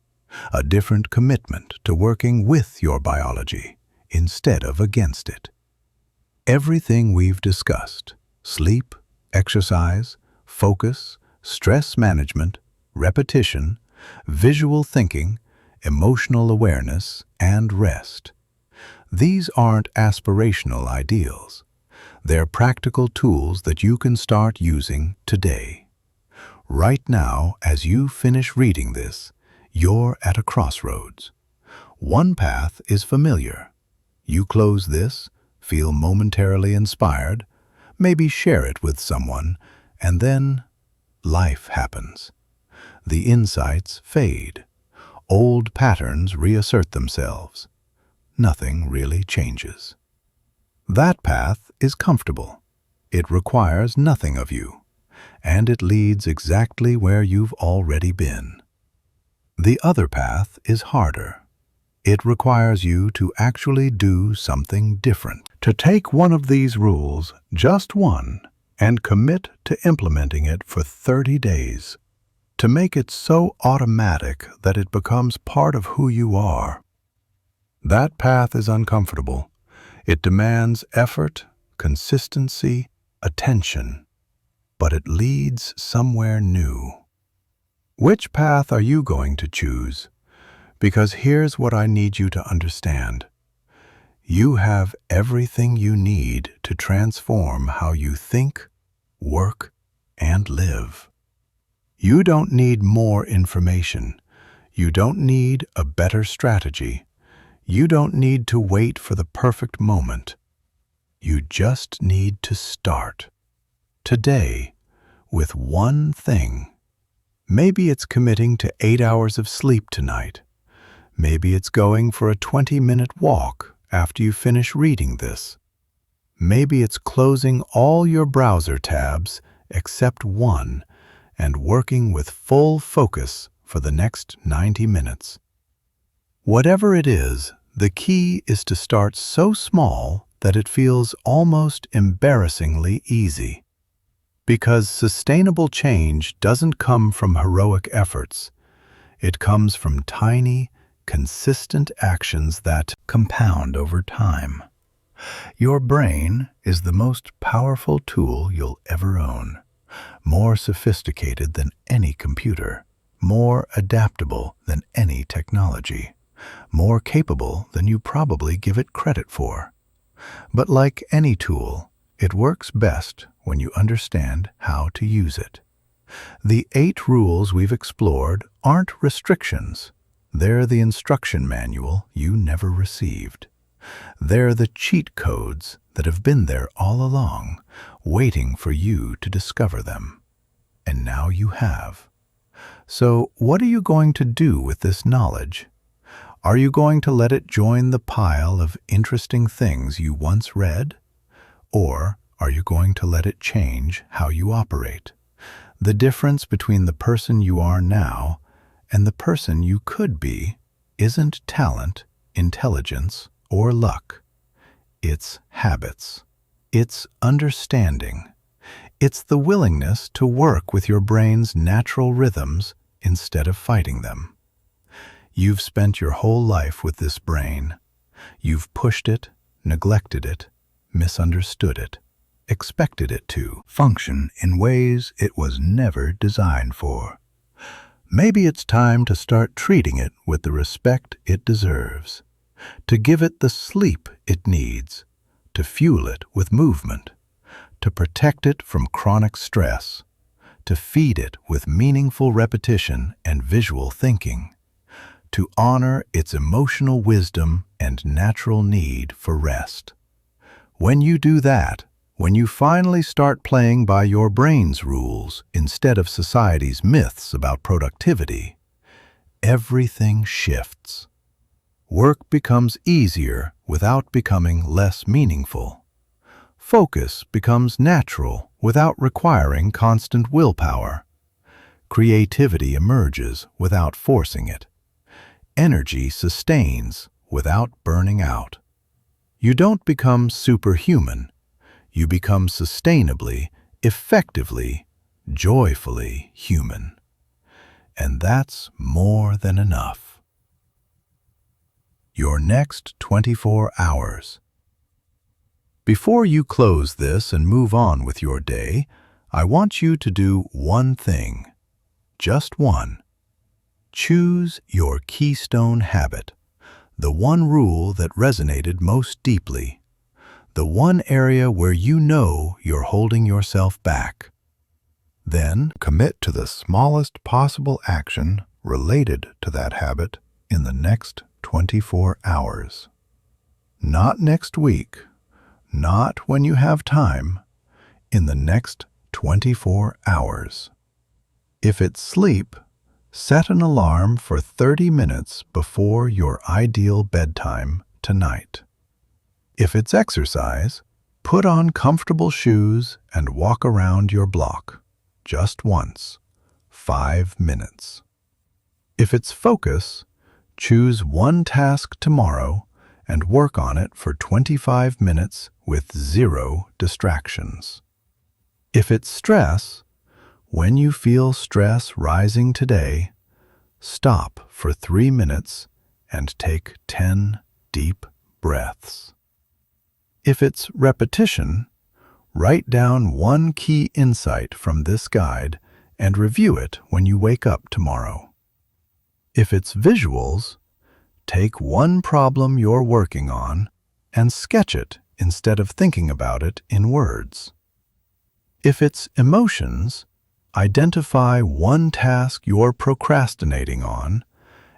a different commitment to working with your biology instead of against it. Everything we've discussed, sleep, exercise, focus, stress management, repetition, visual thinking, emotional awareness, and rest. These aren't aspirational ideals. They're practical tools that you can start using today. Right now, as you finish reading this, you're at a crossroads. One path is familiar. You close this, feel momentarily inspired, maybe share it with someone, and then life happens. The insights fade. Old patterns reassert themselves. Nothing really changes. That path is comfortable. It requires nothing of you, and it leads exactly where you've already been. The other path is harder. It requires you to actually do something different, to take one of these rules, just one, and commit to implementing it for 30 days, to make it so automatic that it becomes part of who you are. That path is uncomfortable. It demands effort, consistency, attention, but it leads somewhere new. Which path are you going to choose? Because here's what I need you to understand. You have everything you need to transform how you think, work, and live. You don't need more information. You don't need a better strategy. You don't need to wait for the perfect moment. You just need to start. Today, with one thing. Maybe it's committing to 8 hours of sleep tonight. Maybe it's going for a 20-minute walk after you finish reading this. Maybe it's closing all your browser tabs except one and working with full focus for the next 90 minutes. Whatever it is, the key is to start so small that it feels almost embarrassingly easy. Because sustainable change doesn't come from heroic efforts. It comes from tiny, consistent actions that compound over time. Your brain is the most powerful tool you'll ever own. More sophisticated than any computer. More adaptable than any technology. More capable than you probably give it credit for. But like any tool, it works best when you understand how to use it. The 8 rules we've explored aren't restrictions. They're the instruction manual you never received. They're the cheat codes that have been there all along, waiting for you to discover them. And now you have. So what are you going to do with this knowledge Are you going to let it join the pile of interesting things you once read? Or are you going to let it change how you operate? The difference between the person you are now and the person you could be isn't talent, intelligence, or luck. It's habits. It's understanding. It's the willingness to work with your brain's natural rhythms instead of fighting them. You've spent your whole life with this brain. You've pushed it, neglected it, misunderstood it, expected it to function in ways it was never designed for. Maybe it's time to start treating it with the respect it deserves, to give it the sleep it needs, to fuel it with movement, to protect it from chronic stress, to feed it with meaningful repetition and visual thinking, to honor its emotional wisdom and natural need for rest. When you do that, when you finally start playing by your brain's rules instead of society's myths about productivity, everything shifts. Work becomes easier without becoming less meaningful. Focus becomes natural without requiring constant willpower. Creativity emerges without forcing it. Energy sustains without burning out. You don't become superhuman. You become sustainably, effectively, joyfully human. And that's more than enough. Your next 24 hours. Before you close this and move on with your day, I want you to do one thing. Just one. Choose your keystone habit, the one rule that resonated most deeply, the one area where you know you're holding yourself back. Then commit to the smallest possible action related to that habit in the next 24 hours. Not next week, not when you have time, in the next 24 hours. If it's sleep, set an alarm for 30 minutes before your ideal bedtime tonight. If it's exercise, put on comfortable shoes and walk around your block, just once, 5 minutes. If it's focus, choose one task tomorrow and work on it for 25 minutes with 0 distractions. If it's stress, when you feel stress rising today, stop for 3 minutes and take 10 deep breaths. If it's repetition, write down one key insight from this guide and review it when you wake up tomorrow. If it's visuals, take one problem you're working on and sketch it instead of thinking about it in words. If it's emotions, identify one task you're procrastinating on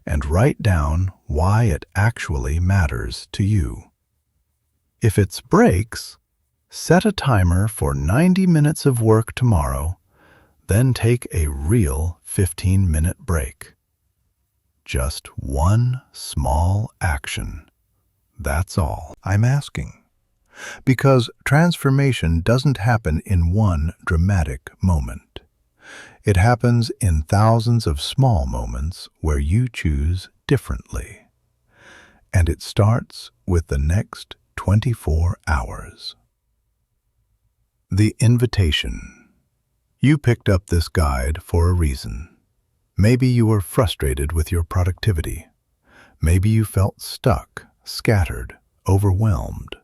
and write down why it actually matters to you. If it's breaks, set a timer for 90 minutes of work tomorrow, then take a real 15-minute break. Just one small action. That's all I'm asking. Because transformation doesn't happen in one dramatic moment. It happens in thousands of small moments where you choose differently. And it starts with the next 24 hours. The invitation. You picked up this guide for a reason. Maybe you were frustrated with your productivity. Maybe you felt stuck, scattered, overwhelmed.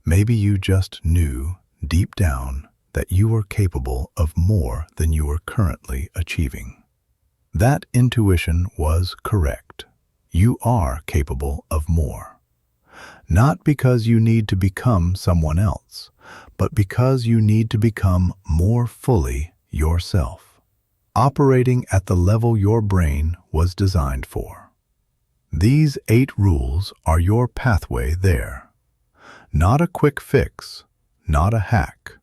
Maybe you just knew deep down that you were capable of more than you were currently achieving. That intuition was correct. You are capable of more. Not because you need to become someone else, but because you need to become more fully yourself, operating at the level your brain was designed for. These 8 rules are your pathway there. Not a quick fix, not a hack.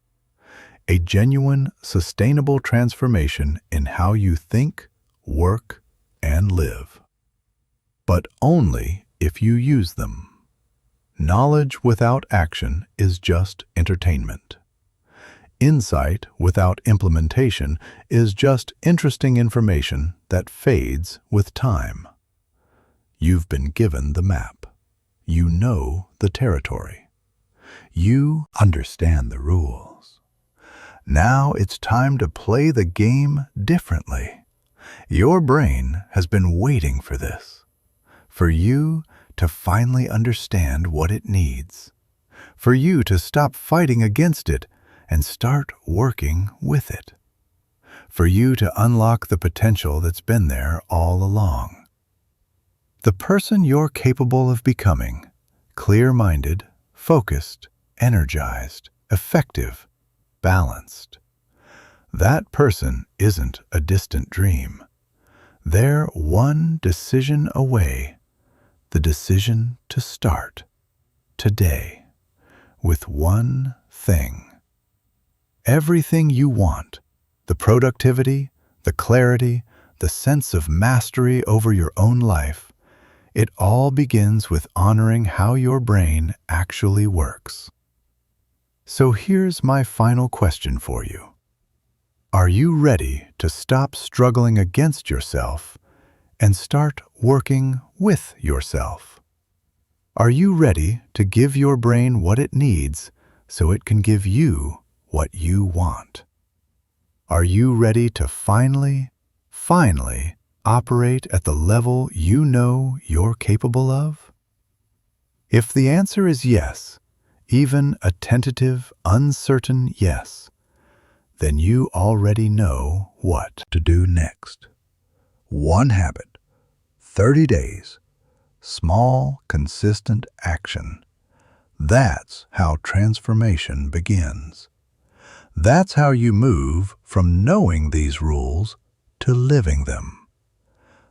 A genuine, sustainable transformation in how you think, work, and live. but only if you use them. Knowledge without action is just entertainment. Insight without implementation is just interesting information that fades with time. You've been given the map. You know the territory. You understand the rules. Now it's time to play the game differently. Your brain has been waiting for this, for you to finally understand what it needs, for you to stop fighting against it and start working with it, for you to unlock the potential that's been there all along. The person you're capable of becoming, clear-minded, focused, energized, effective, balanced. That person isn't a distant dream. They're one decision away, the decision to start today with one thing. Everything you want, the productivity, the clarity, the sense of mastery over your own life, it all begins with honoring how your brain actually works. So here's my final question for you. Are you ready to stop struggling against yourself and start working with yourself? Are you ready to give your brain what it needs so it can give you what you want? Are you ready to finally operate at the level you know you're capable of? If the answer is yes, even a tentative, uncertain yes, then you already know what to do next. One habit, 30 days, small, consistent action. That's how transformation begins. That's how you move from knowing these rules to living them.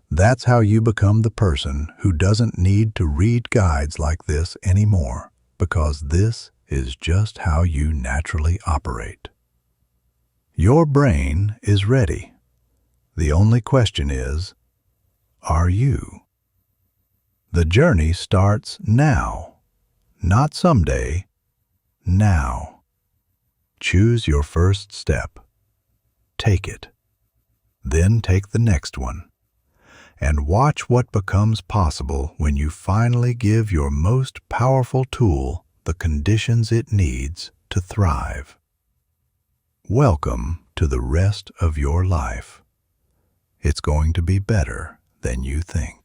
That's how you become the person who doesn't need to read guides like this anymore, because this is just how you naturally operate. Your brain is ready. The only question is, are you? The journey starts now, not someday, now. Choose your first step. Take it. Then take the next one. And watch what becomes possible when you finally give your most powerful tool the conditions it needs to thrive. Welcome to the rest of your life. It's going to be better than you think.